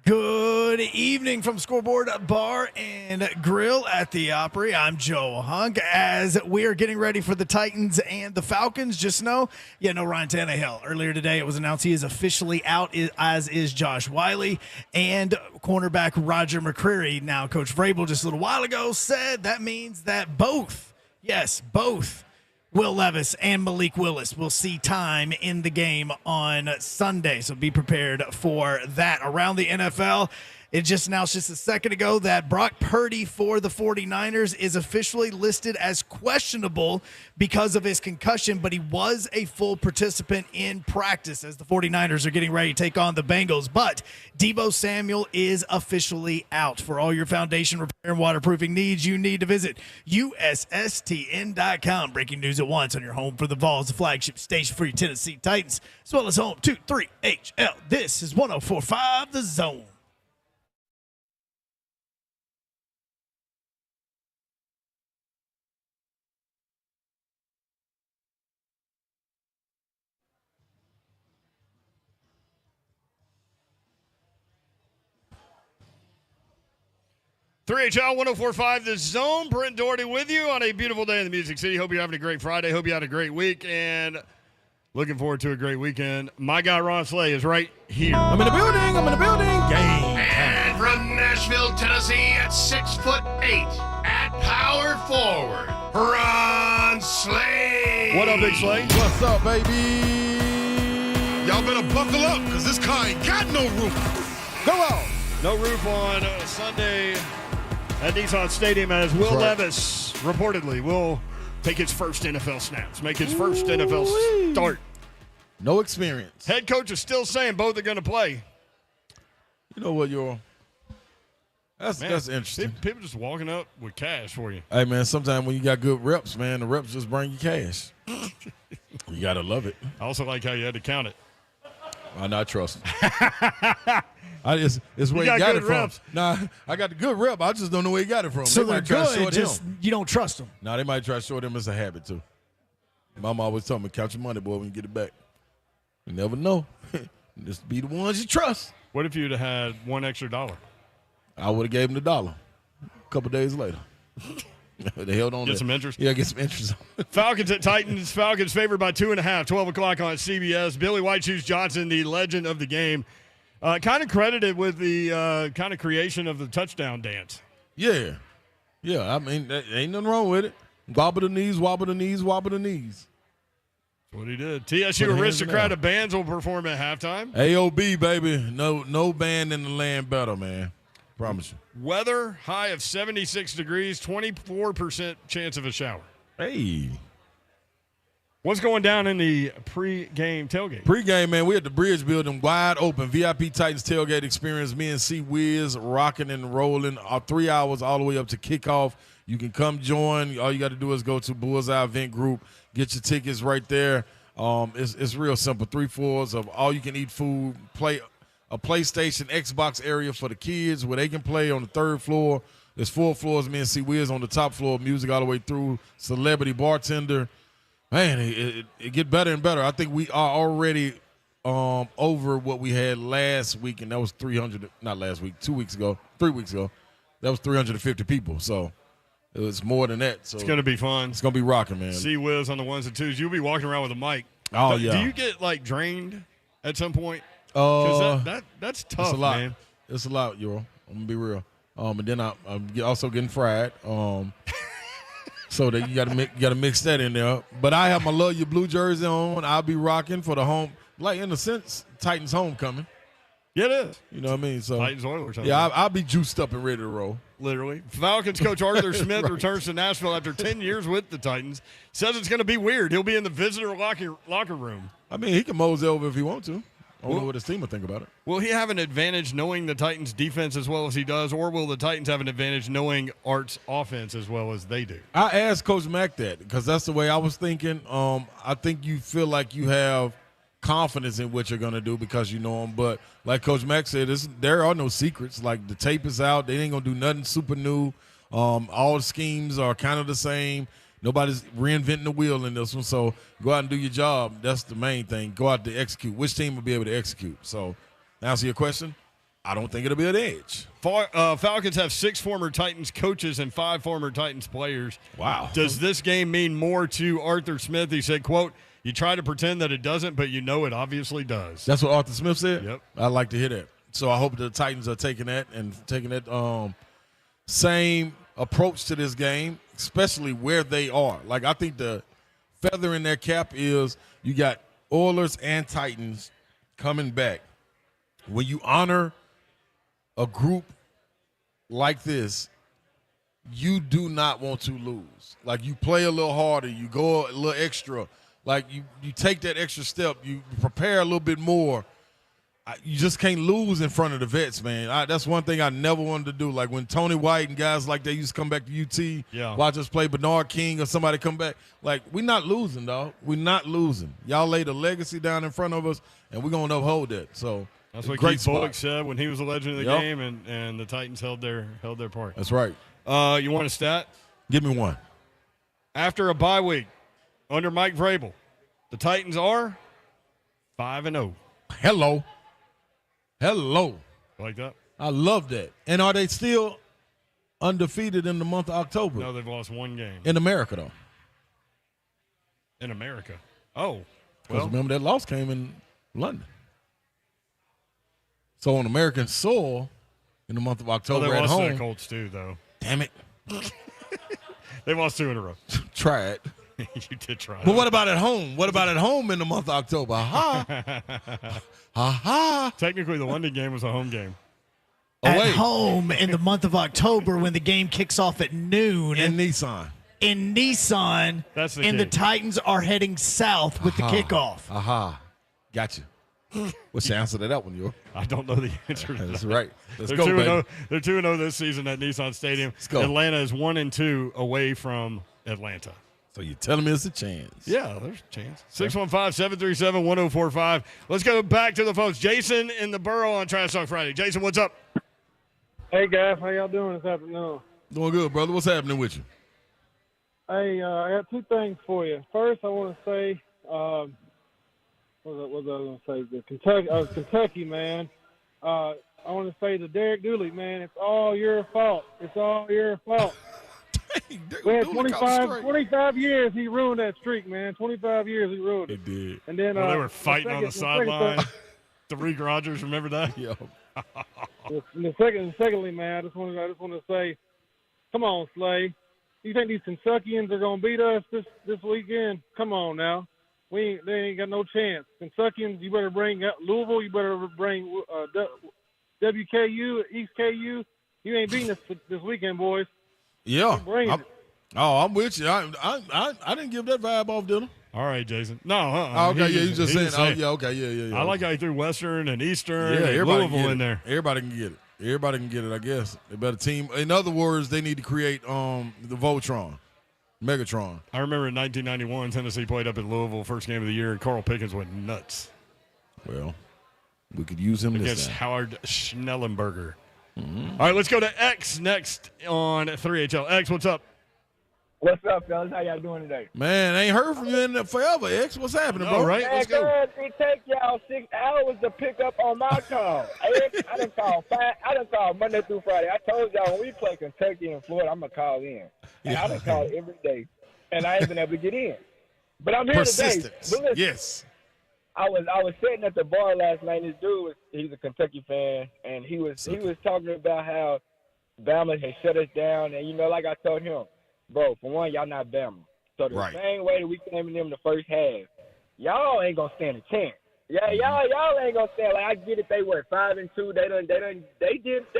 Good evening from Scoreboard Bar and Grill at the Opry. I'm Joe Hunk. As we are getting ready for the Titans and the Falcons, just know, no Ryan Tannehill. Earlier today, it was announced he is officially out, as is Josh Wiley and cornerback Roger McCreary. Now, Coach Vrabel just a little while ago said that means that both Will Levis and Malik Willis will see time in the game on Sunday, so be prepared for that. Around the NFL, it just announced just a second ago that Brock Purdy for the 49ers is officially listed as questionable because of his concussion, but he was a full participant in practice as the 49ers are getting ready to take on the Bengals. But Deebo Samuel is officially out. For all your foundation repair and waterproofing needs, you need to visit USSTN.com. Breaking news at once on your home for the Vols, the flagship station for your Tennessee Titans, as well as home 2-3-HL. This is 104.5 The Zone. HL 104.5 The Zone. Brent Doherty with you on a beautiful day in the Music City. Hope you're having a great Friday. Hope you had a great week, and looking forward to a great weekend. My guy Ron Slay is right here. I'm in the building. Game. And from Nashville, Tennessee, at 6'8", at power forward, Ron Slay. What up, Big Slay? What's up, baby? Y'all better buckle up, because this car ain't got no roof. Go on. No roof on Sunday at Nissan Stadium, as Will Levis reportedly will take his first NFL snaps, make his first NFL start. No experience. Head coach is still saying both are going to play. You know what, that's interesting. People just walking up with cash for you. Hey, man, sometimes when you got good reps, man, the reps just bring you cash. You got to love it. I also like how you had to count it. I not trust him. It's where he got it from. Reps. Nah, I got the good rep. I just don't know where he got it from. So they're good, just you don't trust them. Nah, they might try to short him. It's a habit, too. Mama always told me, count your money, boy, when you get it back. You never know. Just be the ones you trust. What if you'd have had $1 extra? I would have gave him the $1 a couple days later. They held on. Get some interest? Yeah, get some interest. Falcons at Titans. Falcons favored by 2.5, 12 o'clock on CBS. Billy White Shoes Johnson, the legend of the game. Kind of credited with the kind of creation of the touchdown dance. Yeah. I mean, ain't nothing wrong with it. Wobble the knees, wobble the knees, wobble the knees. That's what he did. TSU Aristocrat of bands will perform at halftime. AOB, baby. No band in the land better, man. Promise you. Weather, high of 76 degrees, 24% chance of a shower. Hey. What's going down in the pre-game tailgate? Pre-game, man, we at the Bridge Building, wide open. VIP Titans tailgate experience. Me and C Wiz rocking and rolling 3 hours all the way up to kickoff. You can come join. All you got to do is go to Bullseye Event Group. Get your tickets right there. It's real simple. 3 floors of all-you-can-eat food. A PlayStation, Xbox area for the kids where they can play on the 3rd floor. There's 4 floors. Me and C Wiz on the top floor. Music all the way through. Celebrity bartender. Man, it get better and better. I think we are already over what we had last week, and that was 300. Not last week, 2 weeks ago, 3 weeks ago. That was 350 people. So it was more than that. So it's gonna be fun. It's gonna be rocking, man. See Wiz on the 1s and 2s. You'll be walking around with a mic. Oh yeah. Do you get drained at some point? Because that's tough, it's a lot. man. It's a lot, yo. I'm gonna be real. And then I'm also getting fried. So that you gotta mix that in there. But I have my Love Your Blue jersey on. I'll be rocking for the home, in a sense, Titans homecoming. Yeah, it is. You know what I mean? So Titans Oilers. Yeah, I'll be juiced up and ready to roll. Literally. Falcons coach Arthur Smith returns to Nashville after 10 years with the Titans. Says it's going to be weird. He'll be in the visitor locker room. I mean, he can mosey over if he wants to. I don't know what his team will think about it. Will he have an advantage knowing the Titans' defense as well as he does, or will the Titans have an advantage knowing Art's offense as well as they do? I asked Coach Mack that because that's the way I was thinking. I think you feel like you have confidence in what you're going to do because you know him. But like Coach Mack said, there are no secrets. Like the tape is out. They ain't going to do nothing super new. All the schemes are kind of the same. Nobody's reinventing the wheel in this one. So go out and do your job. That's the main thing. Go out to execute. Which team will be able to execute? So to answer your question, I don't think it'll be an edge. Falcons have 6 former Titans coaches and 5 former Titans players. Wow. Does this game mean more to Arthur Smith? He said, quote, "You try to pretend that it doesn't, but you know it obviously does." That's what Arthur Smith said? Yep. I'd like to hear that. So I hope the Titans are taking that same approach to this game, especially where they are. Like, I think the feather in their cap is you got Oilers and Titans coming back. When you honor a group like this, you do not want to lose. Like, you play a little harder, you go a little extra. Like, you take that extra step, you prepare a little bit more. You just can't lose in front of the vets, man. That's one thing I never wanted to do. Like when Tony White and guys like that used to come back to UT, watch us play Bernard King or somebody come back. Like, we're not losing, dog. We're not losing. Y'all laid a legacy down in front of us, and we're going to uphold that. So that's what great Keith Bullock said when he was a legend of the game, and the Titans held their part. That's right. You want a stat? Give me one. After a bye week, under Mike Vrabel, the Titans are 5-0. Hello. Like that? I love that. And are they still undefeated in the month of October? No, they've lost 1 game. In America, though. In America? Oh. Because remember, that loss came in London. So on American soil, in the month of October they at lost home. to the Colts, too, though. Damn it. They lost 2 in a row. Try it. You did try. But what about at home? What about at home in the month of October? Technically, the London game was a home game. At home in the month of October when the game kicks off at noon. In Nissan. That's the and the Titans are heading south with the kickoff. Gotcha. What's the answer to that one, yo? I don't know the answer to That's that. right. Let's They're go, 2-0. baby. They're 2-0 this season at Nissan Stadium. Let's go. Atlanta is 1-2 away from Atlanta. So you're telling me it's a chance? Yeah, there's a chance. 615-737-1045. Let's go back to the phones. Jason in the Borough on Trash Talk Friday. Jason, what's up? Hey, guys. How y'all doing this afternoon? Doing good, brother. What's happening with you? Hey, I got 2 things for you. First, I want to say, what was I going to say? The Kentucky, man. I want to say to Derek Dooley, man, it's all your fault. It's all your fault. We had 25 years he ruined that streak, man. 25 years he ruined it. He did. And then they were fighting on the sideline. Tariq Rogers, remember that? Yeah. Secondly, man, I just want to say, come on, Slay. You think these Kentuckians are gonna beat us this weekend? Come on now. They ain't got no chance. Kentuckians, you better bring Louisville. You better bring WKU, East KU. You ain't beating us this weekend, boys. Yeah. I'm with you. I didn't give that vibe off, did I? All right, Jason. No, okay, you just saying. Yeah. I like how he threw Western and Eastern and everybody Louisville in there. Everybody can get it. Everybody can get it, I guess. They better team. In other words, they need to create the Voltron, Megatron. I remember in 1991, Tennessee played up in Louisville, first game of the year, and Carl Pickens went nuts. Well, we could use him against this time. Howard Schnellenberger. Mm-hmm. All right, let's go to X next on 3HL. X, what's up? What's up, fellas? How y'all doing today? Man, I ain't heard from you in forever, X. What's happening, bro? Right, let's go. Man, it take y'all 6 hours to pick up on my call. I done called Monday through Friday. I told y'all when we play Kentucky and Florida, I'm gonna call in. And I done called every day, and I ain't been able to get in. But I'm here Persistence. today. Yes. I was sitting at the bar last night. And this dude he's a Kentucky fan, and he was talking about how Bama had shut us down, and like I told him. Bro, for one, y'all not Bama. So the same way that we came in them the first half, y'all ain't gonna stand a chance. Yeah, y'all ain't gonna stand. Like I get it, they were 5-2. They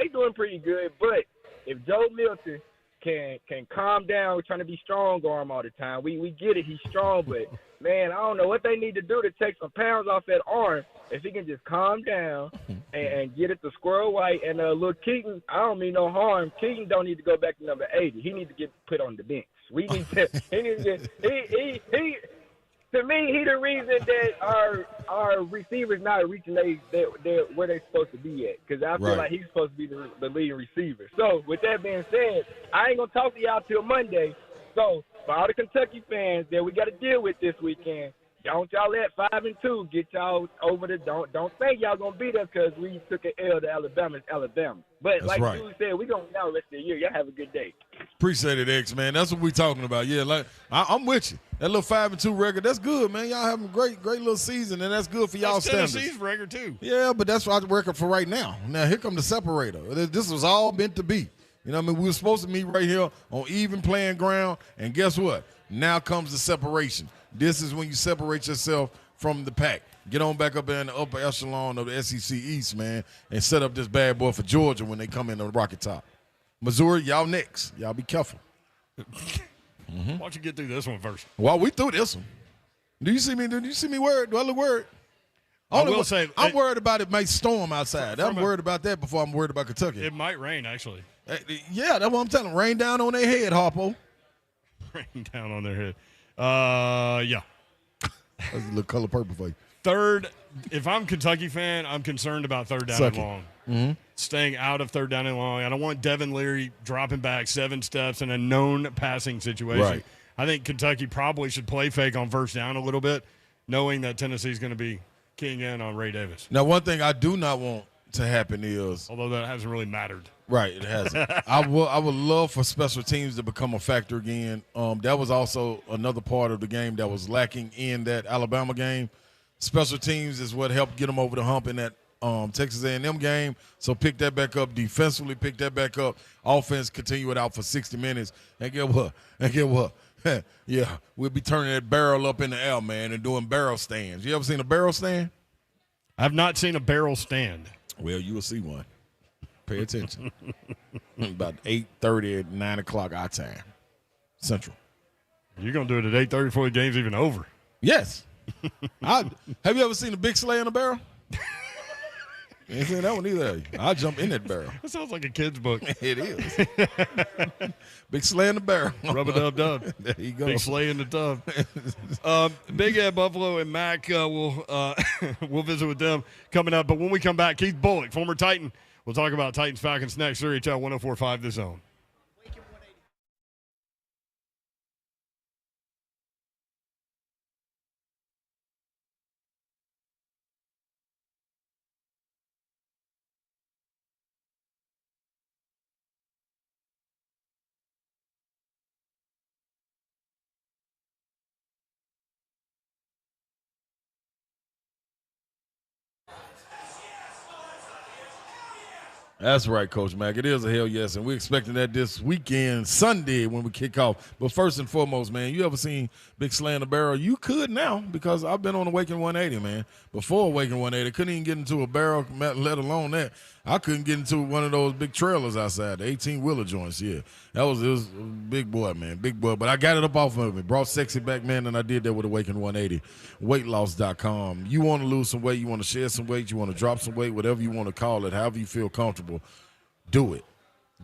doing pretty good. But if Joe Milton can calm down, trying to be strong arm all the time, we get it. He's strong, but man, I don't know what they need to do to take some pounds off that arm. If he can just calm down and get it to Squirrel White and look, Keaton, I don't mean no harm. Keaton don't need to go back to number 80. He needs to get put on the bench. We need to. He needs to. To me, he the reason that our receivers not reaching where they supposed to be at. Because I feel like he's supposed to be the leading receiver. So with that being said, I ain't gonna talk to y'all till Monday. So for all the Kentucky fans that we got to deal with this weekend, don't y'all let 5-2 get y'all over the. Don't think y'all gonna beat us because we took an L to Alabama. It's Alabama. But That's like right. you said, we gonna now rest of the year. Y'all have a good day. Appreciate it, X, man. That's what we talking about. Yeah, like I'm with you. That little 5-2 record, that's good, man. Y'all having a great little season, and that's good for y'all standards. Tennessee's record too. Yeah, but that's our record for right now. Now here come the separator. This was all meant to be. You know what I mean? We were supposed to meet right here on even playing ground, and guess what? Now comes the separation. This is when you separate yourself from the pack. Get on back up there in the upper echelon of the SEC East, man, and set up this bad boy for Georgia when they come in the Rocket Top. Missouri, y'all next. Y'all be careful. Why don't you get through this one first? Well, we through this one. Do you see me? Do you see me worried? Do I look worried? I will say I'm worried about it might storm outside. I'm worried about that before I'm worried about Kentucky. It might rain, actually. Yeah, that's what I'm telling them. Rain down on their head, Harpo. Rain down on their head. Yeah. That's a little color purple for you. Third, if I'm a Kentucky fan, I'm concerned about third down and long. Mm-hmm. Staying out of third down and long. I don't want Devin Leary dropping back 7 steps in a known passing situation. Right. I think Kentucky probably should play fake on first down a little bit, knowing that Tennessee's going to be keying in on Ray Davis. Now, one thing I do not want to happen is, although that hasn't really mattered. Right, it hasn't. I would love for special teams to become a factor again. That was also another part of the game that was lacking in that Alabama game. Special teams is what helped get them over the hump in that Texas A&M game. So pick that back up defensively. Pick that back up. Offense, continue it out for 60 minutes. And get what? Yeah, we'll be turning that barrel up in the air, man, and doing barrel stands. You ever seen a barrel stand? I've not seen a barrel stand. Well, you will see one. Pay attention. About 8:30 at 9 o'clock our time, Central. You're going to do it at 8:30 before the game's even over. Yes. Have you ever seen a big sleigh in a barrel? You ain't seen that one either. I'll jump in that barrel. That sounds like a kid's book. It is. Big sleigh in the barrel. Rub-a-dub-dub. There you go. Big sleigh in the tub. Big Ed Buffalo and Mac we'll visit with them coming up. But when we come back, Keith Bullock, former Titan, we'll talk about Titans-Falcons next. HL 104.5 The Zone. That's right, Coach Mack. It is a hell yes, and we're expecting that this weekend, Sunday, when we kick off. But first and foremost, man, you ever seen Big Slay in the Barrel? You could now, because I've been on Awaken 180, man. Before Awaken 180, couldn't even get into a barrel, let alone that. I couldn't get into one of those big trailers outside, the 18-wheeler joints, yeah. It was a big boy, man, big boy. But I got it up off of me, brought sexy back, man, and I did that with Awaken 180. Weightloss.com. You want to lose some weight, you want to shed some weight, you want to drop some weight, whatever you want to call it, however you feel comfortable, do it.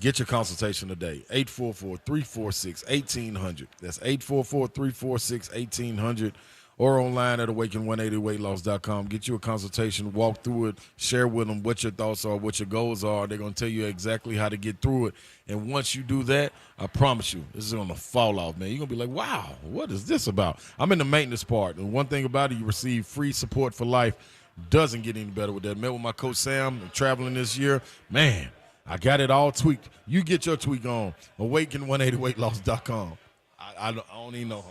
Get your consultation today, 844-346-1800. That's 844-346-1800. Or online at awaken180weightloss.com. Get you a consultation, walk through it, share with them what your thoughts are, what your goals are. They're going to tell you exactly how to get through it. And once you do that, I promise you, this is going to fall off, man. You're going to be like, wow, what is this about? I'm in the maintenance part. And one thing about it, you receive free support for life. Doesn't get any better with that. Met with my coach Sam, traveling this year. Man, I got it all tweaked. You get your tweak on. Awaken180weightloss.com. I don't even know.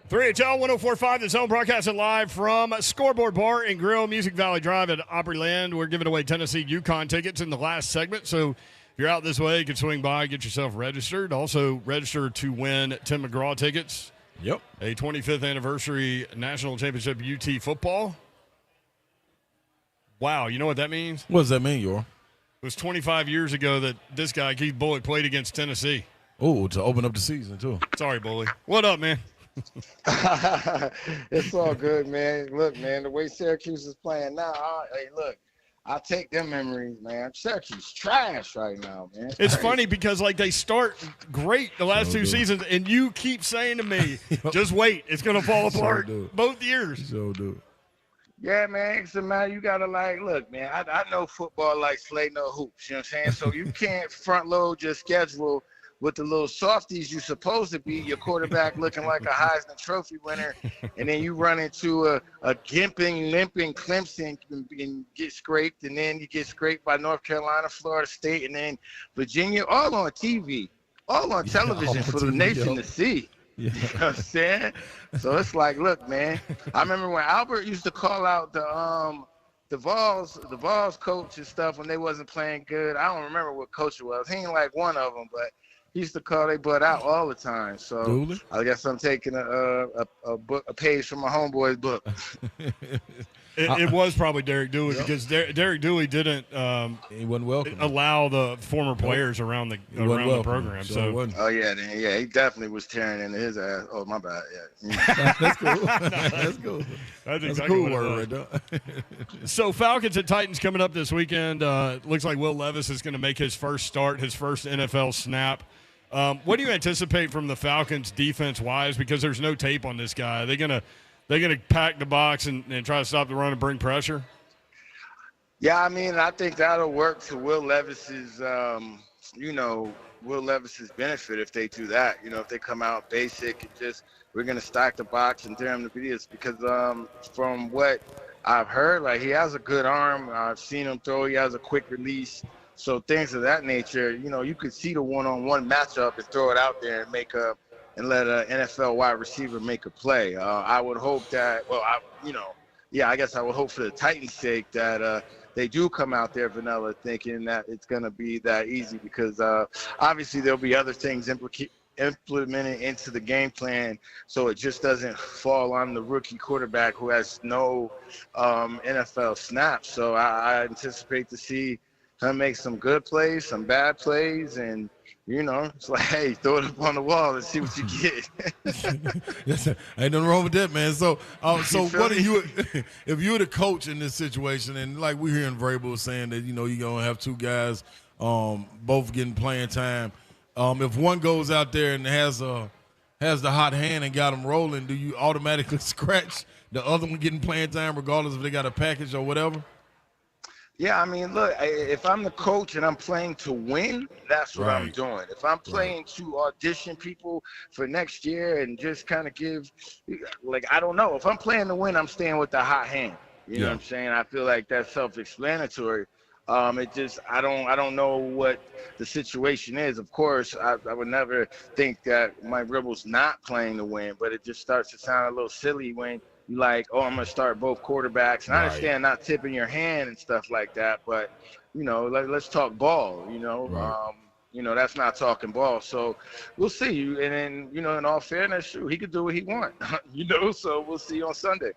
3HL 104.5, the Zone, broadcasting live from Scoreboard Bar and Grill, Music Valley Drive at Opryland. We're giving away Tennessee UConn tickets in the last segment, so if you're out this way, you can swing by, get yourself registered. Also, register to win Tim McGraw tickets. Yep. A 25th anniversary national championship UT football. Wow, you know what that means? What does that mean, Yor? It was 25 years ago that this guy, Keith Bullock, played against Tennessee. Oh, to open up the season, too. Sorry, Bully. What up, man? It's all good, man. Look, man, the way Syracuse is playing now, I'll take them memories, man. Syracuse trash right now, man. It's funny because, like, they start great the last two seasons, and you keep saying to me, just wait, it's going to fall apart both years. So do. Yeah, man, it's a matter. You got to, look, man, I know football like Slay no hoops, you know what I'm saying? So you can't front load your schedule with the little softies you're supposed to be, your quarterback looking like a Heisman Trophy winner, and then you run into a gimping, limping Clemson and get scraped, and then you get scraped by North Carolina, Florida State, and then Virginia, all on TV, all on television for the nation to see. Yeah. You know what I'm saying? So it's like, look, man, I remember when Albert used to call out the Vols coach and stuff when they wasn't playing good. I don't remember what coach it was. He ain't like one of them, but he used to call they butt out all the time. So Dooley? I guess I'm taking a page from my homeboy's book. It was probably Derek Dooley because Derek Dooley didn't he wasn't welcome. allow the former players around the program. So Oh yeah, he definitely was tearing into his ass. Oh my bad, yeah. That's cool. That's cool. That's a exactly cool what it word was. right there. So Falcons and Titans coming up this weekend. Looks like Will Levis is going to make his first start, his first NFL snap. What do you anticipate from the Falcons defense-wise? Because there's no tape on this guy. They're gonna pack the box and try to stop the run and bring pressure? Yeah, I mean, I think that'll work to Will Levis's benefit if they do that. You know, if they come out basic and just we're gonna stack the box and tear him to pieces. Because from what I've heard, like he has a good arm. I've seen him throw. He has a quick release. So things of that nature, you know, you could see the one-on-one matchup and throw it out there and let an NFL wide receiver make a play. I would hope that, I guess I would hope for the Titans' sake that they do come out there vanilla thinking that it's going to be that easy because obviously there'll be other things implemented into the game plan so it just doesn't fall on the rookie quarterback who has no NFL snaps. So I anticipate to see him make some good plays, some bad plays, and you know, it's like, hey, throw it up on the wall and see what you get. Yes, ain't nothing wrong with that, man. So what are you, if you're the coach in this situation, and like we're hearing Vrabel saying that, you know, you're going to have two guys both getting playing time. If one goes out there and has the hot hand and got them rolling, do you automatically scratch the other one getting playing time regardless if they got a package or whatever? Yeah, I mean, look, if I'm the coach and I'm playing to win, that's what I'm doing. If I'm playing to audition people for next year and just kind of give, I don't know. If I'm playing to win, I'm staying with the hot hand. You know what I'm saying? I feel like that's self-explanatory. I don't know what the situation is. Of course, I would never think that Mike Ribble's not playing to win, but it just starts to sound a little silly when you like, oh, I'm going to start both quarterbacks. And I understand not tipping your hand and stuff like that, but, you know, let's talk ball, you know. You know, that's not talking ball. So we'll see. And then, you know, in all fairness, he could do what he wants, you know, so we'll see on Sunday.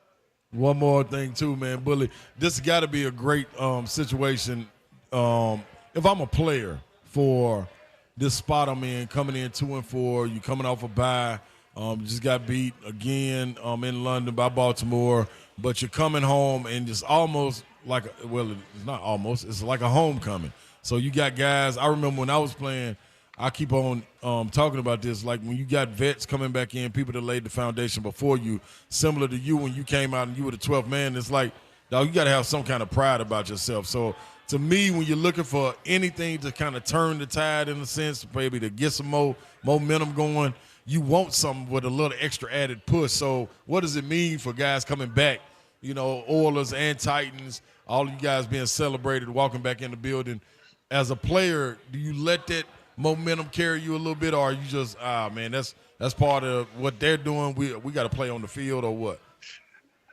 One more thing, too, man, Bully. This has got to be a great situation if I'm a player for this spot I'm in, coming in 2-4, you coming off a bye. Just got beat again in London by Baltimore, but you're coming home and it's almost like, it's not almost, it's like a homecoming. So you got guys, I remember when I was playing, I keep on talking about this, like when you got vets coming back in, people that laid the foundation before you, similar to you when you came out and you were the 12th man, it's like, dog, you got to have some kind of pride about yourself. So to me, when you're looking for anything to kind of turn the tide in a sense, maybe to get some more momentum going, you want something with a little extra added push. So what does it mean for guys coming back, you know, Oilers and Titans, all of you guys being celebrated, walking back in the building? As a player, do you let that momentum carry you a little bit, or are you just man, that's part of what they're doing? We got to play on the field, or what?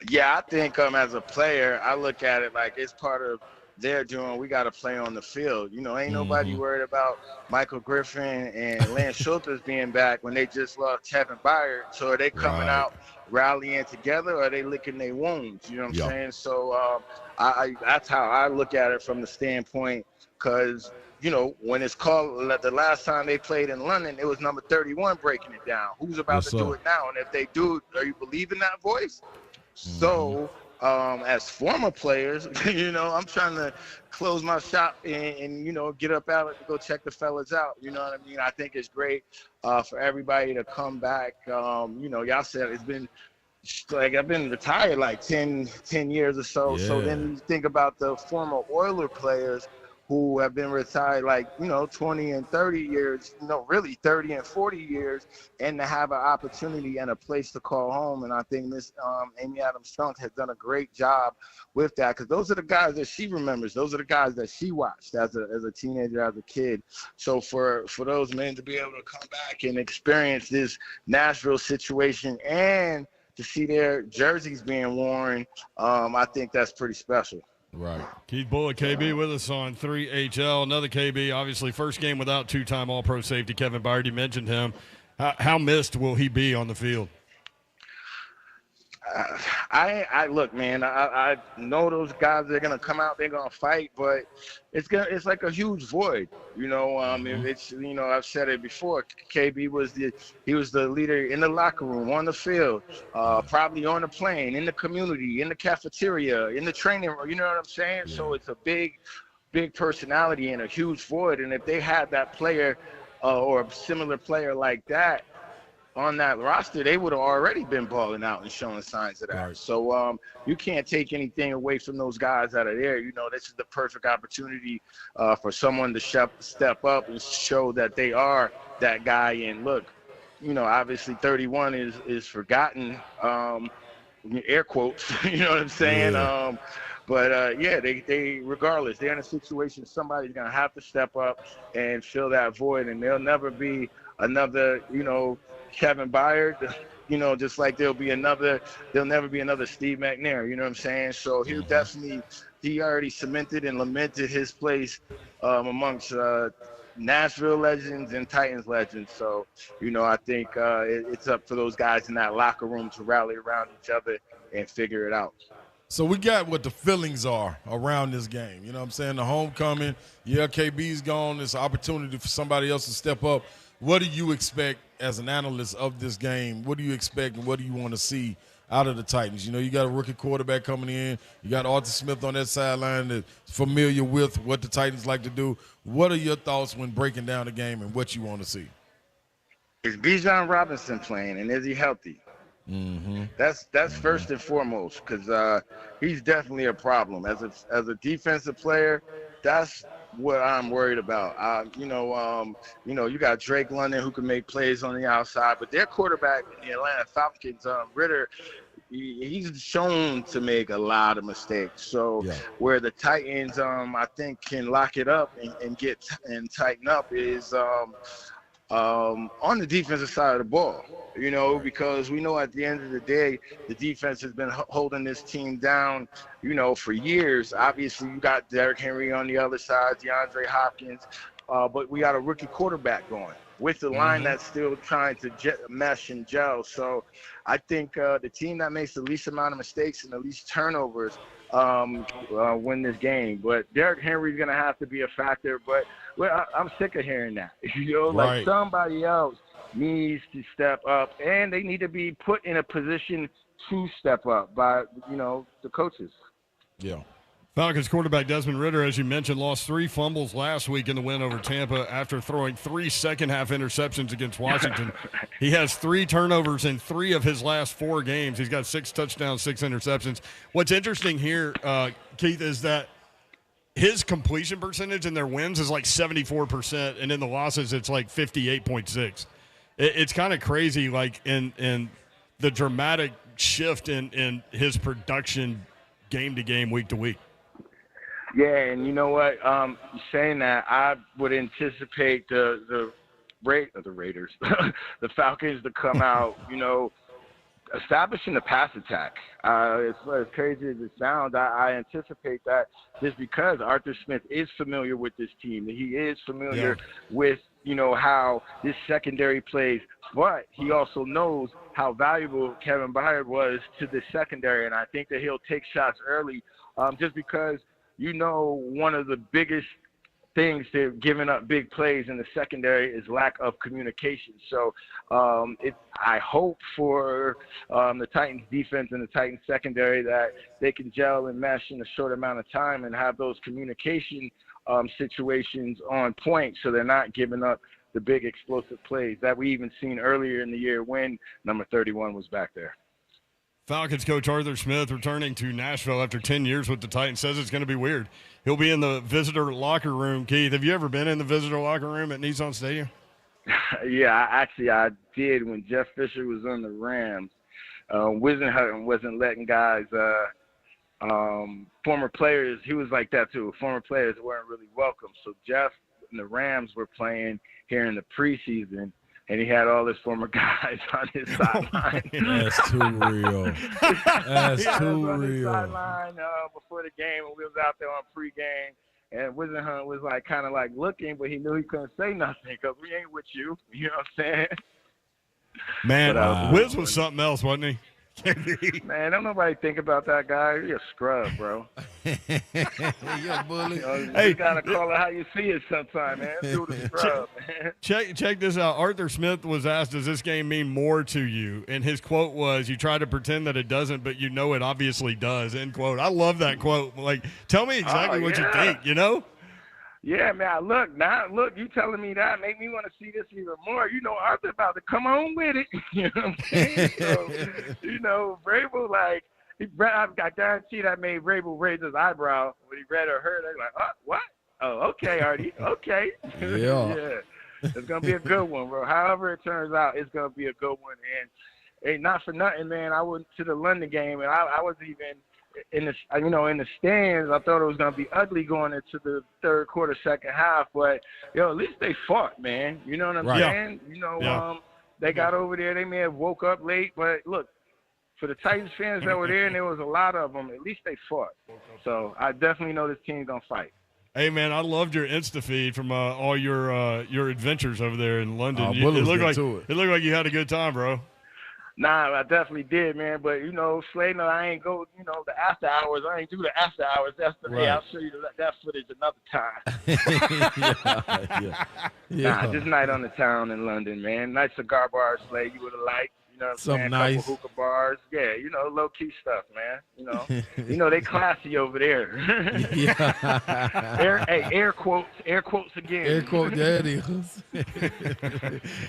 Yeah, I think as a player, I look at it like it's part of their doing. We got to play on the field. Ain't nobody worried about Michael Griffin and Lance Schulters being back when they just lost Kevin Byard. So are they coming out rallying together, or are they licking their wounds? You know what I'm saying? So that's how I look at it from the standpoint, because when it's called the last time they played in London, it was number 31 breaking it down. Who's about to do it now? And if they do, are you believing that voice? So as former players, I'm trying to close my shop and get up out and go check the fellas out. You know what I mean? I think it's great for everybody to come back. Y'all said it's been like I've been retired like 10 years or so. Yeah. So then you think about the former Oiler players who have been retired like, 20 and 30 years, really 30 and 40 years, and to have an opportunity and a place to call home. And I think Miss Amy Adams-Strunk has done a great job with that, because those are the guys that she remembers. Those are the guys that she watched as a teenager, as a kid. So for those men to be able to come back and experience this Nashville situation and to see their jerseys being worn, I think that's pretty special. Right. Keith Bullock, KB, with us on 3HL. Another KB, obviously first game without two-time All-Pro safety Kevin Byard. You mentioned him. How missed will he be on the field? I look, man. I know those guys are gonna come out. They're gonna fight, but it's like a huge void. It's I've said it before. KB was the leader in the locker room, on the field, probably on the plane, in the community, in the cafeteria, in the training room. You know what I'm saying? Yeah. So it's a big personality and a huge void. And if they had that player or a similar player like that on that roster, they would have already been balling out and showing signs of that. Right. So you can't take anything away from those guys that are there. This is the perfect opportunity for someone to step up and show that they are that guy. And look, obviously 31 is forgotten, air quotes, you know what I'm saying? Yeah. They regardless, they're in a situation somebody's going to have to step up and fill that void, and there'll never be another, Kevin Byard, just like there'll never be another Steve McNair, you know what I'm saying? So he already cemented and lamented his place amongst Nashville legends and Titans legends. So, I think it's up for those guys in that locker room to rally around each other and figure it out. So we got what the feelings are around this game. You know what I'm saying? The homecoming, KB's gone. It's an opportunity for somebody else to step up. What do you expect as an analyst of this game? What do you expect and what do you want to see out of the Titans? You got a rookie quarterback coming in. You got Arthur Smith on that sideline that's familiar with what the Titans like to do. What are your thoughts when breaking down the game and what you want to see? Is Bijan Robinson playing, and is he healthy? Mm-hmm. That's first and foremost, because he's definitely a problem. As a defensive player, that's what I'm worried about. You got Drake London who can make plays on the outside, but their quarterback in the Atlanta Falcons, Ritter, he's shown to make a lot of mistakes. So where the Titans, I think, can lock it up and get and tighten up is on the defensive side of the ball. Because we know at the end of the day, the defense has been holding this team down, for years. Obviously, you got Derrick Henry on the other side, DeAndre Hopkins, but we got a rookie quarterback going with the line that's still trying to mesh and gel. So I think the team that makes the least amount of mistakes and the least turnovers win this game. But Derrick Henry's going to have to be a factor. But I'm sick of hearing that. Like somebody else needs to step up, and they need to be put in a position to step up by, the coaches. Yeah. Falcons quarterback Desmond Ridder, as you mentioned, lost 3 fumbles last week in the win over Tampa after throwing 3 second-half interceptions against Washington. He has 3 turnovers in 3 of his last 4 games. He's got 6 touchdowns, 6 interceptions. What's interesting here, Keith, is that his completion percentage in their wins is like 74%, and in the losses it's like 58.6. It's kind of crazy, like in the dramatic shift in his production game to game, week to week. Yeah, and you know what? Saying that, I would anticipate the Raiders, the Falcons to come out, establishing the pass attack. As crazy as it sounds, I anticipate that just because Arthur Smith is familiar with this team. He is familiar with, how this secondary plays, but he also knows how valuable Kevin Byard was to the secondary, and I think that he'll take shots early just because, one of the biggest things to giving up big plays in the secondary is lack of communication. So I hope for the Titans defense and the Titans secondary that they can gel and mesh in a short amount of time and have those communication situations on point so they're not giving up the big explosive plays that we even seen earlier in the year when number 31 was back there. Falcons coach Arthur Smith returning to Nashville after 10 years with the Titans says it's going to be weird. He'll be in the visitor locker room. Keith, have you ever been in the visitor locker room at Nissan Stadium? Yeah, I did when Jeff Fisher was on the Rams. Wisenhunt wasn't letting guys, former players, he was like that too. Former players weren't really welcome. So Jeff and the Rams were playing here in the preseason, and he had all his former guys on his sideline. That's too real. That's too on his real. sideline before the game, and we was out there on pregame. And Wisenhunt was kind of looking, but he knew he couldn't say nothing because we ain't with you. You know what I'm saying? Man, Wiz was something else, wasn't he? Man, don't nobody think about that guy. He's a scrub, bro. You're a bully. You gotta call it how you see it sometime, man. Dude, a scrub, man. Check this out. Arthur Smith was asked, does this game mean more to you? And his quote was, you try to pretend that it doesn't, but you know it obviously does, end quote. I love that quote. Tell me exactly what you think, Yeah, man. Look, you telling me that make me want to see this even more. Arthur about to come on with it. You know what I'm saying? So, Vrabel, I guarantee that made Vrabel raise his eyebrow when he read or heard it. What? Oh, okay, Artie. Okay. Yeah. It's going to be a good one, bro. However it turns out, it's going to be a good one. And hey, not for nothing, man. I went to the London game, and I was even in the stands. I thought it was going to be ugly going into the third quarter, second half. But, at least they fought, man. You know what I'm saying? They got over there. They may have woke up late. But, look, for the Titans fans that were there, and there was a lot of them, at least they fought. So I definitely know this team's going to fight. Hey, man, I loved your Insta feed from all your adventures over there in London. It looked like you had a good time, bro. Nah, I definitely did, man. But, Slade, I ain't go, the after hours. I ain't do the after hours. That's the day. I'll show you that footage another time. Nah, just night on the town in London, man. Nice cigar bar, Slade, you would have liked. You know what I'm saying? Something nice. Couple hookah bars. Yeah, low-key stuff, man. They classy over there. Air quotes again. Air quotes, yeah, it is.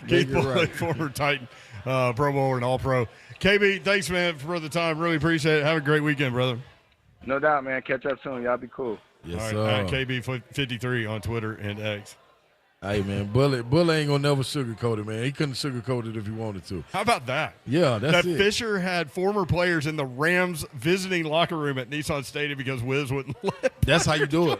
Keith Bullock, former Titan, Pro Bowler and All-Pro. KB, thanks, man, for the time. Really appreciate it. Have a great weekend, brother. No doubt, man. Catch up soon. Y'all be cool. Yes, all right, sir. at KB53 on Twitter and X. Hey, man, Bullet ain't going to never sugarcoat it, man. He couldn't sugarcoat it if he wanted to. How about that? Yeah, that's it. Fisher had former players in the Rams visiting locker room at Nissan Stadium because Wiz wouldn't let. That's how you do it.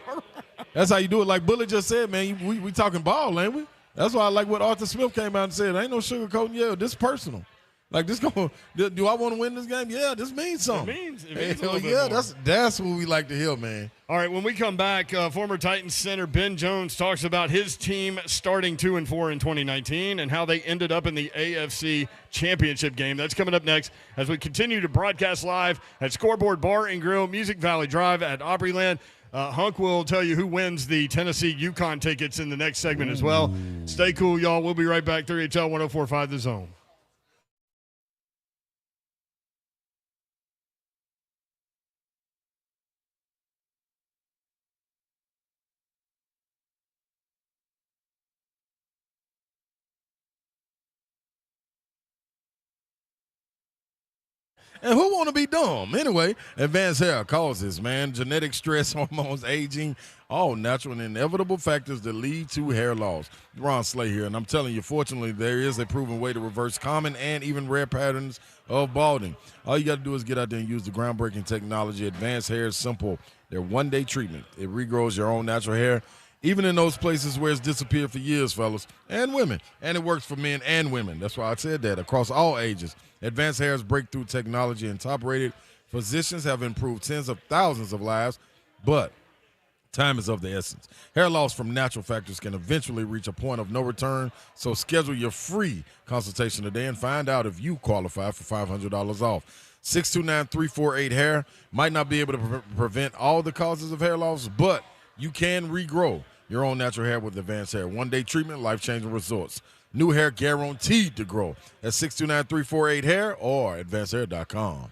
That's how you do it. Like Bullet just said, man, we talking ball, ain't we? That's why I like what Arthur Smith came out and said. Ain't no sugarcoating. Yeah, this personal. This do I want to win this game? Yeah, this means something. It means a little bit more. That's what we like to hear, man. All right, when we come back, former Titans center Ben Jones talks about his team starting 2-4 in 2019 and how they ended up in the AFC Championship game. That's coming up next as we continue to broadcast live at Scoreboard Bar and Grill, Music Valley Drive at Opryland. Hunk will tell you who wins the Tennessee-UConn tickets in the next segment as well. Stay cool, y'all. We'll be right back. 3HL 104.5 The Zone. And who want to be dumb? Anyway, advanced hair causes, man, genetic stress, hormones, aging, all natural and inevitable factors that lead to hair loss. Ron Slay here, and I'm telling you, fortunately, there is a proven way to reverse common and even rare patterns of balding. All you got to do is get out there and use the groundbreaking technology. Advanced hair is simple. They're one-day treatment. It regrows your own natural hair, even in those places where it's disappeared for years, fellas, and women. And it works for men and women. That's why I said that, across all ages. Advanced Hair's breakthrough technology and top-rated physicians have improved tens of thousands of lives, but time is of the essence. Hair loss from natural factors can eventually reach a point of no return, so schedule your free consultation today and find out if you qualify for $500 off. 629-348-HAIR might not be able to prevent all the causes of hair loss, but you can regrow your own natural hair with Advanced Hair. One-day treatment, life-changing results. New hair guaranteed to grow at 629-348-HAIR or advancedhair.com.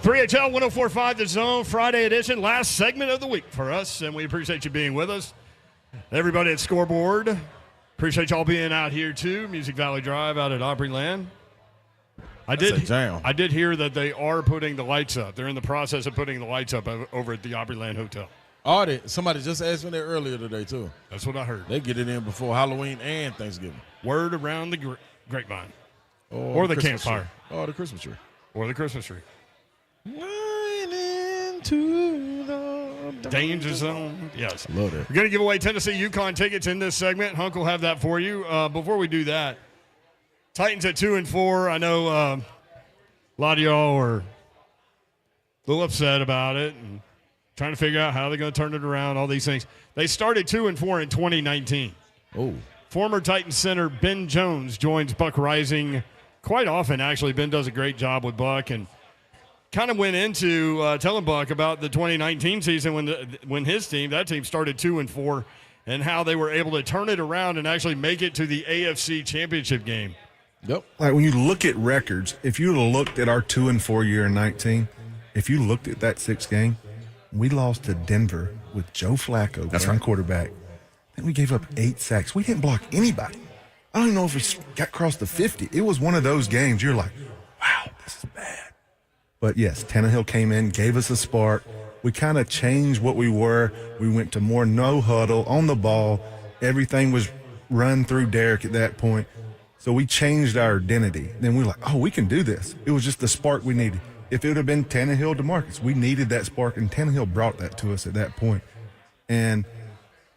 3HL 104.5 The Zone, Friday edition, last segment of the week for us, and we appreciate you being with us. Everybody at Scoreboard, appreciate y'all being out here too. Music Valley Drive out at Opryland. I did hear that they are putting the lights up. They're in the process of putting the lights up over at the Opryland Hotel. Are they? Somebody just asked me that earlier today too. That's what I heard. They get it in before Halloween and Thanksgiving. Word around the grapevine. Or the campfire. Or the Christmas tree. Or the Christmas tree. Into the danger zone. Yes. Love it. We're going to give away Tennessee UConn tickets in this segment. Hunk will have that for you. Before we do that, Titans at 2-4. I know a lot of y'all are a little upset about it and trying to figure out how they're going to turn it around, all these things. They started 2-4 in 2019. Oh. Former Titans center Ben Jones joins Buck Rising quite often, actually. Ben does a great job with Buck and kind of went into telling Buck about the 2019 season when his team, that team, started 2-4 and how they were able to turn it around and actually make it to the AFC Championship game. Yep. Like when you look at records, if you looked at our 2-4 year in 19, if you looked at that 6th game, we lost to Denver with Joe Flacco, playing quarterback. Then we gave up 8 sacks. We didn't block anybody. I don't even know if we got across the 50. It was one of those games you're like, wow, this is bad. But, yes, Tannehill came in, gave us a spark. We kind of changed what we were. We went to more no huddle, on the ball. Everything was run through Derek at that point. So we changed our identity. Then we were like, oh, we can do this. It was just the spark we needed. If it would have been Tannehill to Marcus, we needed that spark, and Tannehill brought that to us at that point. And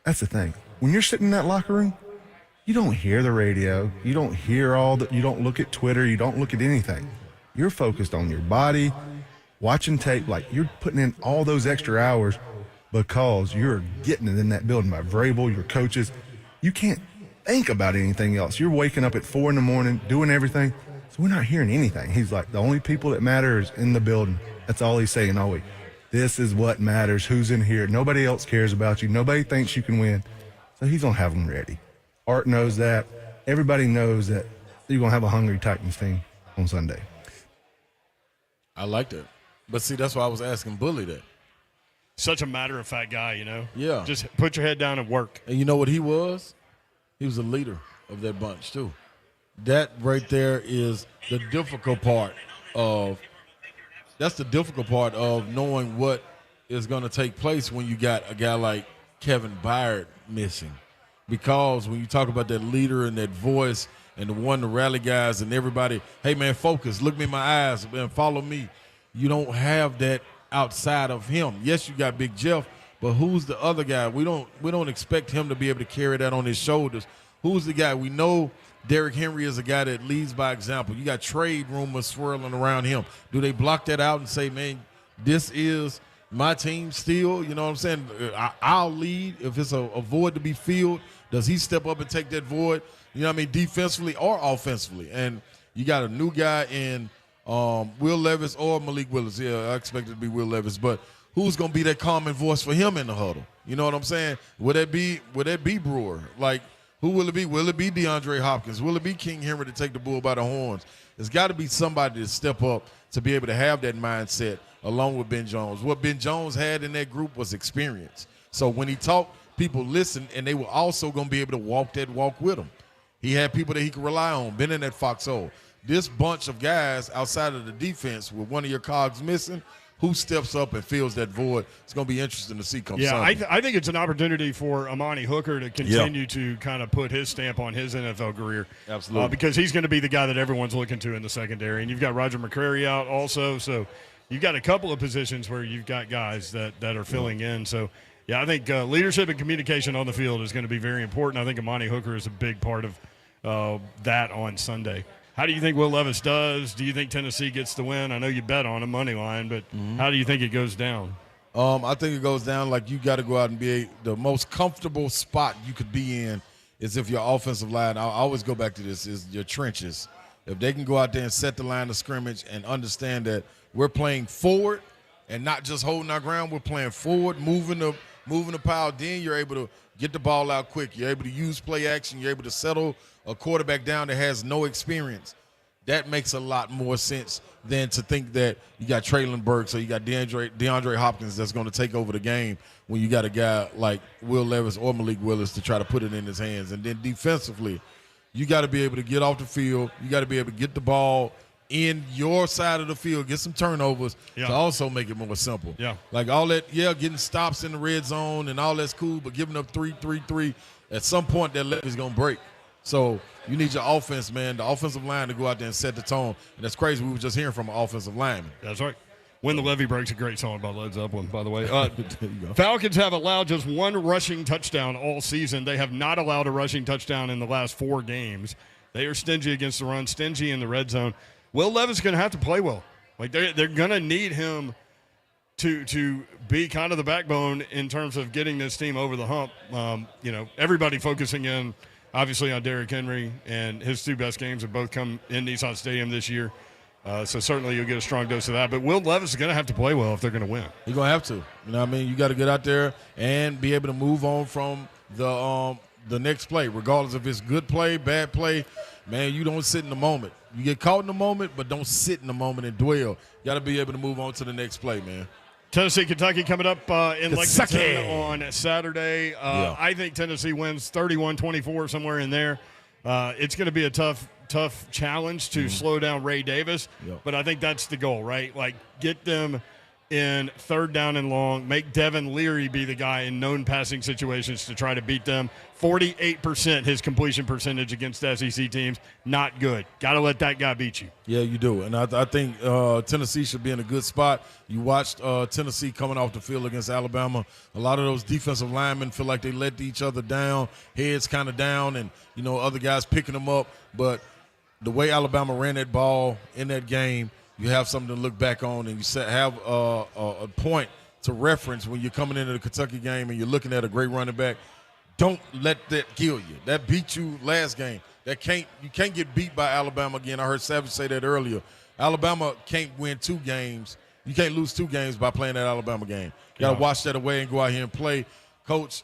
that's the thing. When you're sitting in that locker room, you don't hear the radio. You don't hear you don't look at Twitter. You don't look at anything. You're focused on your body, watching tape, like you're putting in all those extra hours because you're getting it in that building by Vrabel, your coaches. You can't think about anything else. You're waking up at 4 a.m, doing everything. So we're not hearing anything. He's like, the only people that matter is in the building. That's all he's saying all week. This is what matters. Who's in here? Nobody else cares about you. Nobody thinks you can win. So he's going to have them ready. Art knows that. Everybody knows that you're going to have a hungry Titans team on Sunday. I like that. But see, that's why I was asking Bully that. Such a matter-of-fact guy, you know? Yeah. Just put your head down and work. And you know what he was? He was a leader of that bunch, too. That right there is the difficult part of – that's the difficult part of knowing what is going to take place when you got a guy like Kevin Byard missing. Because when you talk about that leader and that voice – and the one to rally guys and everybody, hey, man, focus, look me in my eyes, and follow me. You don't have that outside of him. Yes, you got Big Jeff, but who's the other guy? We don't expect him to be able to carry that on his shoulders. Who's the guy? We know Derrick Henry is a guy that leads by example. You got trade rumors swirling around him. Do they block that out and say, man, this is my team still? You know what I'm saying? I'll lead. If it's a void to be filled, does he step up and take that void? You know what I mean, defensively or offensively. And you got a new guy in Will Levis or Malik Willis. Yeah, I expect it to be Will Levis. But who's going to be that calming voice for him in the huddle? You know what I'm saying? Would that be Brewer? Like, who will it be? Will it be DeAndre Hopkins? Will it be King Henry to take the bull by the horns? There's got to be somebody to step up to be able to have that mindset along with Ben Jones. What Ben Jones had in that group was experience. So when he talked, people listened, and they were also going to be able to walk that walk with him. He had people that he could rely on, been in that foxhole. This bunch of guys outside of the defense with one of your cogs missing, who steps up and fills that void? It's going to be interesting to see come Sunday. I think it's an opportunity for Amani Hooker to continue to kind of put his stamp on his NFL career. Absolutely. Because he's going to be the guy that everyone's looking to in the secondary. And you've got Roger McCrary out also. So you've got a couple of positions where you've got guys that are filling in. So, yeah, I think leadership and communication on the field is going to be very important. I think Amani Hooker is a big part of that on Sunday. How do you think Will Levis does? Do you think Tennessee gets the win? I know you bet on a money line, but how do you think it goes down? I think it goes down like you got to go out and be the most comfortable spot you could be in is if your offensive line, I always go back to this, is your trenches. If they can go out there and set the line of scrimmage and understand that we're playing forward and not just holding our ground, we're playing forward, moving the pile, then you're able to get the ball out quick. You're able to use play action. You're able to settle a quarterback down that has no experience. that makes a lot more sense than to think that you got Traylon Burks or you got DeAndre Hopkins that's going to take over the game when you got a guy like Will Levis or Malik Willis to try to put it in his hands. And then defensively, you got to be able to get off the field. You got to be able to get the ball in your side of the field, get some turnovers to also make it more simple. Yeah. Like all that, getting stops in the red zone and all that's cool, but giving up 3, at some point that leg is going to break. So you need your offense, man, the offensive line to go out there and set the tone. And that's crazy. We were just hearing from an offensive lineman. That's right. When the Levee Breaks, a great song by Led Zeppelin, by the way. Falcons have allowed just one rushing touchdown all season. They have not allowed a rushing touchdown in the last 4 games. They are stingy against the run, stingy in the red zone. Will Levis is going to have to play well. Like they're going to need him to be kind of the backbone in terms of getting this team over the hump. Everybody focusing in, obviously, on Derrick Henry, and his 2 best games have both come in Nissan Stadium this year. So certainly you'll get a strong dose of that. But Will Levis is going to have to play well if they're going to win. You're going to have to. You know what I mean? You got to get out there and be able to move on from the next play, regardless if it's good play, bad play. Man, you don't sit in the moment. You get caught in the moment, but don't sit in the moment and dwell. You got to be able to move on to the next play, man. Tennessee, Kentucky coming up in Lexington on Saturday. I think Tennessee wins 31-24, somewhere in there. It's going to be a tough challenge to slow down Ray Davis, but I think that's the goal, right? Like, get them in 3rd down and long, make Devin Leary be the guy in known passing situations to try to beat them. 48% his completion percentage against SEC teams, not good. Got to let that guy beat you. Yeah, you do. And I think Tennessee should be in a good spot. You watched Tennessee coming off the field against Alabama. A lot of those defensive linemen feel like they let each other down, heads kind of down, and, other guys picking them up. But the way Alabama ran that ball in that game, you have something to look back on, and you have a point to reference when you're coming into the Kentucky game and you're looking at a great running back. Don't let that kill you. That beat you last game. You can't get beat by Alabama again. I heard Savage say that earlier. Alabama can't win 2 games. You can't lose 2 games by playing that Alabama game. You got to wash that away and go out here and play. Coach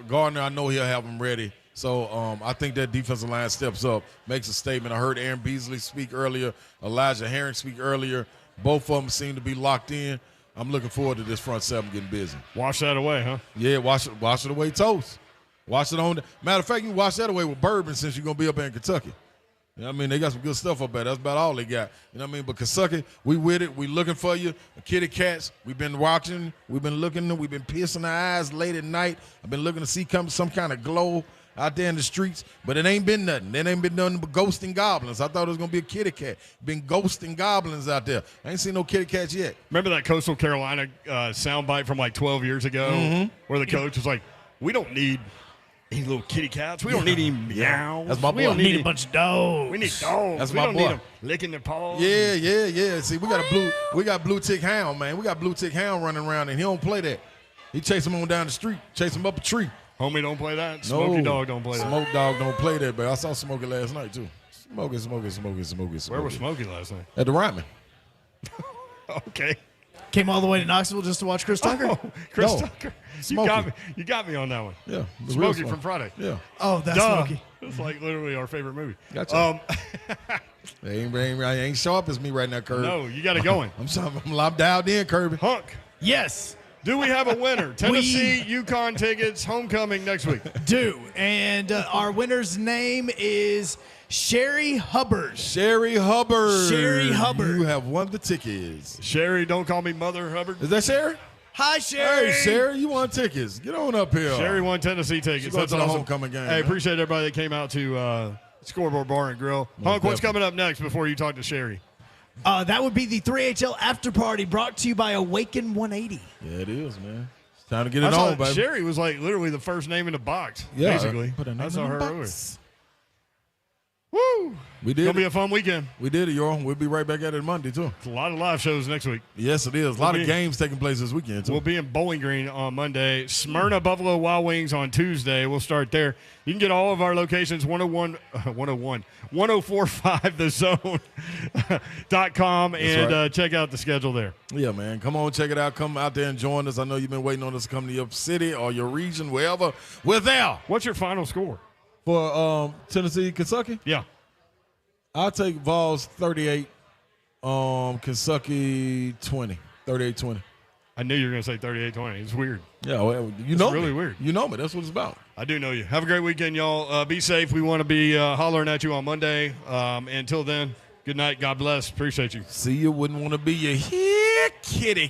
Gardner, I know he'll have them ready. So I think that defensive line steps up, makes a statement. I heard Aaron Beasley speak earlier, Elijah Herring speak earlier. Both of them seem to be locked in. I'm looking forward to this front 7 getting busy. Wash that away, huh? Yeah, wash it away toast. Wash it on. Matter of fact, you can wash that away with bourbon since you're going to be up here in Kentucky. You know what I mean? They got some good stuff up there. That's about all they got. You know what I mean? But Kentucky, we with it. We looking for you. Kitty cats, we've been watching. We've been looking. We've been piercing our eyes late at night. I've been looking to see some kind of glow out there in the streets, but it ain't been nothing. It ain't been nothing but ghosting goblins. I thought it was going to be a kitty cat. Been ghosting goblins out there. I ain't seen no kitty cats yet. Remember that Coastal Carolina soundbite from like 12 years ago where the coach was like, we don't need any little kitty cats. We don't need any meows. That's my boy. We don't need a bunch of dogs. We need dogs. That's we my don't boy. need them licking their paws. Yeah. See, we got blue tick hound, man. We got blue tick hound running around, and he don't play that. He chase him on down the street, chase him up a tree. Homie don't play that. Smokey Dog don't play that. Smoke Dog don't play that, but I saw Smokey last night, too. Smokey. Where was Smokey last night? At the Ryman. Okay. Came all the way to Knoxville just to watch Chris Tucker? Oh, Chris No. Tucker. Smokey. You got me on that one. Yeah. Smokey from Friday. Yeah. Oh, that's Duh. Smokey. It's like literally our favorite movie. Gotcha. Ain't sharp as me right now, Kirby. No, you got it going. I'm dialed in, Kirby. Hunk. Yes. Do we have a winner? Tennessee, UConn tickets, homecoming next week. Do. And our winner's name is Sherry Hubbard. Sherry Hubbard. Sherry Hubbard. You have won the tickets. Sherry, don't call me Mother Hubbard. Is that Sherry? Hi, Sherry. Hey, Sherry, you won tickets. Get on up here. Sherry won Tennessee tickets. That's That's a awesome. homecoming game. Hey, appreciate everybody that came out to Scoreboard Bar and Grill. Hunk, what's coming up next before you talk to Sherry? That would be the 3HL After Party brought to you by Awaken 180. Yeah, it is, man. It's time to get it on, baby. Sherry was like literally the first name in the box, Yeah, basically. put a name I saw in the her earlier. box. Woo! We did. It's going to be a fun weekend. We did it, y'all. We'll be right back at it Monday, too. It's a lot of live shows next week. Yes, it is. A lot of games taking place this weekend, too. We'll be in Bowling Green on Monday. Smyrna Buffalo Wild Wings on Tuesday. We'll start there. You can get all of our locations, 1045thezone.com, and check out the schedule there. Yeah, man. Come on, check it out. Come out there and join us. I know you've been waiting on us to come to your city or your region, wherever. We're there. What's your final score? For Tennessee, Kentucky? Yeah. I'll take Vols 38, Kentucky 20, 38-20. I knew you were going to say 38-20. It's weird. Yeah, well, It's really weird. You know me. That's what it's about. I do know you. Have a great weekend, y'all. Be safe. We want to be hollering at you on Monday. Until then, good night. God bless. Appreciate you. See you. Wouldn't want to be your here, kitty.